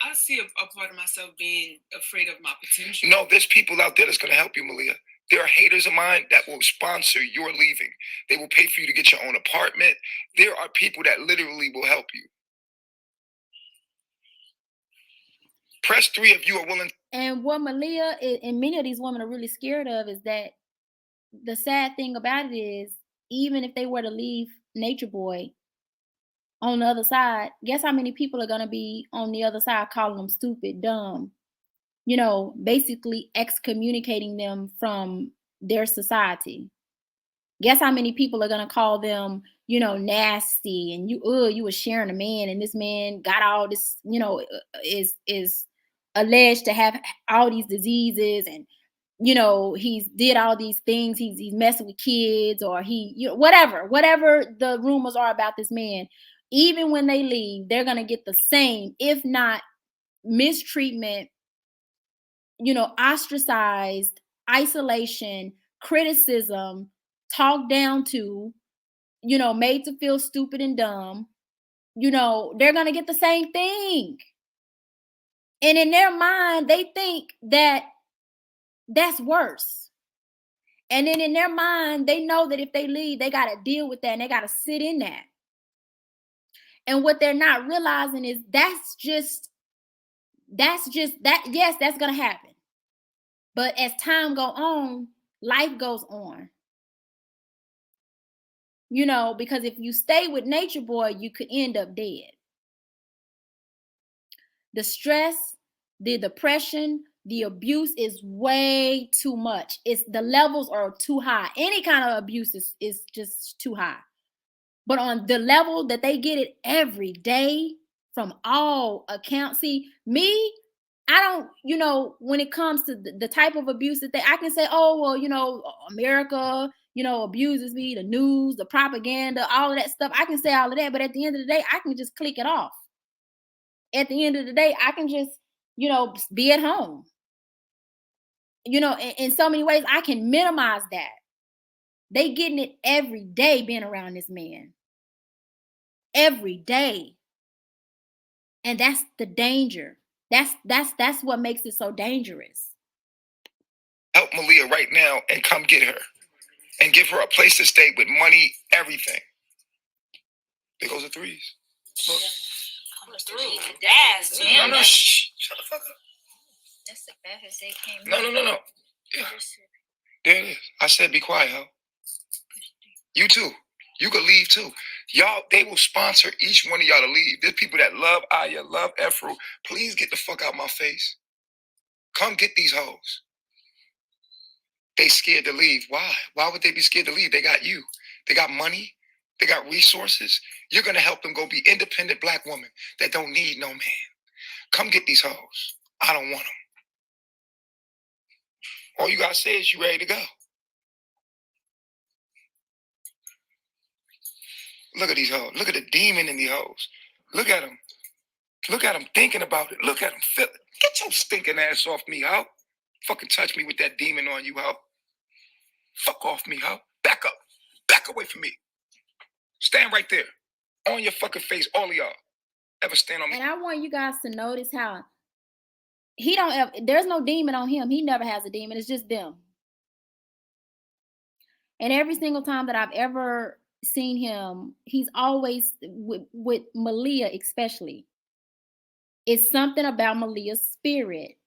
I see a part of myself being afraid of my potential. No, there's people out there that's going to help you, Malia. There are haters of mine that will sponsor your leaving. They will pay for you to get your own apartment. There are people that literally will help you. Press 3 if you are willing. And what Malia and many of these women are really scared of is that the sad thing about it is, even if they were to leave Nature Boy, on the other side, guess how many people are going to be on the other side calling them stupid, dumb, basically excommunicating them from their society. Guess how many people are going to call them, nasty, and you were sharing a man, and this man got all this, is alleged to have all these diseases, and he's did all these things, he's messing with kids, or whatever the rumors are about this man. Even when they leave, they're going to get the same, if not mistreatment, ostracized, isolation, criticism, talked down to, made to feel stupid and dumb, they're going to get the same thing. And in their mind, they think that that's worse. And then in their mind, they know that if they leave, they got to deal with that and they got to sit in that. And what they're not realizing is that's just that. Yes, that's going to happen. But as time goes on, life goes on. Because if you stay with Nature Boy, you could end up dead. The stress, the depression, the abuse is way too much. The levels are too high. Any kind of abuse is just too high. But on the level that they get it every day from all accounts, see, me, I don't, when it comes to the type of abuse that I can say, oh, well, America, abuses me, the news, the propaganda, all of that stuff. I can say all of that. But at the end of the day, I can just click it off. At the end of the day, I can just, be at home. In so many ways, I can minimize that. They getting it every day being around this man. Every day. And that's the danger. That's what makes it so dangerous. Help Malia right now and come get her. And give her a place to stay with money, everything. There goes the threes. Look. No, shh. Shut the fuck up. That's the fastest they came. No. Yeah. There it is. I said be quiet, ho. You too. You could leave too. Y'all, they will sponsor each one of y'all to leave. There's people that love Aya, love Efru. Please get the fuck out my face. Come get these hoes. They scared to leave. Why? Why would they be scared to leave? They got you. They got money. They got resources. You're going to help them go be independent black women that don't need no man. Come get these hoes. I don't want them. All you got to say is you ready to go. Look at these hoes. Look at the demon in these hoes. Look at them. Look at them thinking about it. Look at them feel it. Get your stinking ass off me, ho. Fucking touch me with that demon on you, ho. Fuck off me, ho. Back up. Back away from me. Stand right there. On your fucking face, all of y'all. Ever stand on me? And I want you guys to notice how there's no demon on him. He never has a demon. It's just them. And every single time that I've ever seen him, he's always with Malia, especially. It's something about Malia's spirit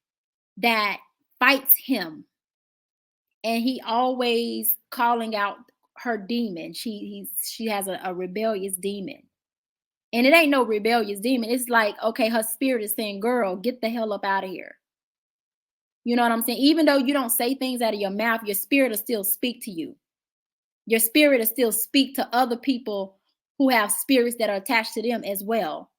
that fights him. And he always calling out her demon. She has a rebellious demon. And it ain't no rebellious demon. It's like, okay, her spirit is saying, girl, get the hell up out of here. You know what I'm saying? Even though you don't say things out of your mouth, your spirit will still speak to you. Your spirit will still speak to other people who have spirits that are attached to them as well.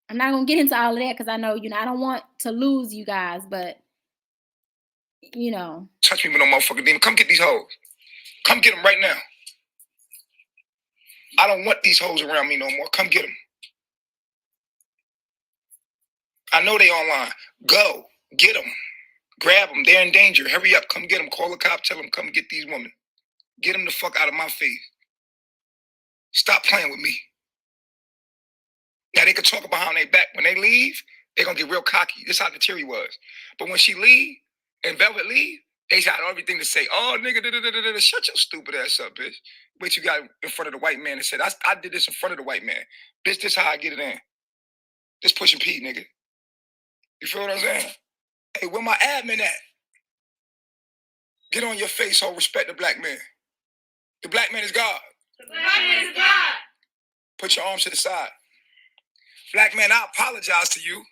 I'm not going to get into all of that because I know, I don't want to lose you guys, but, Touch me with no motherfucking demon. Come get these hoes. Come get them right now. I don't want these hoes around me no more. Come get them. I know they online. Go. Get them. Grab them. They're in danger. Hurry up. Come get them. Call the cop. Tell them come get these women. Get them the fuck out of my face. Stop playing with me. Now, they can talk behind their back. When they leave, they're going to get real cocky. This is how the Terry was. But when she leave and Velvet leave, they got everything to say. Oh, nigga, da-da-da-da-da. Shut your stupid ass up, bitch. Wait, you got in front of the white man and said, I did this in front of the white man. Bitch, this how I get it in. This pushing P, nigga. You feel what I'm saying? Hey, where my admin at? Get on your face, ho. Respect the black man. The black man is God. The black man is God. Put your arms to the side. Black man, I apologize to you.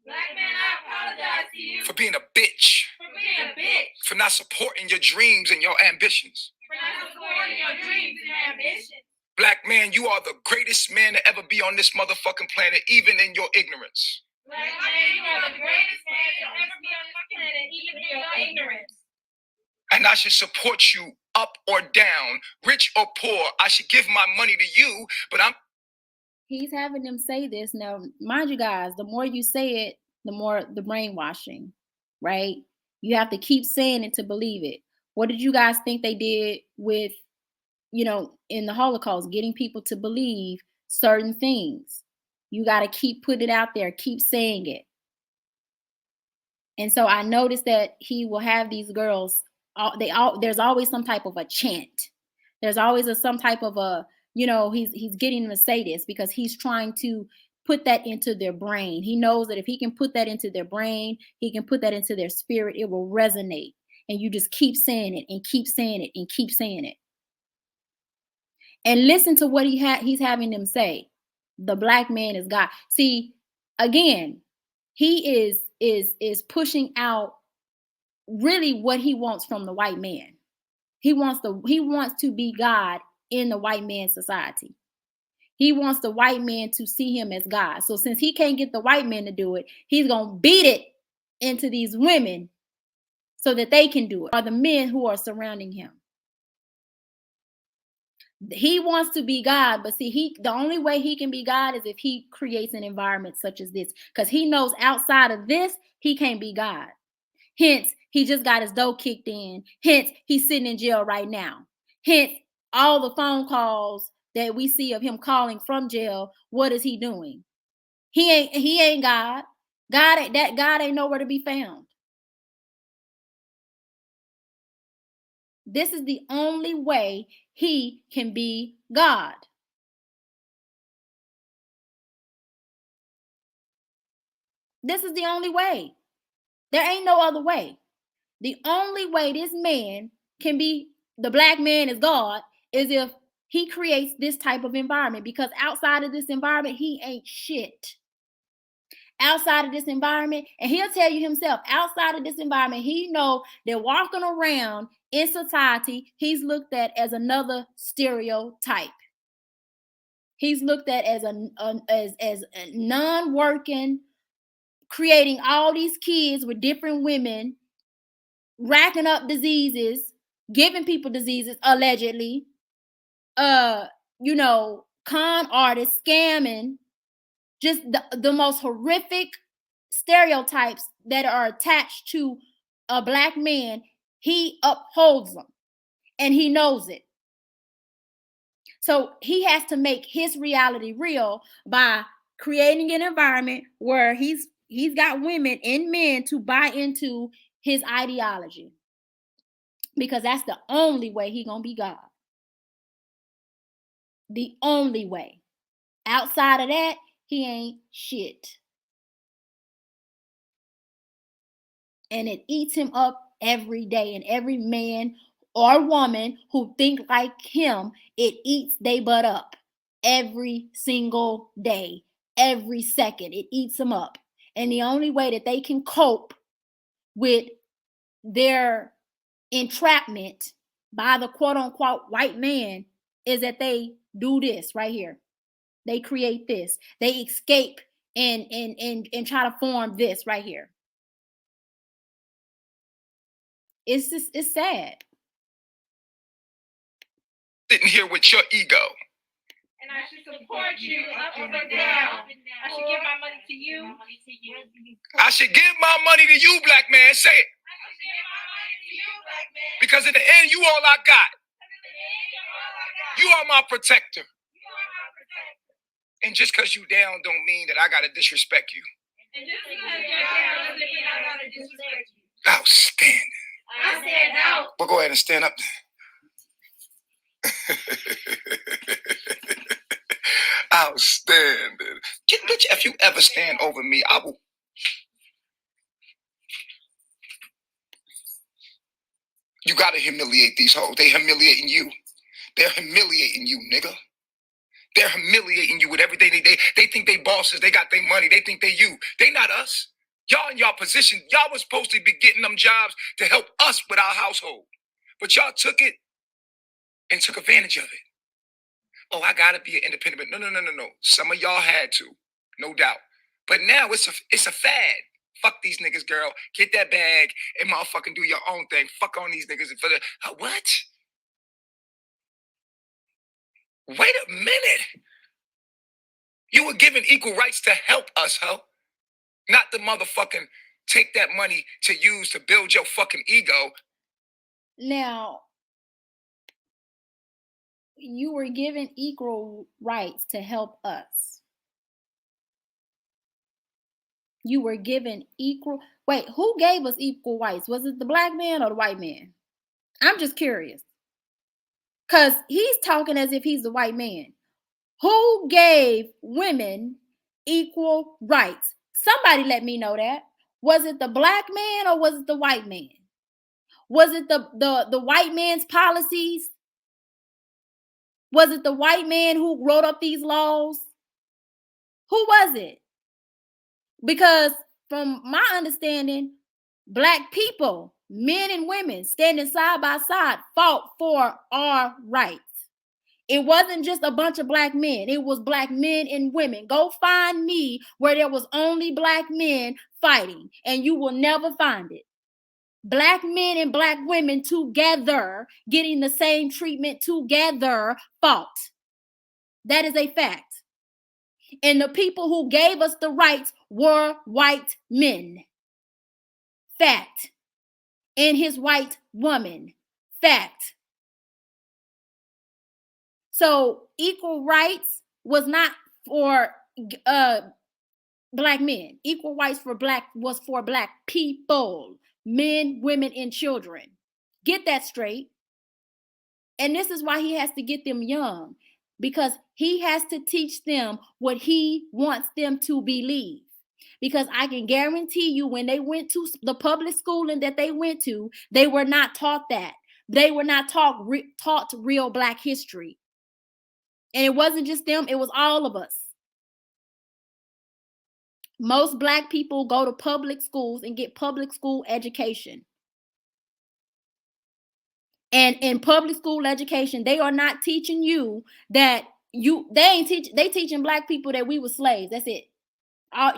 Black man, I apologize to you. For being a bitch. For being a bitch. For not supporting your dreams and your ambitions. For not supporting your dreams and ambitions. Black man, you are the greatest man to ever be on this motherfucking planet, even in your ignorance. Black man, you are the greatest man to ever be on this planet, even in your ignorance. And I should support you up or down, rich or poor. I should give my money to you, but He's having them say this. Now, mind you guys, the more you say it, the more the brainwashing, right? You have to keep saying it to believe it. What did you guys think they did with, in the Holocaust, getting people to believe certain things? You got to keep putting it out there, keep saying it. And so I noticed that he will have these girls, there's always some type of a chant. There's always some type of a, he's getting them to say this because he's trying to put that into their brain. He knows that if he can put that into their brain, he can put that into their spirit, it will resonate. And you just keep saying it and keep saying it and keep saying it. And listen to what he's having them say. The black man is God. See, again, he is pushing out really what he wants from the white man. He wants to be God in the white man's society. He wants the white man to see him as God. So since he can't get the white man to do it, he's going to beat it into these women so that they can do it, or the men who are surrounding him. He wants to be God, but see, the only way he can be God is if he creates an environment such as this, because he knows outside of this, he can't be God. Hence, he just got his dough kicked in. Hence, he's sitting in jail right now. Hence, all the phone calls that we see of him calling from jail, what is he doing? He ain't God. God ain't nowhere to be found. This is the only way he can be God. This is the only way. There ain't no other way. The only way this man can be, the black man is God, is if he creates this type of environment, because outside of this environment, he ain't shit. Outside of this environment, and he'll tell you himself, outside of this environment, he know that walking around in society, he's looked at as another stereotype. He's looked at as a non-working, creating all these kids with different women, racking up diseases, giving people diseases, allegedly, con artists, scamming, just the most horrific stereotypes that are attached to a black man. He upholds them and he knows it. So he has to make his reality real by creating an environment where he's got women and men to buy into his ideology, because that's the only way he gonna be God. The only way. Outside of that, he ain't shit. And it eats him up every day. And every man or woman who think like him, it eats they butt up every single day, every second. It eats them up. And the only way that they can cope with their entrapment by the quote unquote white man is that they do this right here. They create this. They escape and try to form this right here. It's sad. Sitting here with your ego. And I should support you up or down. I should give my money to you. I should give my money to you, black man. Say it. Because in the end, you all I got. You are my protector. And just because you down don't mean that I got to disrespect you. And just because you're down doesn't mean I got to disrespect you. Outstanding. I stand out. Well, go ahead and stand up. Outstanding. Bitch, if you ever stand over me, I will. You gotta humiliate these hoes. They humiliating you. They're humiliating you, nigga. They're humiliating you with everything. They think they bosses. They got their money. They think they you. They not us. Y'all in y'all position. Y'all was supposed to be getting them jobs to help us with our household. But y'all took it and took advantage of it. Oh, I gotta be an independent. No. Some of y'all had to, no doubt. But now it's a fad. Fuck these niggas, girl. Get that bag and motherfucking do your own thing. Fuck on these niggas for the what? Wait a minute. You were given equal rights to help us, ho. not the motherfucking take that money to use to build your fucking ego. Now, you were given equal rights to help us. You were given equal. Wait, who gave us equal rights? Was it the black man or the white man? I'm just curious. Because he's talking as if he's the white man. Who gave women equal rights? Somebody let me know that. Was it the black man or was it the white man? Was it the white man's policies? Was it the white man who wrote up these laws? Who was it? Because from my understanding, black people, men and women standing side by side, fought for our rights. It wasn't just a bunch of black men. It was black men and women. Go find me where there was only black men fighting, and you will never find it. Black men and black women together, getting the same treatment together, fought. That is a fact. And the people who gave us the rights were white men. Fact. And his white woman. Fact. So equal rights was not for black men. Equal rights was for black people, men, women, and children. Get that straight. And this is why he has to get them young, because he has to teach them what he wants them to believe. Because I can guarantee you, when they went to the public schooling that they went to, they were not taught that. They were not taught real black history. And it wasn't just them, it was all of us. Most black people go to public schools and get public school education. And in public school education, they are not teaching you that they teaching black people that we were slaves. That's it.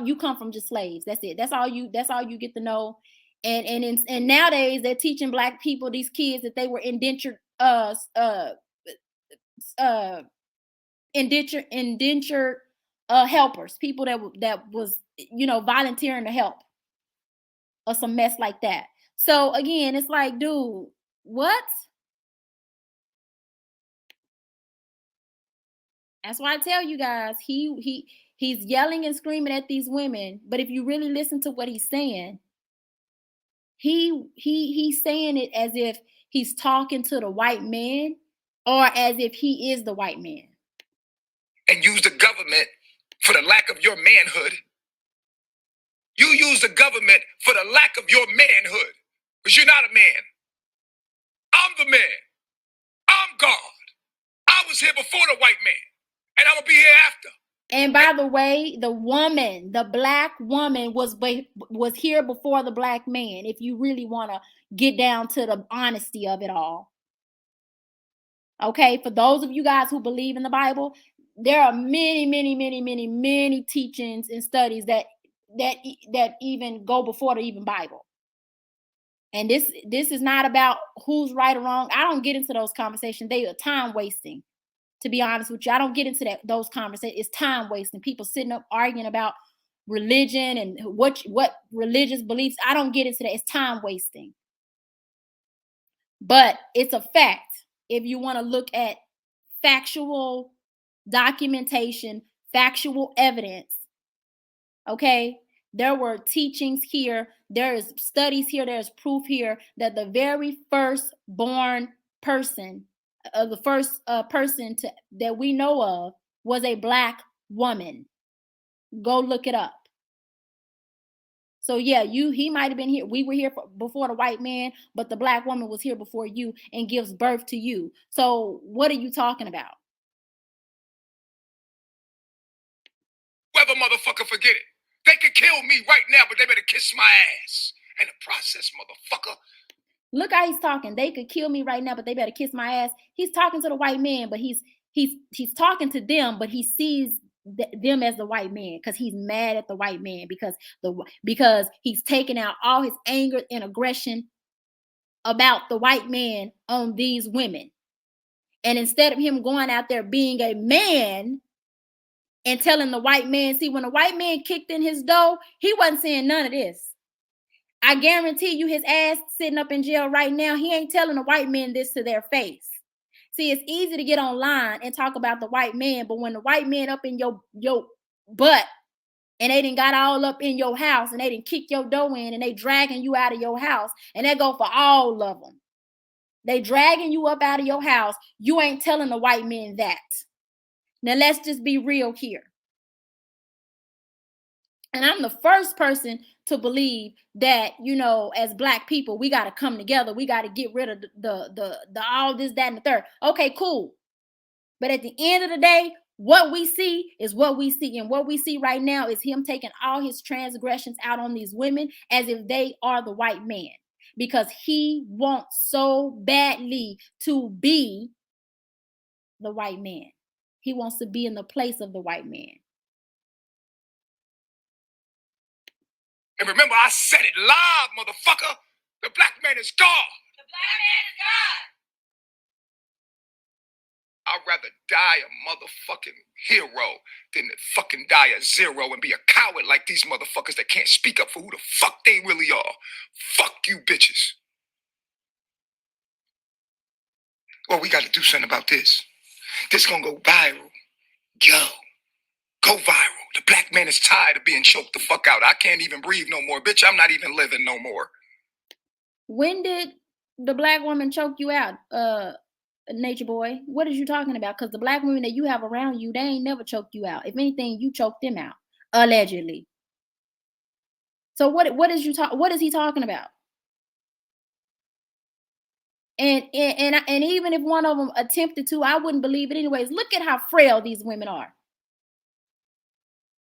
You come from just slaves. That's it. That's all you get to know. And nowadays they're teaching black people, these kids, that they were indentured helpers, people that was volunteering to help, or some mess like that. So again, it's like, dude, what? That's why I tell you guys, he's yelling and screaming at these women, but if you really listen to what he's saying, he's saying it as if he's talking to the white man, or as if he is the white man. And use the government for the lack of your manhood. You use the government for the lack of your manhood, because you're not a man. I'm the man. I'm God. I was here before the white man, and I'm gonna be here after. And by the way, the black woman was here before the black man, if you really want to get down to the honesty of it all. Okay, for those of you guys who believe in the Bible, there are many, many, many, many, many teachings and studies that even go before the even Bible. And this is not about who's right or wrong. I don't get into those conversations. They are time wasting. To be honest with you, I don't get into those conversations. It's time wasting. People sitting up arguing about religion and what religious beliefs. I don't get into that. It's time wasting. But it's a fact. If you want to look at factual documentation, factual evidence, okay, there were teachings here. There is studies here. There's proof here that the very first born person, the first person that we know of, was a black woman. Go look it up. So yeah, he might have been here. We were here before the white man, but the black woman was here before you and gives birth to you. So what are you talking about? Whoever motherfucker forget it. They could kill me right now, but they better kiss my ass in the process, motherfucker. Look how he's talking. They could kill me right now, but they better kiss my ass. He's talking to the white man, but he's talking to them, but he sees them as the white man, because he's mad at the white man, because he's taking out all his anger and aggression about the white man on these women. And instead of him going out there being a man and telling the white man, see, when the white man kicked in his door, he wasn't saying none of this. I guarantee you his ass sitting up in jail right now, he ain't telling the white men this to their face. See, it's easy to get online and talk about the white man, but when the white man up in your butt and they done got all up in your house and they done kick your door in and they dragging you out of your house, and that go for all of them. They dragging you up out of your house. You ain't telling the white men that. Now, let's just be real here. And I'm the first person to believe that, you know, as Black people, we got to come together. We got to get rid of the all this, that, and the third. Okay, cool. But at the end of the day, what we see is what we see. And what we see right now is him taking all his transgressions out on these women as if they are the white man. Because he wants so badly to be the white man. He wants to be in the place of the white man. And remember, I said it live, motherfucker. The black man is God. The black man is God. I'd rather die a motherfucking hero than to fucking die a zero and be a coward like these motherfuckers that can't speak up for who the fuck they really are. Fuck you bitches. Well, we got to do something about this. This gonna go viral. Yo, go viral. The black man is tired of being choked the fuck out. I can't even breathe no more. Bitch, I'm not even living no more. When did the black woman choke you out, Nature Boy? What are you talking about? Because the black women that you have around you, they ain't never choked you out. If anything, you choked them out, allegedly. So what is he talking about? And even if one of them attempted to, I wouldn't believe it anyways. Look at how frail these women are.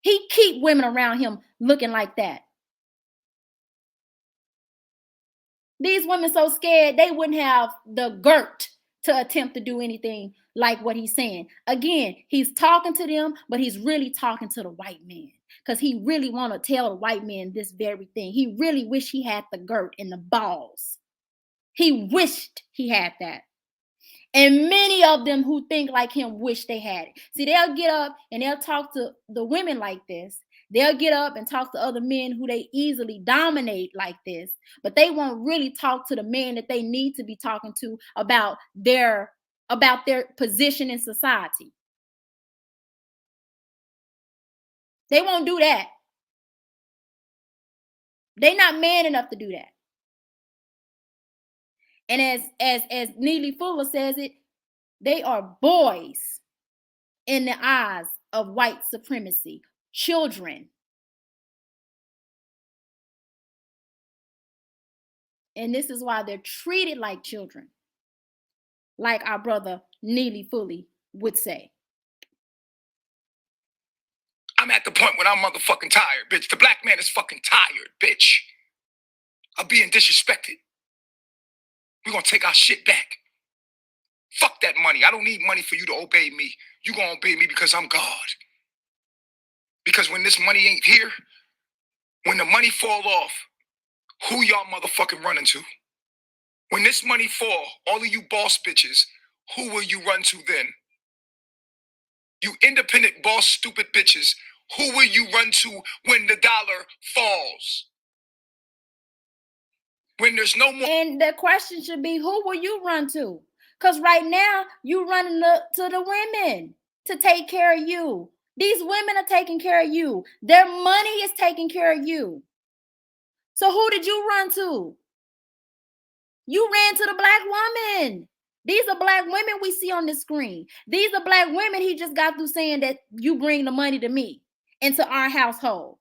He keep women around him looking like that. These women so scared they wouldn't have the girt to attempt to do anything like what he's saying. Again, he's talking to them, but he's really talking to the white man because he really want to tell the white man this very thing. He really wish he had the girt and the balls. He wished he had that. And many of them who think like him wish they had it. See, they'll get up and they'll talk to the women like this. They'll get up and talk to other men who they easily dominate like this, but they won't really talk to the men that they need to be talking to about their position in society. They won't do that. They're not man enough to do that. And as Neely Fuller says it, they are boys in the eyes of white supremacy, children. And this is why they're treated like children, like our brother Neely Fully would say. I'm at the point when I'm motherfucking tired, bitch. The black man is fucking tired, bitch. Of being disrespected. We're gonna take our shit back. Fuck that money. I don't need money for you to obey me. You gonna obey me because I'm God. Because when this money ain't here, when the money fall off, who y'all motherfucking running to? When this money fall, all of you boss bitches, who will you run to then? You independent boss stupid bitches, who will you run to when the dollar falls? When there's no more. And the question should be, who will you run to? Because right now, you running to the women to take care of you. These women are taking care of you. Their money is taking care of you. So who did you run to? You ran to the black woman. These are black women we see on the screen. These are black women he just got through saying that you bring the money to me, into our household.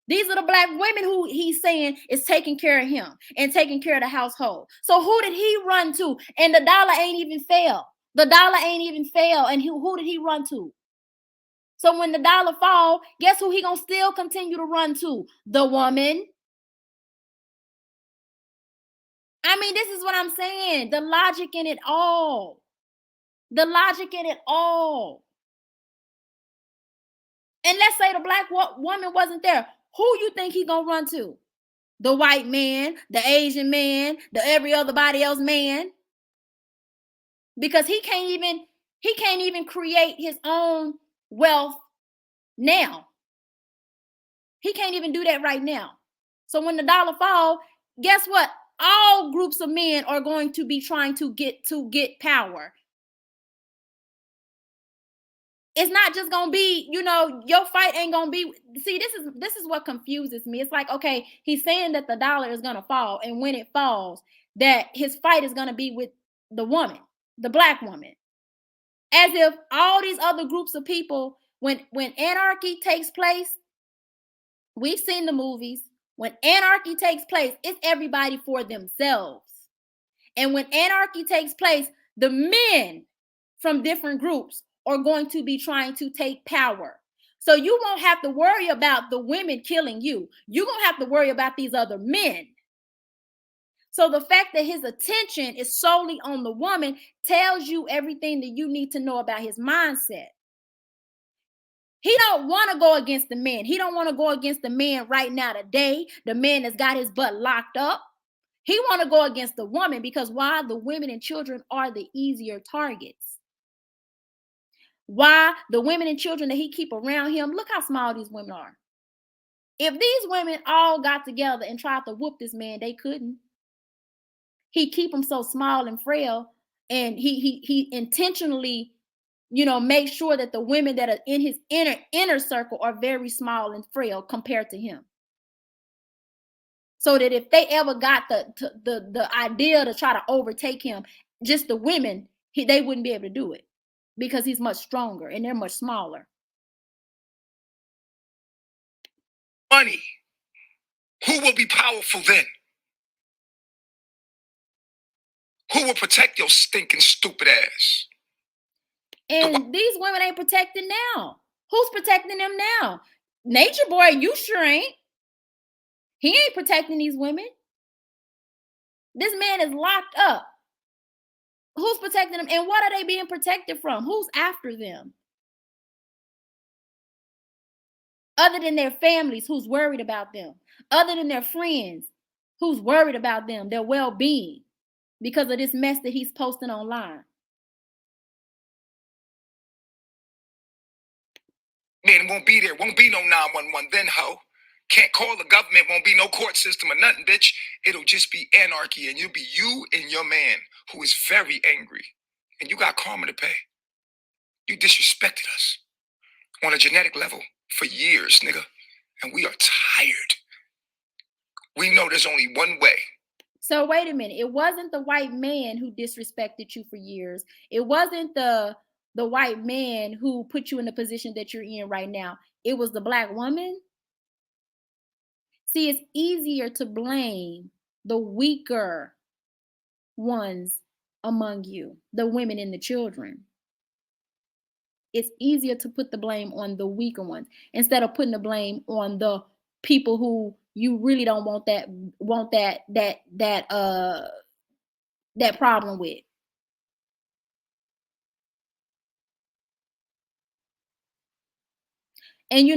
These are the black women who he's saying is taking care of him and taking care of the household. So who did he run to? And the dollar ain't even fell. The dollar ain't even fell. And who did he run to? So when the dollar fall, guess who he gonna still continue to run to? The woman. I mean, this is what I'm saying. The logic in it all. The logic in it all. And let's say the black woman wasn't there. Who you think he gonna run to? The white man, the Asian man, the every other body else man? Because he can't even create his own wealth now. He can't even do that right now. So when the dollar fall, guess what? All groups of men are going to be trying to get power. It's not just gonna be, your fight ain't gonna be. See, this is what confuses me. It's like, okay, he's saying that the dollar is gonna fall, and when it falls, that his fight is gonna be with the woman, the black woman, as if all these other groups of people, when anarchy takes place, we've seen the movies. When anarchy takes place, it's everybody for themselves, and when anarchy takes place, the men from different groups are going to be trying to take power. So you won't have to worry about the women killing you. You're going to have to worry about these other men. So the fact that his attention is solely on the woman tells you everything that you need to know about his mindset. He don't want to go against the men. He don't want to go against the man right now today, the man that's got his butt locked up. He want to go against the woman because why? The women and children are the easier targets. Why? The women and children that he keep around him, look how small these women are. If these women all got together and tried to whoop this man, they couldn't. He keep them so small and frail, and he intentionally, make sure that the women that are in his inner circle are very small and frail compared to him. So that if they ever got the idea to try to overtake him, just the women, they wouldn't be able to do it. Because he's much stronger and they're much smaller. Money. Who will be powerful then? Who will protect your stinking stupid ass? And these women ain't protected now. Who's protecting them now? Nature Boy, you sure ain't. He ain't protecting these women. This man is locked up. Who's protecting them? And what are they being protected from? Who's after them? Other than their families, who's worried about them? Other than their friends, who's worried about them, their well-being, because of this mess that he's posting online? Man, it won't be there. Won't be no 911 then, ho. Can't call the government. Won't be no court system or nothing, bitch. It'll just be anarchy, and you'll be you and your man, who is very angry. And you got karma to pay. You disrespected us on a genetic level for years, nigga. And we are tired. We know there's only one way. So wait a minute. It wasn't the white man who disrespected you for years. It wasn't the white man who put you in the position that you're in right now. It was the black woman. See, it's easier to blame the weaker ones among you, the women and the children. It's easier to put the blame on the weaker ones instead of putting the blame on the people who you really don't want that problem with. And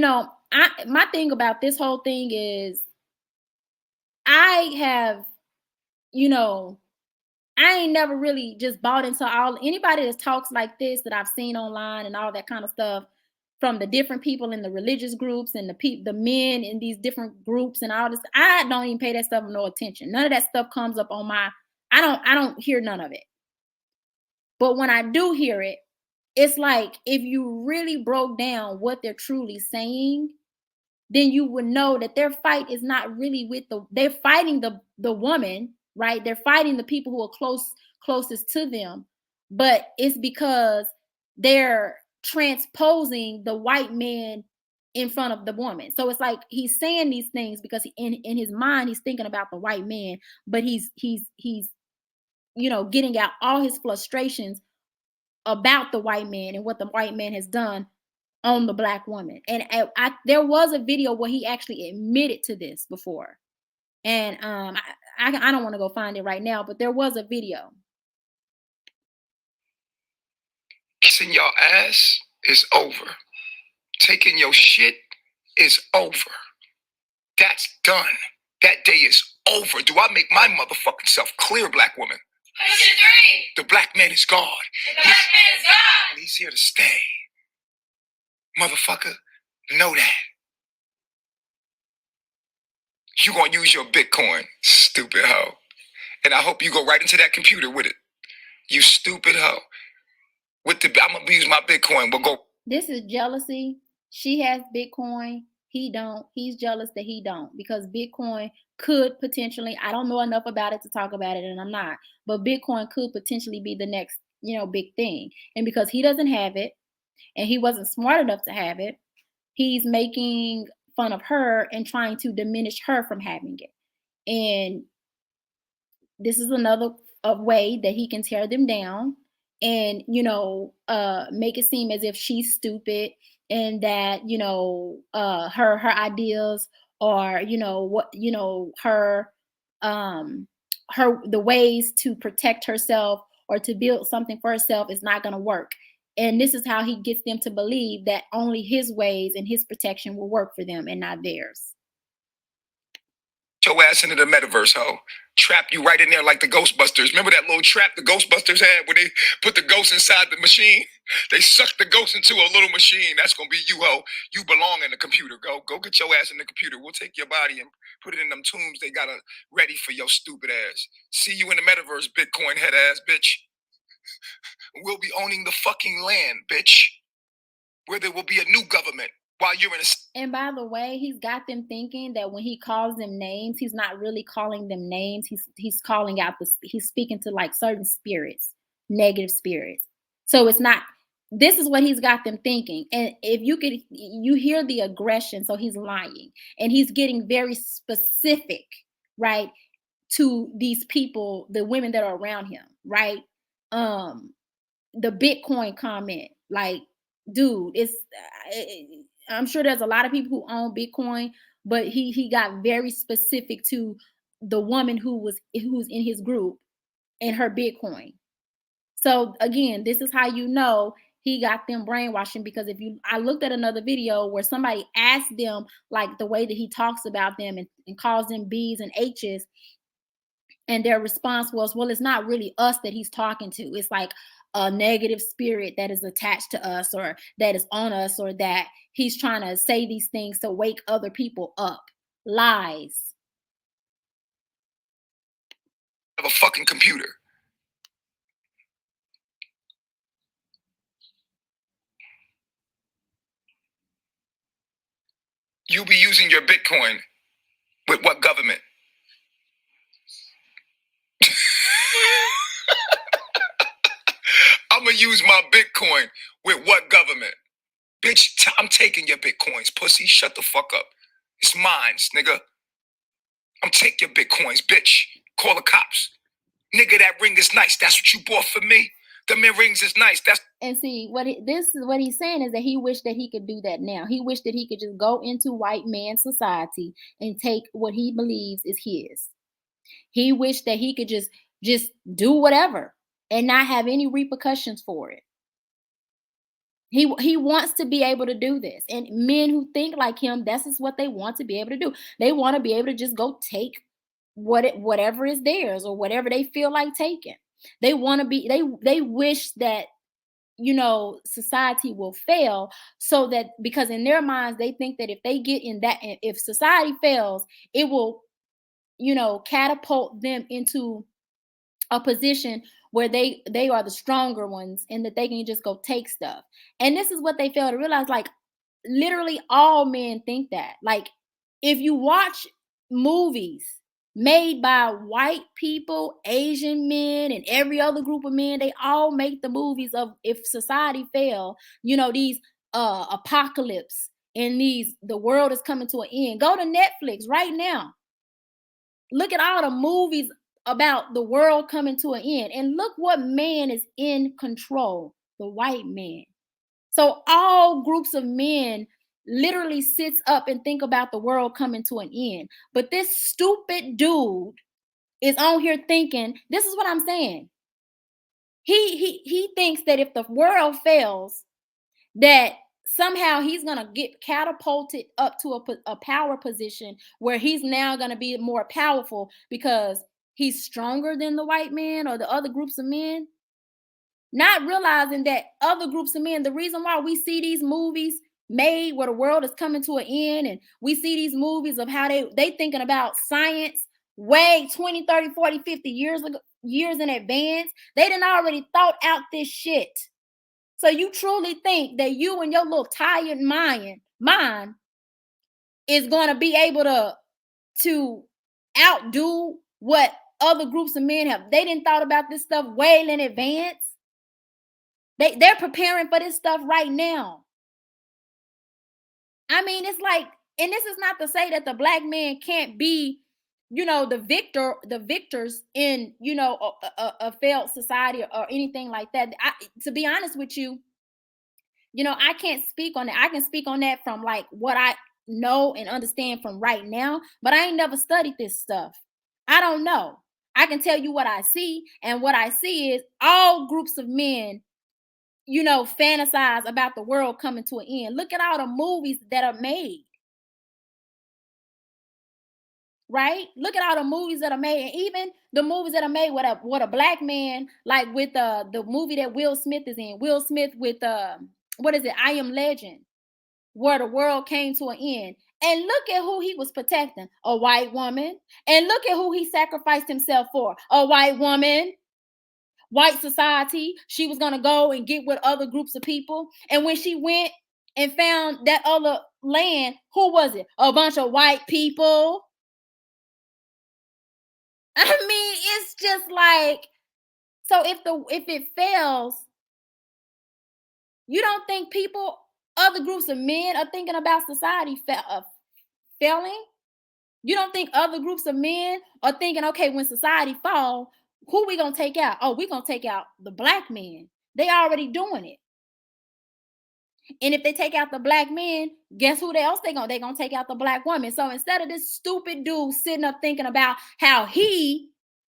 my thing about this whole thing is I have, I ain't never really just bought into anybody that talks like this that I've seen online and all that kind of stuff, from the different people in the religious groups and the men in these different groups and all this. I don't even pay that stuff no attention. None of that stuff comes up on my, I don't hear none of it. But when I do hear it, it's like if you really broke down what they're truly saying, then you would know that their fight is not really with they're fighting the woman, right? They're fighting the people who are closest to them, but it's because they're transposing the white man in front of the woman. So it's like he's saying these things because in his mind he's thinking about the white man, but he's getting out all his frustrations about the white man and what the white man has done on the black woman. And there was a video where he actually admitted to this before. And I don't want to go find it right now, but there was a video. Kissing your ass is over. Taking your shit is over. That's done. That day is over. Do I make my motherfucking self clear, black woman? The black man is God. And he's here to stay. Motherfucker, Know that. You gonna use your Bitcoin, stupid hoe. And I hope you go right into that computer with it. You stupid hoe. I'm gonna use my Bitcoin. We'll go. This is jealousy. She has Bitcoin. He don't. He's jealous that he don't, because Bitcoin could potentially, I don't know enough about it to talk about it, and I'm not, but Bitcoin could potentially be the next, big thing. And because he doesn't have it and he wasn't smart enough to have it, he's making fun of her and trying to diminish her from having it. And this is another way that he can tear them down and make it seem as if she's stupid, and that her ideas, or her the ways to protect herself or to build something for herself is not going to work. And this is how he gets them to believe that only his ways and his protection will work for them and not theirs. Your ass into the metaverse, ho. Trap you right in there like the Ghostbusters. Remember that little trap the Ghostbusters had where they put the ghost inside the machine? They sucked the ghost into a little machine. That's gonna be you, ho. You belong in the computer. Go get your ass in the computer. We'll take your body and put it in them tombs they got ready for your stupid ass. See you in the metaverse, Bitcoin head ass bitch. We'll be owning the fucking land, bitch. Where there will be a new government. While you're in a... And by the way, he's got them thinking that when he calls them names, he's not really calling them names. He's calling out he's speaking to like certain spirits, negative spirits. So it's not, this is what he's got them thinking. And if you hear the aggression, so he's lying. And he's getting very specific, right, to these people, the women that are around him, right? The Bitcoin comment, like, dude, I'm sure there's a lot of people who own Bitcoin, but he got very specific to the woman who's in his group and her Bitcoin. So again, this is how you know he got them brainwashing, because I looked at another video where somebody asked them like the way that he talks about them and calls them B's and H's. And their response was, well, it's not really us that he's talking to. It's like a negative spirit that is attached to us, or that is on us, or that he's trying to say these things to wake other people up. Lies. Of a fucking computer. You'll be using your Bitcoin with what government? I'm gonna use my Bitcoin with what government? Bitch, I'm taking your Bitcoins, pussy. Shut the fuck up. It's mine, nigga. I'm taking your Bitcoins, bitch. Call the cops. Nigga, that ring is nice. That's what you bought for me. The rings is nice. That's... And see, this is what he's saying, is that he wished that he could do that now. He wished that he could just go into white man society and take what he believes is his. He wished that he could just do whatever and not have any repercussions for it. He wants to be able to do this. And men who think like him, that's just what they want to be able to do. They want to be able to just go take whatever is theirs, or whatever they feel like taking. They want to be, they wish that, society will fail, so that, because in their minds, they think that if they get in that, if society fails, it will, catapult them into a position where they are the stronger ones, and that they can just go take stuff. And this is what they fail to realize. Like, literally all men think that. Like, if you watch movies made by white people, Asian men, and every other group of men, they all make the movies of, if society fail, these apocalypse, and the world is coming to an end. Go to Netflix right now. Look at all the movies about the world coming to an end, and look what man is in control: the white man. So all groups of men literally sits up and think about the world coming to an end. But this stupid dude is on here thinking, this is what I'm saying. He thinks that if the world fails, that somehow he's going to get catapulted up to a power position where he's now going to be more powerful because he's stronger than the white man or the other groups of men. Not realizing that other groups of men, the reason why we see these movies made where the world is coming to an end, and we see these movies of how they thinking about science way 20, 30, 40, 50 years in advance. They done already thought out this shit. So you truly think that you and your little tired mind is going to be able to outdo what other groups of men have? They didn't thought about this stuff way in advance. They're preparing for this stuff right now. I mean, it's like, and this is not to say that the black man can't be, the victors in, a failed society or anything like that. To be honest with you, I can't speak on that. I can speak on that from like what I know and understand from right now, but I ain't never studied this stuff. I don't know. I can tell you what I see, and what I see is all groups of men, fantasize about the world coming to an end. Look at all the movies that are made. Right? Look at all the movies that are made, and even the movies that are made with a black man, like with the movie that Will Smith is in. Will Smith with what is it? I Am Legend, where the world came to an end. And look at who he was protecting, a white woman. And look at who he sacrificed himself for, a white woman. White society. She was going to go and get with other groups of people. And when she went and found that other land, who was it? A bunch of white people. I mean, it's just like, so if it fails, you don't think other groups of men are thinking about society failing? You don't think other groups of men are thinking, okay, when society falls, who we gonna take out? Oh, we gonna take out the black men. They already doing it. And if they take out the black men, guess who else they gonna take out the black woman. So instead of this stupid dude sitting up thinking about how he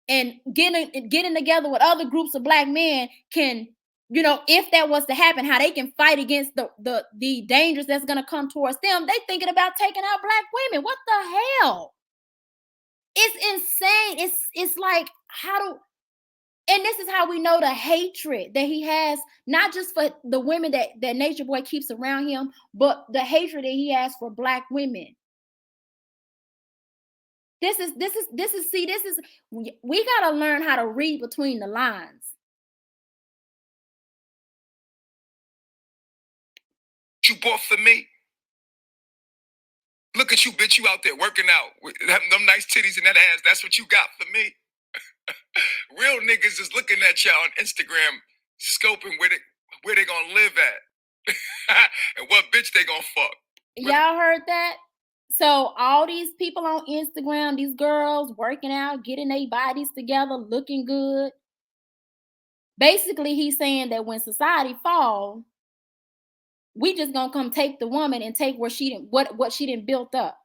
and getting together with other groups of black men can, if that was to happen, how they can fight against the dangers that's gonna come towards them, they thinking about taking out black women. What the hell? It's insane. It's like, and this is how we know the hatred that he has, not just for the women that Nature Boy keeps around him, but the hatred that he has for black women. We gotta learn how to read between the lines. You bought for me. Look at you, bitch. You out there working out with them nice titties and that ass. That's what you got for me. Real niggas is looking at y'all on Instagram, scoping where they gonna live at, and what bitch they gonna fuck. Y'all heard that? So all these people on Instagram, these girls working out, getting their bodies together, looking good. Basically, he's saying that when society falls, we just gonna come take the woman and take what she didn't built up.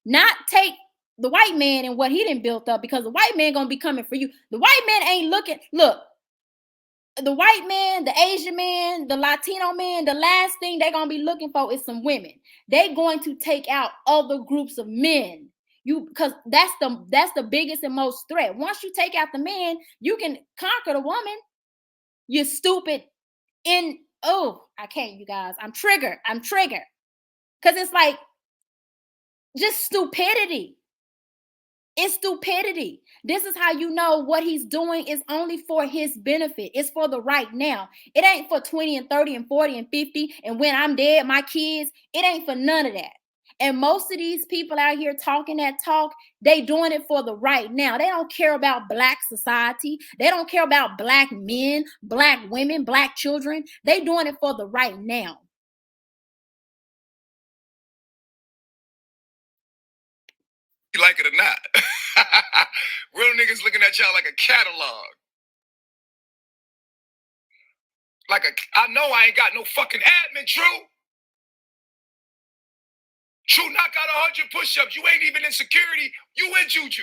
Not take the white man and what he didn't built up, because the white man gonna be coming for you. The white man ain't looking. Look, the white man, the Asian man, the Latino man, the last thing they're gonna be looking for is some women. They're going to take out other groups of men. Because that's the biggest and most threat. Once you take out the man, you can conquer the woman. You're stupid. I can't, you guys. I'm triggered. Because it's like just stupidity. It's stupidity. This is how you know what he's doing is only for his benefit. It's for the right now. It ain't for 20 and 30 and 40 and 50. And when I'm dead, my kids, it ain't for none of that. And most of these people out here talking that talk, they doing it for the right now. They don't care about black society. They don't care about black men, black women, black children. They doing it for the right now. You like it or not. Real niggas looking at y'all like a catalog. I know I ain't got no fucking admin, True. True knock out 100 push-ups. You ain't even in security. You in juju.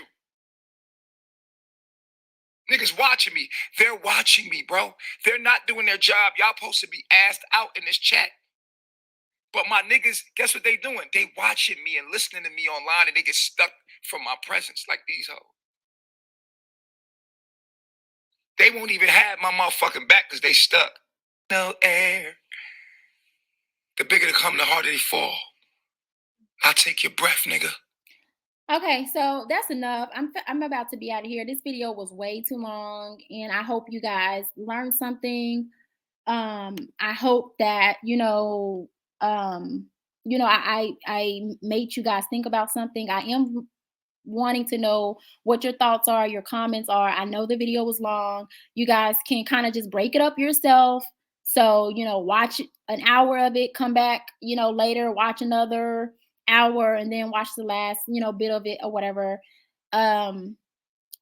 Niggas watching me. They're watching me, bro. They're not doing their job. Y'all supposed to be asked out in this chat. But my niggas, guess what they doing? They watching me and listening to me online, and they get stuck from my presence like these hoes. They won't even have my motherfucking back because they stuck. No air. The bigger they come, the harder they fall. I'll take your breath, nigga. Okay, so that's enough. I'm about to be out of here. This video was way too long, and I hope you guys learned something. I hope that I made you guys think about something. I am wanting to know what your thoughts are, your comments are. I know the video was long. You guys can kind of just break it up yourself. So, watch an hour of it, come back, later, watch another hour, and then watch the last, bit of it or whatever.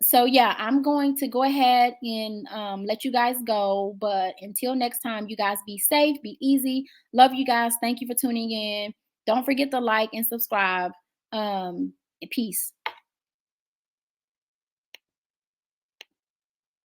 So yeah, I'm going to go ahead and let you guys go. But until next time, you guys be safe, be easy. Love you guys. Thank you for tuning in. Don't forget to like and subscribe. Peace.